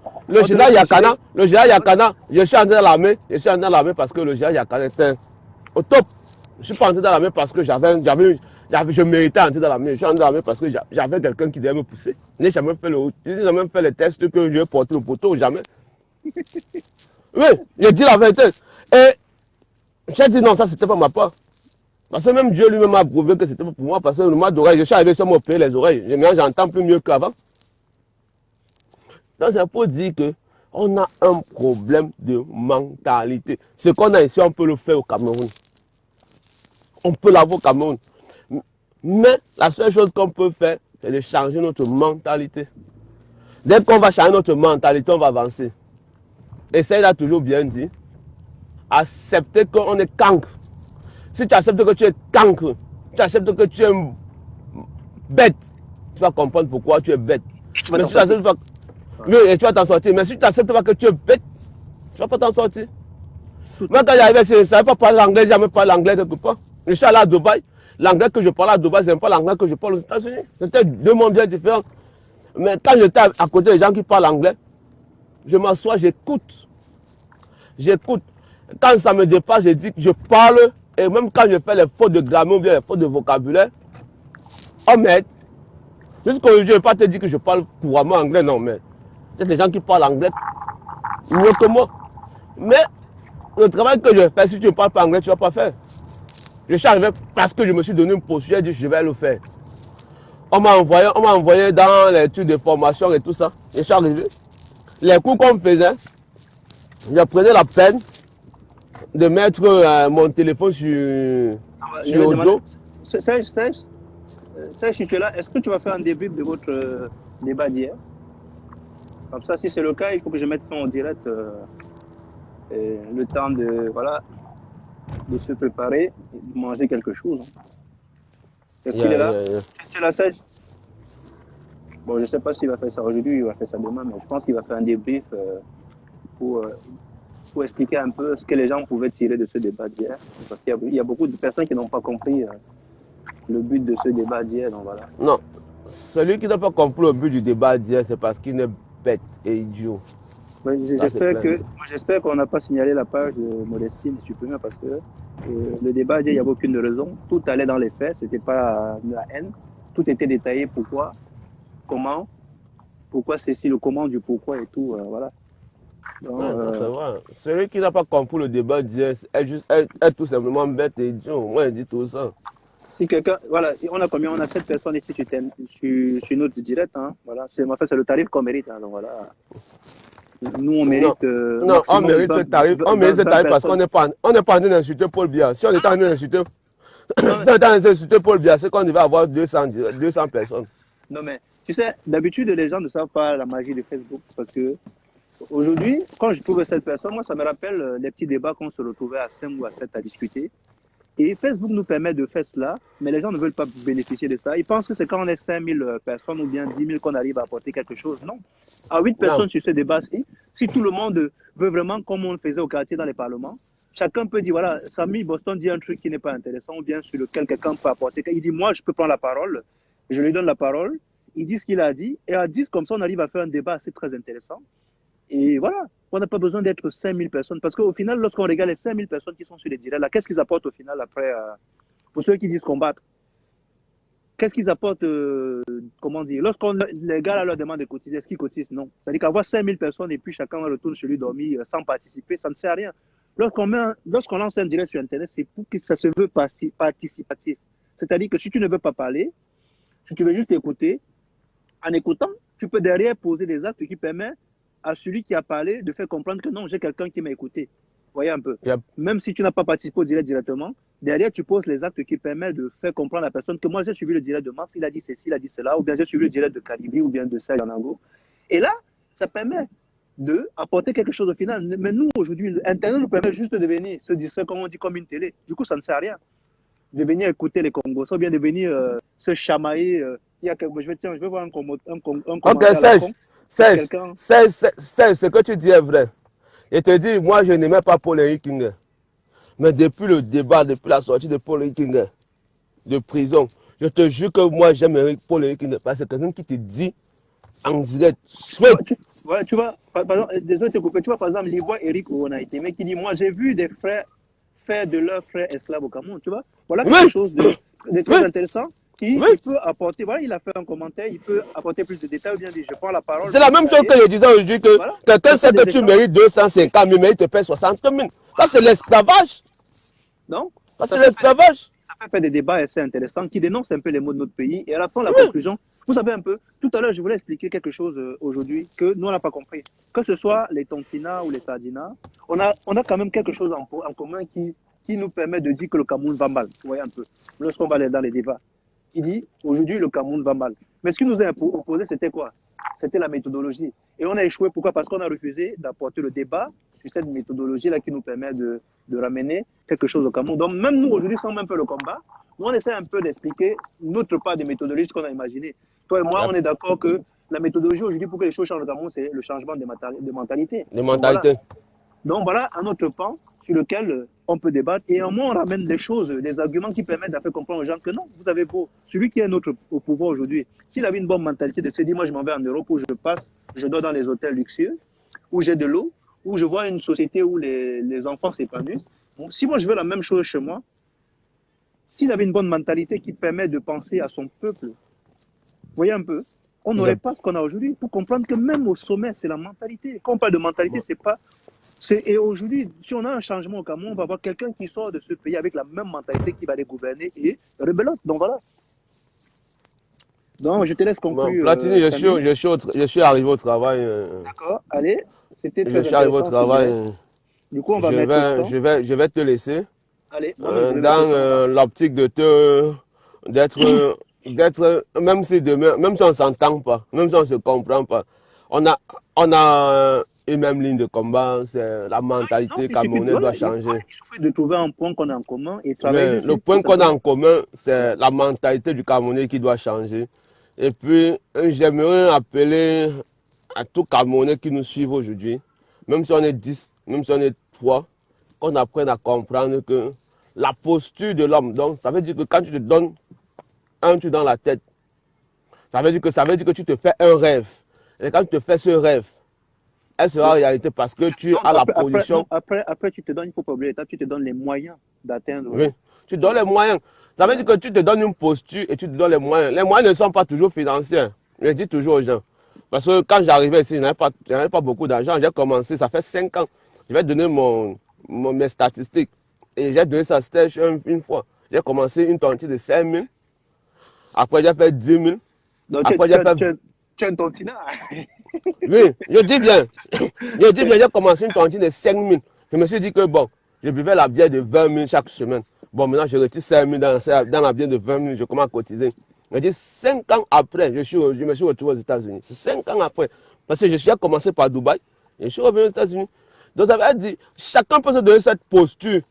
Yakana. Le général Yakana, je suis entré dans l'armée. Je suis entré dans l'armée parce que le général Yakana était au top. Je ne suis pas entré dans l'armée parce que je méritais d'entrer dans l'armée. Je suis entré dans l'armée parce que j'avais quelqu'un qui devait me pousser. Je n'ai jamais fait les tests que je vais porter le poteau, jamais. Oui, j'ai dit la vérité. Et j'ai dit non, ça c'était pas ma part. Parce que même Dieu lui-même a prouvé que c'était pas pour moi. Parce que le mal d'oreille, je suis arrivé sur mon pays les oreilles. J'entends plus mieux qu'avant. Donc c'est pour dire qu'on a un problème de mentalité. Ce qu'on a ici, on peut le faire au Cameroun. On peut l'avoir au Cameroun. Mais la seule chose qu'on peut faire, c'est de changer notre mentalité. Dès qu'on va changer notre mentalité, on va avancer. Et ça, il a toujours bien dit. Accepter qu'on est cancre. Si tu acceptes que tu es cancre, tu acceptes que tu es bête, tu vas comprendre pourquoi tu es bête. Mais si tu acceptes pas, oui, et tu vas t'en sortir. Mais si tu n'acceptes pas que tu es bête, tu ne vas pas t'en sortir. Moi, quand j'arrivais, je ne savais pas parler anglais, jamais parlé anglais quelque part. Je suis allé à Dubaï. L'anglais que je parlais à Dubaï, ce n'est pas l'anglais que je parle aux États-Unis. C'était deux mondes bien différents. Mais quand j'étais à côté des gens qui parlent anglais, je m'assois, j'écoute. J'écoute. Quand ça me dépasse, je dis que je parle. Et même quand je fais les fautes de grammaire ou bien les fautes de vocabulaire, on m'aide. Jusqu'aujourd'hui, je ne vais pas te dire que je parle couramment anglais, non, mais il y a des gens qui parlent anglais mieux que moi. Mais le travail que je fais, si tu ne parles pas anglais, tu ne vas pas faire. Je suis arrivé parce que je me suis donné une posture, j'ai dit je vais le faire. On m'a envoyé dans les trucs de formation et tout ça. Je suis arrivé. Les cours qu'on faisait, je prenais la peine de mettre mon téléphone sur audio. Serge, si tu es là, est-ce que tu vas faire un début de votre débat d'hier? Comme ça, si c'est le cas, il faut que je mette ça en direct. Le temps de se préparer et de manger quelque chose. Est-ce qu'il est là? Tu es là, Serge? Bon, je ne sais pas s'il va faire ça aujourd'hui, il va faire ça demain, mais je pense qu'il va faire un débrief pour expliquer un peu ce que les gens pouvaient tirer de ce débat d'hier. Parce qu'il y a beaucoup de personnes qui n'ont pas compris le but de ce débat d'hier. Donc voilà. Non, celui qui n'a pas compris le but du débat d'hier, c'est parce qu'il est bête et idiot. J'espère qu'on n'a pas signalé la page de Modestine supprimée parce que le débat d'hier, il n'y avait aucune raison. Tout allait dans les faits, ce n'était pas la haine. Tout était détaillé, pourquoi, comment, pourquoi ceci, le comment du pourquoi et tout. Voilà. Donc, ça, c'est vrai. Celui qui n'a pas compris le débat d'hier est tout simplement bête et idiot. Moi, je dis tout ça. Si quelqu'un, voilà, on a combien? On a 7 personnes ici sur notre direct. Hein, voilà. En fait, c'est le tarif qu'on mérite. Hein, donc voilà. Nous, on Non, mérite non, on maximum mérite ce 20, tarif, on 20, mérite ce 20 tarif parce qu'on personnes. n'est pas, on n'est pas en train d'insulter Paul Biya. Si on était en train d'insulter, si Non, on était en train d'insulter Paul Biya, c'est qu'on devait avoir 200 personnes. non, mais tu sais, d'habitude, les gens ne savent pas la magie de Facebook parce que aujourd'hui, quand je trouve cette personne, moi, ça me rappelle les petits débats qu'on se retrouvait à 5 ou à 7 à discuter. Et Facebook nous permet de faire cela, mais les gens ne veulent pas bénéficier de ça. Ils pensent que c'est quand on est 5000 personnes ou bien 10 000 qu'on arrive à apporter quelque chose. Non. À 8 Non. personnes sur ce débat-ci, si tout le monde veut vraiment, comme on le faisait au quartier dans les parlements, chacun peut dire, voilà, Samy Boston dit un truc qui n'est pas intéressant ou bien sur lequel quelqu'un peut apporter. Il dit, moi, je peux prendre la parole, je lui donne la parole, il dit ce qu'il a dit, et à 10, comme ça, on arrive à faire un débat assez très intéressant. Et voilà, on n'a pas besoin d'être 5000 personnes. Parce qu'au final, lorsqu'on regarde les 5000 personnes qui sont sur les directs, là, qu'est-ce qu'ils apportent au final après, pour ceux qui disent combattre? Qu'est-ce qu'ils apportent, comment dire? Lorsqu'on les gars là, leur demandent de cotiser, est-ce qu'ils cotisent? Non. C'est-à-dire qu'avoir 5000 personnes et puis chacun retourne chez lui dormir sans participer, ça ne sert à rien. Lorsqu'on lance un direct sur Internet, c'est pour que ça se veut participatif. C'est-à-dire que si tu ne veux pas parler, si tu veux juste écouter, en écoutant, tu peux derrière poser des actes qui permettent à celui qui a parlé de faire comprendre que non, j'ai quelqu'un qui m'a écouté. Vous voyez un peu. Yep. Même si tu n'as pas participé au direct directement, derrière, tu poses les actes qui permettent de faire comprendre à la personne que moi, j'ai suivi le direct de Mars, il a dit ceci, il a dit cela, ou bien j'ai suivi le direct de Calibi, ou bien de Serge Anango. Et là, ça permet d'apporter quelque chose au final. Mais nous, aujourd'hui, Internet nous permet juste de venir se distraire, comme on dit, comme une télé. Du coup, ça ne sert à rien. De venir écouter les Congos, ou bien de venir se chamailler. Je vais voir un commentaire. Ok, Serge, ce que tu dis est vrai. Je te dis, moi, je n'aimais pas Paul-Henri Kingué. Mais depuis le débat, depuis la sortie de Paul-Henri Kingué de prison, je te jure que moi, j'aime Paul-Henri Kingué parce que c'est quelqu'un qui te dit en direct, voilà, tu vois, par exemple, désolé de te couper, tu vois, par exemple, l'Ivoire Eric Ouonaïté, mais qui dit, moi, j'ai vu des frères faire de leurs frères esclaves au Cameroun, tu vois. Voilà quelque chose de très intéressant. Il peut apporter, voilà, il a fait un commentaire, il peut apporter plus de détails, ou bien dire, je prends la parole. C'est la même chose que je disais aujourd'hui, que voilà, quelqu'un sait que tu mérites 250 000, mais il te paie 60 000. Ça, c'est l'esclavage. Non. Ça, c'est l'esclavage. Ça fait faire des débats assez intéressants qui dénoncent un peu les mots de notre pays. Et à la fin, la conclusion, vous savez un peu, tout à l'heure, je voulais expliquer quelque chose aujourd'hui que nous, on n'a pas compris. Que ce soit les tontina ou les sardina, on a quand même quelque chose en commun qui nous permet de dire que le Cameroun va mal. Vous voyez un peu, lorsqu'on va aller dans les débats. Qui dit aujourd'hui le Cameroun va mal. Mais ce qui nous a opposé, c'était quoi? C'était la méthodologie. Et on a échoué. Pourquoi? Parce qu'on a refusé d'apporter le débat sur cette méthodologie-là qui nous permet de ramener quelque chose au Cameroun. Donc même nous, aujourd'hui, sans même faire le combat, nous, on essaie un peu d'expliquer notre part des méthodologies, ce qu'on a imaginé. Toi et moi, on est d'accord que la méthodologie aujourd'hui, pour que les choses changent au Cameroun, c'est le changement de mentalité. De mentalité. Donc voilà un autre pan sur lequel on peut débattre et au moins on ramène des choses, des arguments qui permettent de faire comprendre aux gens que non, vous avez beau, celui qui est au pouvoir aujourd'hui, s'il avait une bonne mentalité de se dire moi je m'en vais en Europe où je passe, je dors dans les hôtels luxueux, où j'ai de l'eau, où je vois une société où les enfants s'épanouissent, bon, si moi je veux la même chose chez moi, s'il avait une bonne mentalité qui permet de penser à son peuple, vous voyez un peu, on n'aurait pas ce qu'on a aujourd'hui pour comprendre que même au sommet, c'est la mentalité. Quand on parle de mentalité, c'est pas... Et aujourd'hui, si on a un changement au Cameroun, on va avoir quelqu'un qui sort de ce pays avec la même mentalité qui va les gouverner et rebelote. Donc voilà. Donc je te laisse conclure. Platini, je suis arrivé au travail. D'accord, allez. C'était très Je suis arrivé au travail. Du coup, on va mettre je vais te laisser. Allez, dans l'optique d'être, même si demain, même si on ne s'entend pas, même si on ne se comprend pas, on a une même ligne de combat, c'est la mentalité camerounaise doit changer. Il suffit de trouver un point qu'on a en commun et travailler dessus. Le point qu'on a en commun, c'est la mentalité du Camerounais qui doit changer. Et puis, j'aimerais appeler à tout Camerounais qui nous suivent aujourd'hui, même si on est 10, même si on est 3, qu'on apprenne à comprendre que la posture de l'homme, donc ça veut dire que quand tu te donnes un truc dans la tête, ça veut dire que tu te fais un rêve. Et quand tu te fais ce rêve, elle sera réalité parce que tu as la position. Après, tu te donnes, il ne faut pas oublier, tu te donnes les moyens d'atteindre. Oui, tu te donnes les moyens. Ça veut dire que tu te donnes une posture et tu te donnes les moyens. Les moyens ne sont pas toujours financiers. Je dis toujours aux gens. Parce que quand j'arrivais ici, je n'avais pas beaucoup d'argent. J'ai commencé, ça fait 5 ans. Je vais donner mes statistiques. Et j'ai donné ça stage une fois. J'ai commencé une tontine de 5 000. Après, j'ai fait 10 000. Donc, après, tu es un tontina. Oui, je dis bien. Je dis bien, j'ai commencé une cantine de 5 000. Je me suis dit que bon, je buvais la bière de 20 000 chaque semaine. Bon, maintenant, je retire 5 000 dans la bière de 20 000, je commence à cotiser. Je dis 5 ans après, je me suis retrouvé aux États-Unis. C'est 5 ans après. Parce que j'ai commencé par Dubaï et je suis revenu aux États-Unis. Donc, ça veut dire, chacun peut se donner cette posture.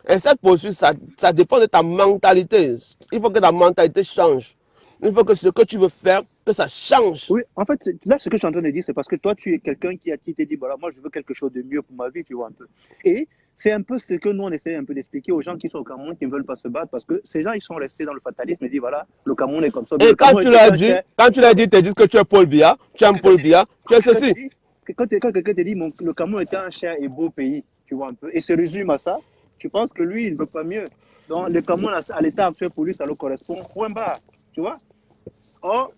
Et cette posture, ça dépend de ta mentalité. Il faut que ta mentalité change. Il faut que ce que tu veux faire, que ça change. Oui, en fait, là, ce que je suis en train de dire, c'est parce que toi, tu es quelqu'un qui t'a dit, voilà, moi, je veux quelque chose de mieux pour ma vie, tu vois, un peu. Et c'est un peu ce que nous, on essaie un peu d'expliquer aux gens qui sont au Cameroun, qui ne veulent pas se battre, parce que ces gens, ils sont restés dans le fatalisme et disent, voilà, le Cameroun est comme ça. Et quand tu l'as dit, ils te disent que tu es Paul Biya, tu aimes Paul Biya, tu es ceci. Quand quelqu'un te dit, le Cameroun était un cher et beau pays, tu vois, un peu, et se résume à ça, tu penses que lui, il ne veut pas mieux. Donc, le Cameroun, à l'état actuel, pour lui, ça le correspond. Point barre, tu vois.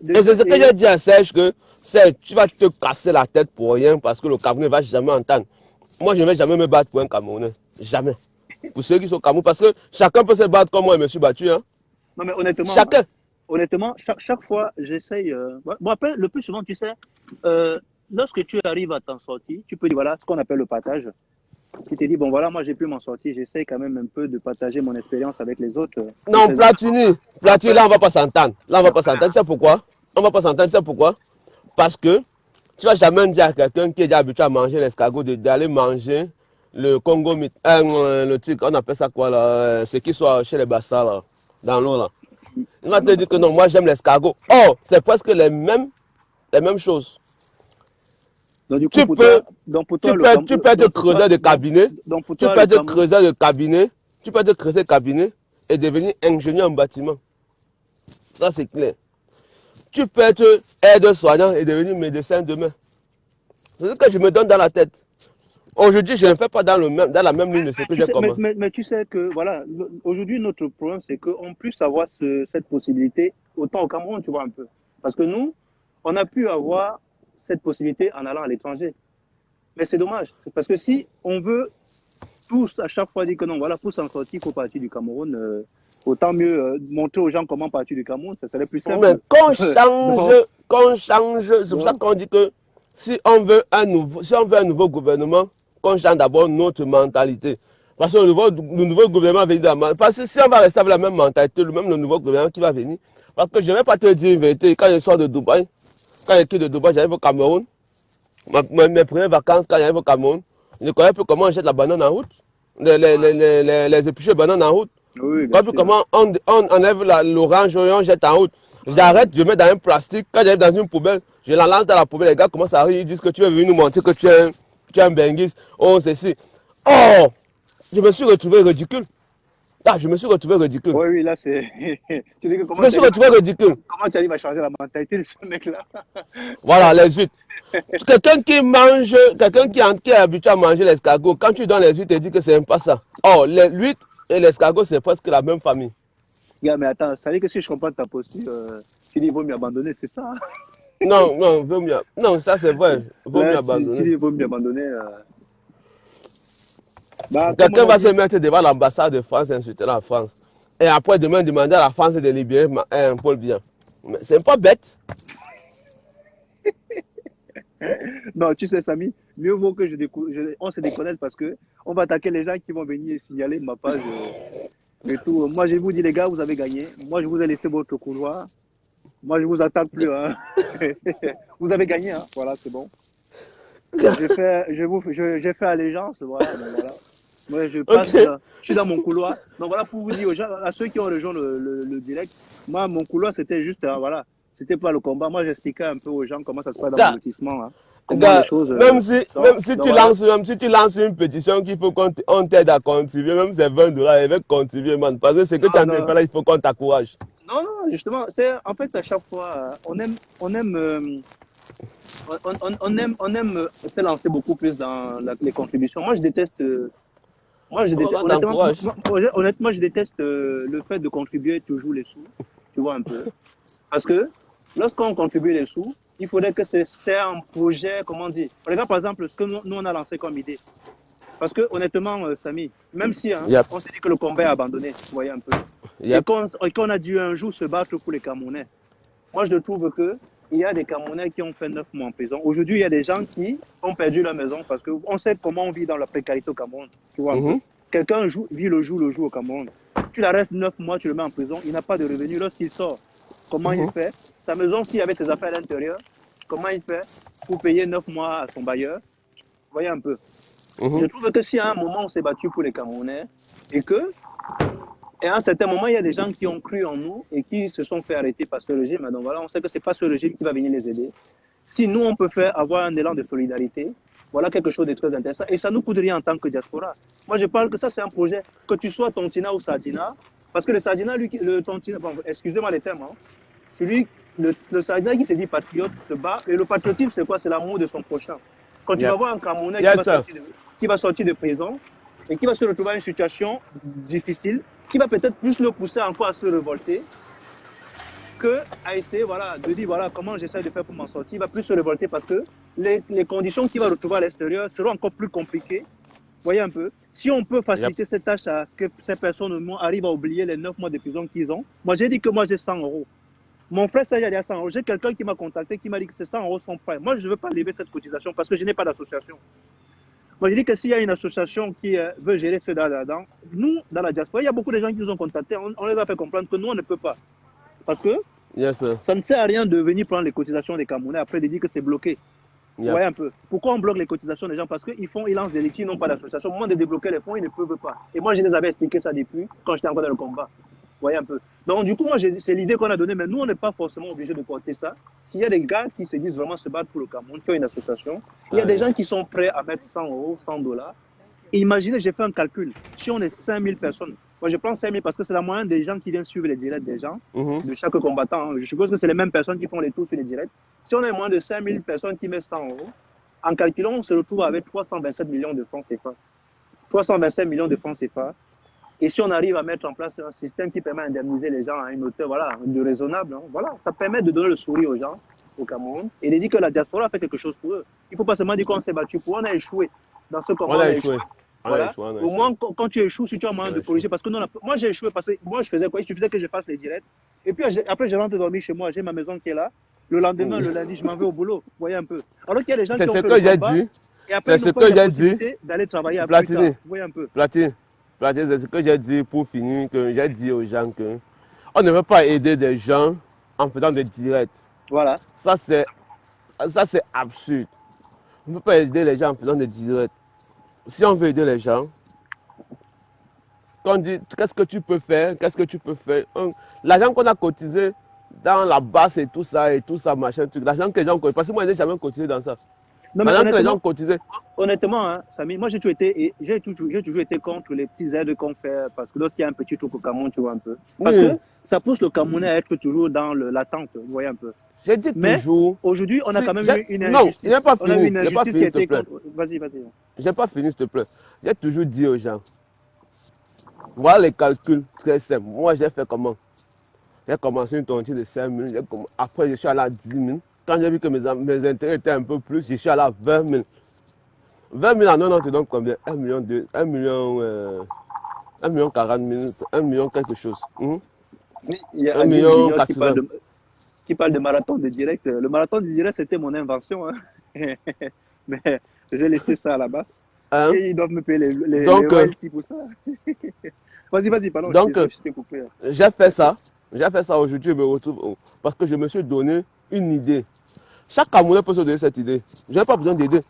Et c'est ce que j'ai dit à Serge, que Serge, tu vas te casser la tête pour rien parce que le Cameroun ne va jamais entendre. Moi, je ne vais jamais me battre pour un Camerounais. Jamais. Pour ceux qui sont au Cameroun, parce que chacun peut se battre comme moi, je me suis battu. Hein. Non, mais honnêtement, chacun. Honnêtement, chaque fois, j'essaye. Bon, après, le plus souvent, tu sais, lorsque tu arrives à t'en sortir, tu peux dire, voilà, ce qu'on appelle le partage. Tu te dis, bon, voilà, moi, j'ai pu m'en sortir. J'essaye quand même un peu de partager mon expérience avec les autres. Non, Platini, là, on ne va pas s'entendre. Là, on ne va pas s'entendre. Tu sais pourquoi? On ne va pas s'entendre. Tu sais pourquoi? Parce que tu ne vas jamais dire à quelqu'un qui est déjà habitué à manger l'escargot d'aller manger le Congo, le truc, on appelle ça quoi, là, ce qui soit chez les bassins, là, dans l'eau, là. Il va te dire que non, moi, j'aime l'escargot. Oh, c'est presque les mêmes choses. Donc, du coup, tu peux être creuseur de cabinet, tu peux être creuseur de cabinet, tu peux être creuseur de cabinet et devenir ingénieur en bâtiment. Ça, c'est clair. Tu peux être aide-soignant et devenir médecin demain. C'est ce que je me donne dans la tête. Aujourd'hui, je ne fais pas dans la même ligne de ce que j'ai commencé. Mais tu sais que, voilà, aujourd'hui, notre problème, c'est qu'on puisse avoir cette possibilité, autant au Cameroun, tu vois, un peu. Parce que nous, on a pu avoir cette possibilité en allant à l'étranger. Mais c'est dommage, parce que si on veut tous à chaque fois dire que non, voilà, pour s'en sortir, il faut partir du Cameroun, autant mieux montrer aux gens comment partir du Cameroun, ça serait plus simple. Mais qu'on change, c'est pour ça qu'on dit que si on veut un nouveau gouvernement, qu'on change d'abord notre mentalité. Parce que le nouveau gouvernement va venir parce que si on va rester avec la même mentalité, le nouveau gouvernement qui va venir, parce que je ne vais pas te dire une vérité, quand je sors de Dubaï, quand je quitte de Dubaï, j'arrive au Cameroun. Mes premières vacances, quand j'arrive au Cameroun, je ne connais plus comment on jette la banane en route. Les épluchures de banane en route. Oui, pas plus comment on enlève l'orange et on jette en route. J'arrête, je mets dans un plastique. Quand j'arrive dans une poubelle, je la lance dans la poubelle. Les gars commencent à rire, ils disent que tu es venu nous montrer que tu es un benguis. Oh, ceci. Oh, je me suis retrouvé ridicule. Là, je me suis retrouvé ridicule. Oui, là, c'est. Je me suis retrouvé ridicule. Comment tu arrives à changer la mentalité de ce mec-là? Voilà, les huîtres. Quelqu'un qui est habitué à manger l'escargot, quand tu donnes les huîtres, il dit que c'est pas ça. Oh, les huîtres et l'escargot, c'est presque la même famille. Yeah, mais attends, ça veut dire que si je comprends ta posture, tu dis qu'il vaut mieux abandonner, c'est ça? Non, vaut mieux. Non, ça c'est vrai. Vaut mieux abandonner. Tu dis qu'il vaut mieux abandonner. Quelqu'un va se mettre devant l'ambassade de France et insulter la France. Et après, demain, demander à la France de libérer Paul Biya. Mais c'est pas bête. Non, tu sais, Samy, mieux vaut que on se déconnecte parce que on va attaquer les gens qui vont venir signaler ma page et tout. Moi, je vous dis, les gars, vous avez gagné. Moi, je vous ai laissé votre couloir. Moi, je vous attaque plus. Hein. Vous avez gagné, hein. Voilà, c'est bon. J'ai fait allégeance, voilà. Donc, voilà. Moi, je passe, je suis dans mon couloir. Donc voilà, pour vous dire aux gens, à ceux qui ont rejoint le direct, moi, mon couloir, c'était juste, voilà, c'était pas le combat. Moi, j'expliquais un peu aux gens comment ça se passe dans le lotissement. Hein. Même si tu lances une pétition qu'il faut qu'on t'aide à contribuer, même c'est $20, il veut contribuer, man. Parce que c'est que tu as fait là, il faut qu'on t'encourage. Non, justement, en fait, à chaque fois, on aime se lancer beaucoup plus dans les contributions. Moi, je déteste. Honnêtement, je déteste le fait de contribuer toujours les sous. Tu vois un peu. Parce que lorsqu'on contribue les sous, il faudrait que c'est un projet, comment dire. Regarde par exemple ce que nous on a lancé comme idée. Parce que honnêtement, Samy, même si on s'est dit que le combat est abandonné, vous voyez un peu. Et qu'on a dû un jour se battre pour les Camerounais. Moi, je trouve que il y a des Camerounais qui ont fait 9 mois en prison. Aujourd'hui, il y a des gens qui ont perdu leur maison parce qu'on sait comment on vit dans la précarité au Cameroun. Tu vois, un peu. Quelqu'un vit le jour au Cameroun. Tu l'arrêtes 9 mois, tu le mets en prison, il n'a pas de revenus. Lorsqu'il sort, comment il fait? Sa maison, s'il y avait ses affaires à l'intérieur, comment il fait pour payer 9 mois à son bailleur? Voyez un peu. Je trouve que si à un moment on s'est battu pour les Camerounais et à un certain moment, il y a des gens qui ont cru en nous et qui se sont fait arrêter par ce régime. Donc voilà, on sait que ce n'est pas ce régime qui va venir les aider. Si nous, on peut avoir un élan de solidarité, voilà quelque chose de très intéressant. Et ça ne nous coûte rien en tant que diaspora. Moi, je parle que ça, c'est un projet. Que tu sois Tontina ou Sardina, parce que le Sardina, lui, le Tontina, bon, excusez-moi les termes, le Sardina qui se dit patriote se bat. Et le patriotisme, c'est quoi? C'est l'amour de son prochain. Quand tu vas voir un Camerounais qui va sortir de prison et qui va se retrouver dans une situation difficile, qui va peut-être plus le pousser encore à se révolter qu'à essayer de dire voilà, comment j'essaie de faire pour m'en sortir. Il va plus se révolter parce que les conditions qu'il va retrouver à l'extérieur seront encore plus compliquées. Voyez un peu. Si on peut faciliter cette tâche à ce que ces personnes arrivent à oublier les 9 mois de prison qu'ils ont. Moi, j'ai dit que moi, j'ai 100 euros. Mon frère, ça, il y a 100 euros. J'ai quelqu'un qui m'a contacté, qui m'a dit que ces 100 euros sont prêts. Moi, je ne veux pas lever cette cotisation parce que je n'ai pas d'association. Moi, je dis que s'il y a une association qui veut gérer ce là-dedans, nous, dans la diaspora, il y a beaucoup de gens qui nous ont contactés. On les a fait comprendre que nous, on ne peut pas. Parce que ça ne sert à rien de venir prendre les cotisations des Camerounais après de dire que c'est bloqué. Vous voyez un peu. Pourquoi on bloque les cotisations des gens? Parce qu'ils lancent des litiges, ils n'ont pas d'association. Au moment de débloquer les fonds, ils ne peuvent pas. Et moi, je les avais expliqué ça depuis, quand j'étais encore dans le combat. Vous voyez un peu. Donc, du coup, moi, c'est l'idée qu'on a donnée, mais nous, on n'est pas forcément obligé de porter ça. S'il y a des gars qui se disent vraiment se battre pour le Cameroun, qui ont une association, il y a des gens qui sont prêts à mettre 100 euros, 100 dollars. Et imaginez, j'ai fait un calcul. Si on est 5000 personnes, moi, je prends 5000 parce que c'est la moyenne des gens qui viennent suivre les directs des gens, de chaque combattant. Je suppose que c'est les mêmes personnes qui font les tours sur les directs. Si on a moins de 5000 personnes qui mettent 100 euros, en calculant, on se retrouve avec 327 millions de francs CFA. 327 millions de francs CFA. Et si on arrive à mettre en place un système qui permet d'indemniser les gens à une hauteur de raisonnable, ça permet de donner le sourire aux gens au Cameroun et de dire que la diaspora a fait quelque chose pour eux. Il ne faut pas seulement dire qu'on s'est battu pour eux, on a échoué. Dans ce combat, on a échoué. Voilà. Au moins, quand tu échoues, si tu as moyen de corriger, parce que moi j'ai échoué parce que moi je faisais quoi? Il suffisait que je fasse les directs. Et puis après, je rentre dormir chez moi, j'ai ma maison qui est là. Le lendemain, le lundi, je m'en vais au boulot. Vous voyez un peu. Alors qu'il y a des gens qui ont fait le combat, et après, ils n'ont pas la possibilité d'aller travailler après plus tard. Vous voyez un peu. Platine, c'est ce que j'ai dit pour finir, que j'ai dit aux gens que on ne veut pas aider des gens en faisant des directs. Voilà. Ça, c'est absurde. On ne peut pas aider les gens en faisant des directs. Si on veut aider les gens, quand on dit qu'est-ce que tu peux faire, l'argent qu'on a cotisé dans la basse et tout ça, machin, l'argent que les gens cotisent, parce que moi, je n'ai jamais cotisé dans ça. Non, mais l'argent que les gens cotisaient. Honnêtement, Samy, moi j'ai toujours été contre les petits aides qu'on fait, parce que lorsqu'il y a un petit truc au Cameroun, tu vois un peu. Parce que ça pousse le Camerounais à être toujours dans l'attente, vous voyez un peu. J'ai dit toujours. Aujourd'hui, on a quand même eu une injustice. Non, il n'est pas fini. Il n'est pas fini, s'il te plaît. Vas-y. J'ai pas fini, s'il te plaît. J'ai toujours dit aux gens, voilà les calculs très simples. Moi, j'ai fait comment? J'ai commencé une tontine de 5 000. Après, je suis allé à 10 000. Quand j'ai vu que mes intérêts étaient un peu plus, je suis allé à 20 000. 20 000 en un an, te donne combien? 1 million 40 000, 1 million quelque chose. Mais il y a 1 million 80 qui parle de marathon de direct. Le marathon de direct, c'était mon invention. Mais j'ai laissé ça à la base. Et ils doivent me payer les royalties pour ça. Vas-y, pardon. Donc, je t'ai coupé. J'ai fait ça aujourd'hui, je me retrouve parce que je me suis donné une idée. Chaque Camerounais peut se donner cette idée. Je n'ai pas besoin d'aider.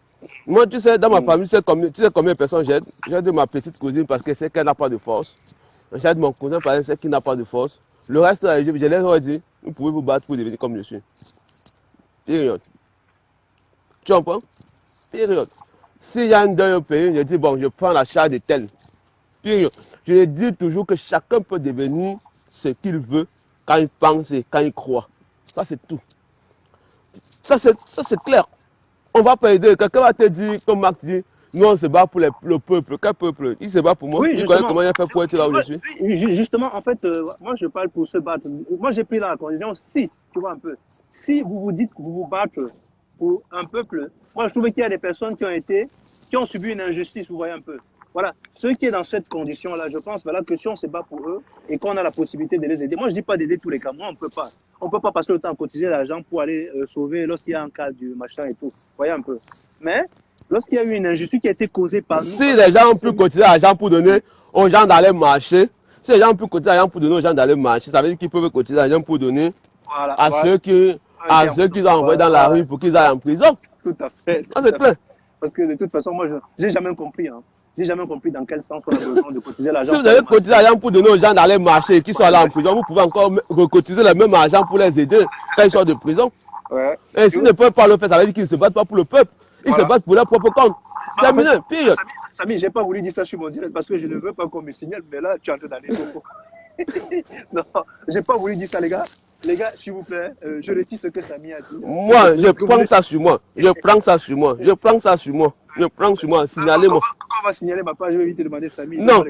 Moi, tu sais, dans ma famille, tu sais combien de personnes j'aide? J'aide ma petite cousine parce qu'elle sait qu'elle n'a pas de force. J'aide mon cousin parce qu'elle sait qu'il n'a pas de force. Le reste, je leur ai dit, vous pouvez vous battre pour devenir comme je suis. Période. Tu comprends? Période. S'il y a un deuil au pays, je dis, bon, je prends la charge de tel. Période. Je dis toujours que chacun peut devenir ce qu'il veut quand il pense et quand il croit. Ça, c'est tout. Ça, c'est clair. On ne va pas aider. Quelqu'un va te dire, comme Marc dit, nous, on se bat pour le peuple. Quel peuple? Il se bat pour moi. Oui, il connaît comment il a fait pour être là où je suis. Justement, en fait, moi, je parle pour se battre. Moi, j'ai pris la condition, si, tu vois un peu, si vous vous dites que vous vous battez pour un peuple, moi, je trouve qu'il y a des personnes qui ont subi une injustice, vous voyez un peu. Voilà, ceux qui sont dans cette condition-là, je pense voilà, que si on se bat pour eux et qu'on a la possibilité de les aider, moi je ne dis pas d'aider tous les Camerounais, on ne peut pas. On ne peut pas passer le temps à cotiser l'argent pour aller sauver lorsqu'il y a un cas du machin et tout. Vous voyez un peu. Mais lorsqu'il y a eu une injustice qui a été causée par nous... Si les gens ont pu cotiser l'argent pour donner aux gens d'aller marcher, si les gens ont pu cotiser l'argent pour donner aux gens d'aller marcher, ça veut dire qu'ils peuvent cotiser l'argent pour donner à ceux qui ont envoyé dans la rue pour qu'ils aillent en prison. Tout à fait. Ça, c'est clair. Parce que de toute façon, moi, je n'ai jamais compris. Hein. J'ai jamais compris dans quel sens on a besoin de cotiser l'argent. Si vous avez cotisé l'argent pour donner aux gens d'aller marcher et qu'ils sont allés en prison, vous pouvez encore cotiser le même argent pour les aider quand ils sortent de prison. Ouais. Et s'ils ne peuvent pas le faire, ça veut dire qu'ils ne se battent pas pour le peuple. Ils se battent pour leur propre compte. Terminé, pire. Samy, j'ai pas voulu dire ça sur mon direct parce que je ne veux pas qu'on me signale, mais là, tu es en train d'aller beaucoup. Non, j'ai pas voulu dire ça, les gars. Les gars, s'il vous plaît, je retire ce que Samy a dit. Moi, je prends ça sur moi. Je prends ça sur moi. Je prends ça sur moi. Je prends sur moi. Signalez-moi. Quand on va signaler ma page, je vais vite demander Samy. Non,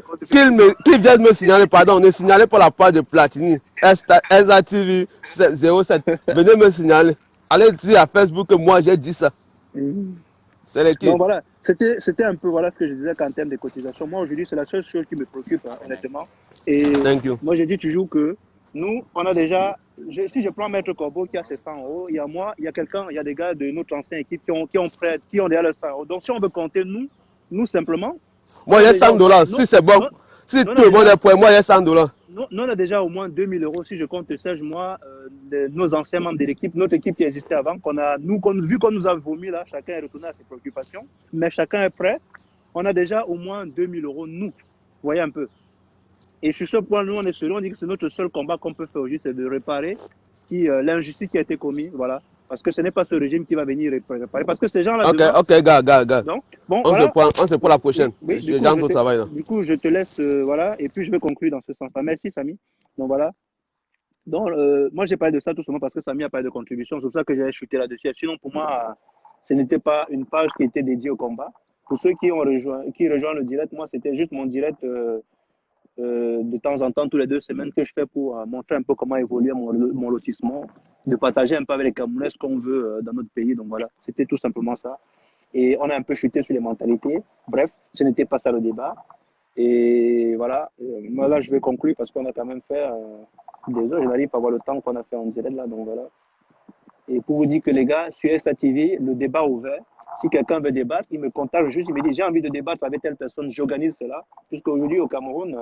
qu'il vienne me signaler, pardon, ne signalez pas la page de Platini. SATV 07. Venez me signaler. Allez dire à Facebook que moi j'ai dit ça. C'est l'équipe. Donc voilà, c'était un peu voilà ce que je disais qu'en termes de cotisation. Moi aujourd'hui, c'est la seule chose qui me préoccupe, hein, honnêtement. Et moi je dis toujours que nous, on a déjà, si je prends Maître Corbeau qui a ses 100 euros, il y a moi, il y a quelqu'un, il y a des gars de notre ancienne équipe qui ont déjà le 100 euros. Donc si on veut compter nous simplement. Moi j'ai 100 $, si c'est bon. Si tout le monde est pour moi, il y a 100 $. Nous, on a déjà au moins 2000 euros, si je compte Serge, moi, nos anciens membres de l'équipe, notre équipe qui existait avant, vu qu'on nous a vomi là, chacun est retourné à ses préoccupations, mais chacun est prêt. On a déjà au moins 2000 euros, nous. Vous voyez un peu. Et sur ce point, nous, on est sérieux, on dit que c'est notre seul combat qu'on peut faire aujourd'hui, c'est de réparer l'injustice qui a été commise, voilà. Parce que ce n'est pas ce régime qui va venir réparer. Parce que ces gens-là... Ok, gars. Donc, bon, on se prend la prochaine. Oui, J'entre au travail là. Du coup, je te laisse, voilà, et puis je vais conclure dans ce sens-là. Merci, Samy. Donc, voilà. Donc, moi, j'ai parlé de ça tout simplement parce que Samy a parlé de contribution. C'est pour ça que j'ai chuté là-dessus. Sinon, pour moi, ce n'était pas une page qui était dédiée au combat. Pour ceux qui rejoignent le direct, moi, c'était juste mon direct de temps en temps, tous les 2 semaines, que je fais pour montrer un peu comment évoluer mon lotissement, de partager un peu avec les Camerounais ce qu'on veut dans notre pays. Donc voilà, c'était tout simplement ça. Et on a un peu chuté sur les mentalités. Bref, ce n'était pas ça le débat. Et voilà, moi là, je vais conclure parce qu'on a quand même fait des heures. Je n'arrive pas à voir le temps qu'on a fait en direct là. Donc voilà. Et pour vous dire que les gars, sur SATV, le débat est ouvert. Si quelqu'un veut débattre, il me contacte juste, il me dit j'ai envie de débattre avec telle personne, j'organise cela. Puisqu'aujourd'hui au Cameroun,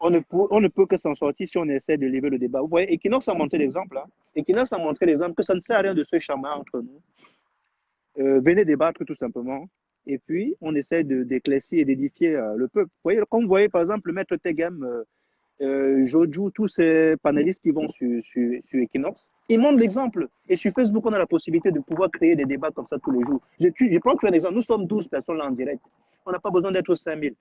on ne peut que s'en sortir si on essaie de lever le débat. Vous voyez, Equinox a montré l'exemple. Hein. Equinox a montré l'exemple que ça ne sert à rien de se chamailler entre nous. Venez débattre tout simplement. Et puis, on essaie d'éclaircir et d'édifier le peuple. Vous voyez, comme vous voyez, par exemple, le maître Tegem, Joju, tous ces panélistes qui vont sur Equinox, ils montrent l'exemple. Et sur Facebook, on a la possibilité de pouvoir créer des débats comme ça tous les jours. Je prends un exemple. Nous sommes 12 personnes là en direct. On n'a pas besoin d'être 5000.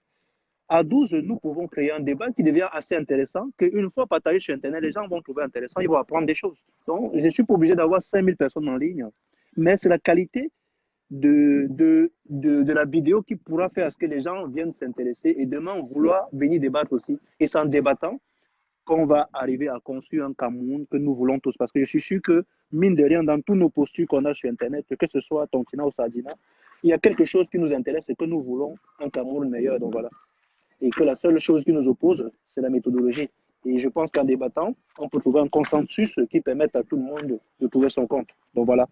À 12, nous pouvons créer un débat qui devient assez intéressant, qu'une fois partagé sur Internet, les gens vont trouver intéressant, ils vont apprendre des choses. Donc, je ne suis pas obligé d'avoir 5000 personnes en ligne, mais c'est la qualité de la vidéo qui pourra faire à ce que les gens viennent s'intéresser et demain vouloir venir débattre aussi. Et c'est en débattant qu'on va arriver à construire un Cameroun que nous voulons tous. Parce que je suis sûr que, mine de rien, dans tous nos postures qu'on a sur Internet, que ce soit Tontina ou Sardina, il y a quelque chose qui nous intéresse et que nous voulons un Cameroun meilleur. Donc voilà. Et que la seule chose qui nous oppose, c'est la méthodologie. Et je pense qu'en débattant, on peut trouver un consensus qui permette à tout le monde de trouver son compte. Donc voilà.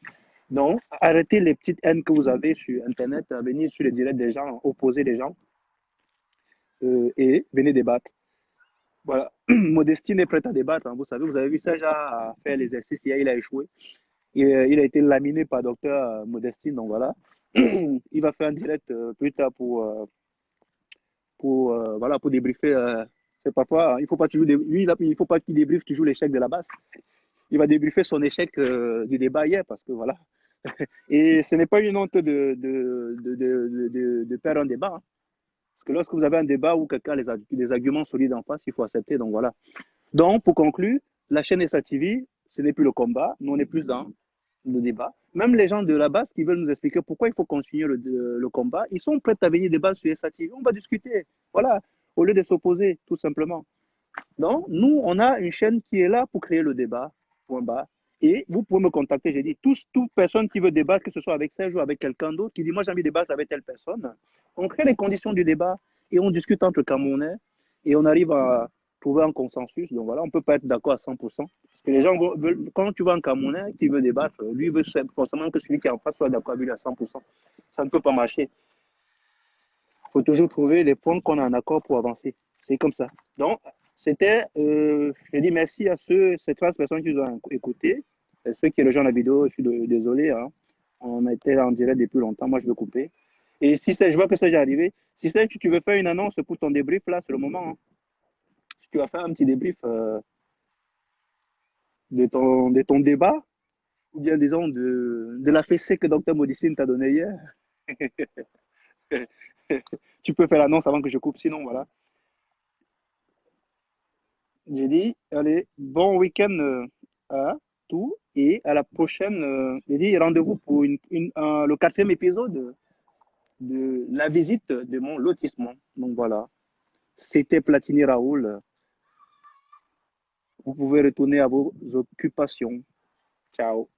Donc, arrêtez les petites haines que vous avez sur Internet, venir sur les directs des gens, opposer les gens, et venez débattre. Voilà. Modestine est prête à débattre. Hein. Vous savez, vous avez vu Serge a fait l'exercice hier, il a échoué. Il a été laminé par docteur Modestine. Donc voilà. Il va faire un direct plus tard pour débriefer. C'est parfois, il faut pas toujours il faut pas qu'il débriefe toujours l'échec de la base. Il va débriefer son échec du débat hier parce que voilà. Et ce n'est pas une honte de perdre un débat. Hein. Parce que lorsque vous avez un débat où quelqu'un a des arguments solides en face, il faut accepter. Donc voilà. Donc pour conclure, la chaîne SATV, ce n'est plus le combat, nous on est plus dans le débat. Même les gens de la base qui veulent nous expliquer pourquoi il faut continuer le combat, ils sont prêts à venir débattre sur SATV. On va discuter. Voilà. Au lieu de s'opposer, tout simplement. Donc, nous, on a une chaîne qui est là pour créer le débat, point bas. Et vous pouvez me contacter, j'ai dit, toute personne qui veut débattre, que ce soit avec Serge ou avec quelqu'un d'autre, qui dit, moi j'ai envie de débattre avec telle personne, on crée les conditions du débat et on discute entre Camerounais et on arrive à trouver un consensus. Donc voilà, on ne peut pas être d'accord à 100%. Parce que les gens veulent, quand tu vois un Camerounais qui veut débattre, lui veut forcément que celui qui est en face soit d'accord avec lui à 100%. Ça ne peut pas marcher. Il faut toujours trouver les points qu'on a en accord pour avancer. C'est comme ça. Donc, c'était, je dis merci à ces 13 personnes qui nous ont écoutés. Et ceux qui rejoignent la vidéo, je suis désolé. Hein. On a été en direct depuis longtemps. Moi, je vais couper. Et si je vois que ça est arrivé, si tu veux faire une annonce pour ton débrief, là, c'est le moment. Hein. Si tu vas faire un petit débrief de ton débat, ou bien disons de la fessée que Dr Modicine t'a donnée hier, tu peux faire l'annonce avant que je coupe, sinon voilà. J'ai dit, allez, bon week-end à tout et à la prochaine. J'ai dit, rendez-vous pour le 4e épisode de la visite de mon lotissement. Donc voilà, c'était Platini Raoul. Vous pouvez retourner à vos occupations. Ciao.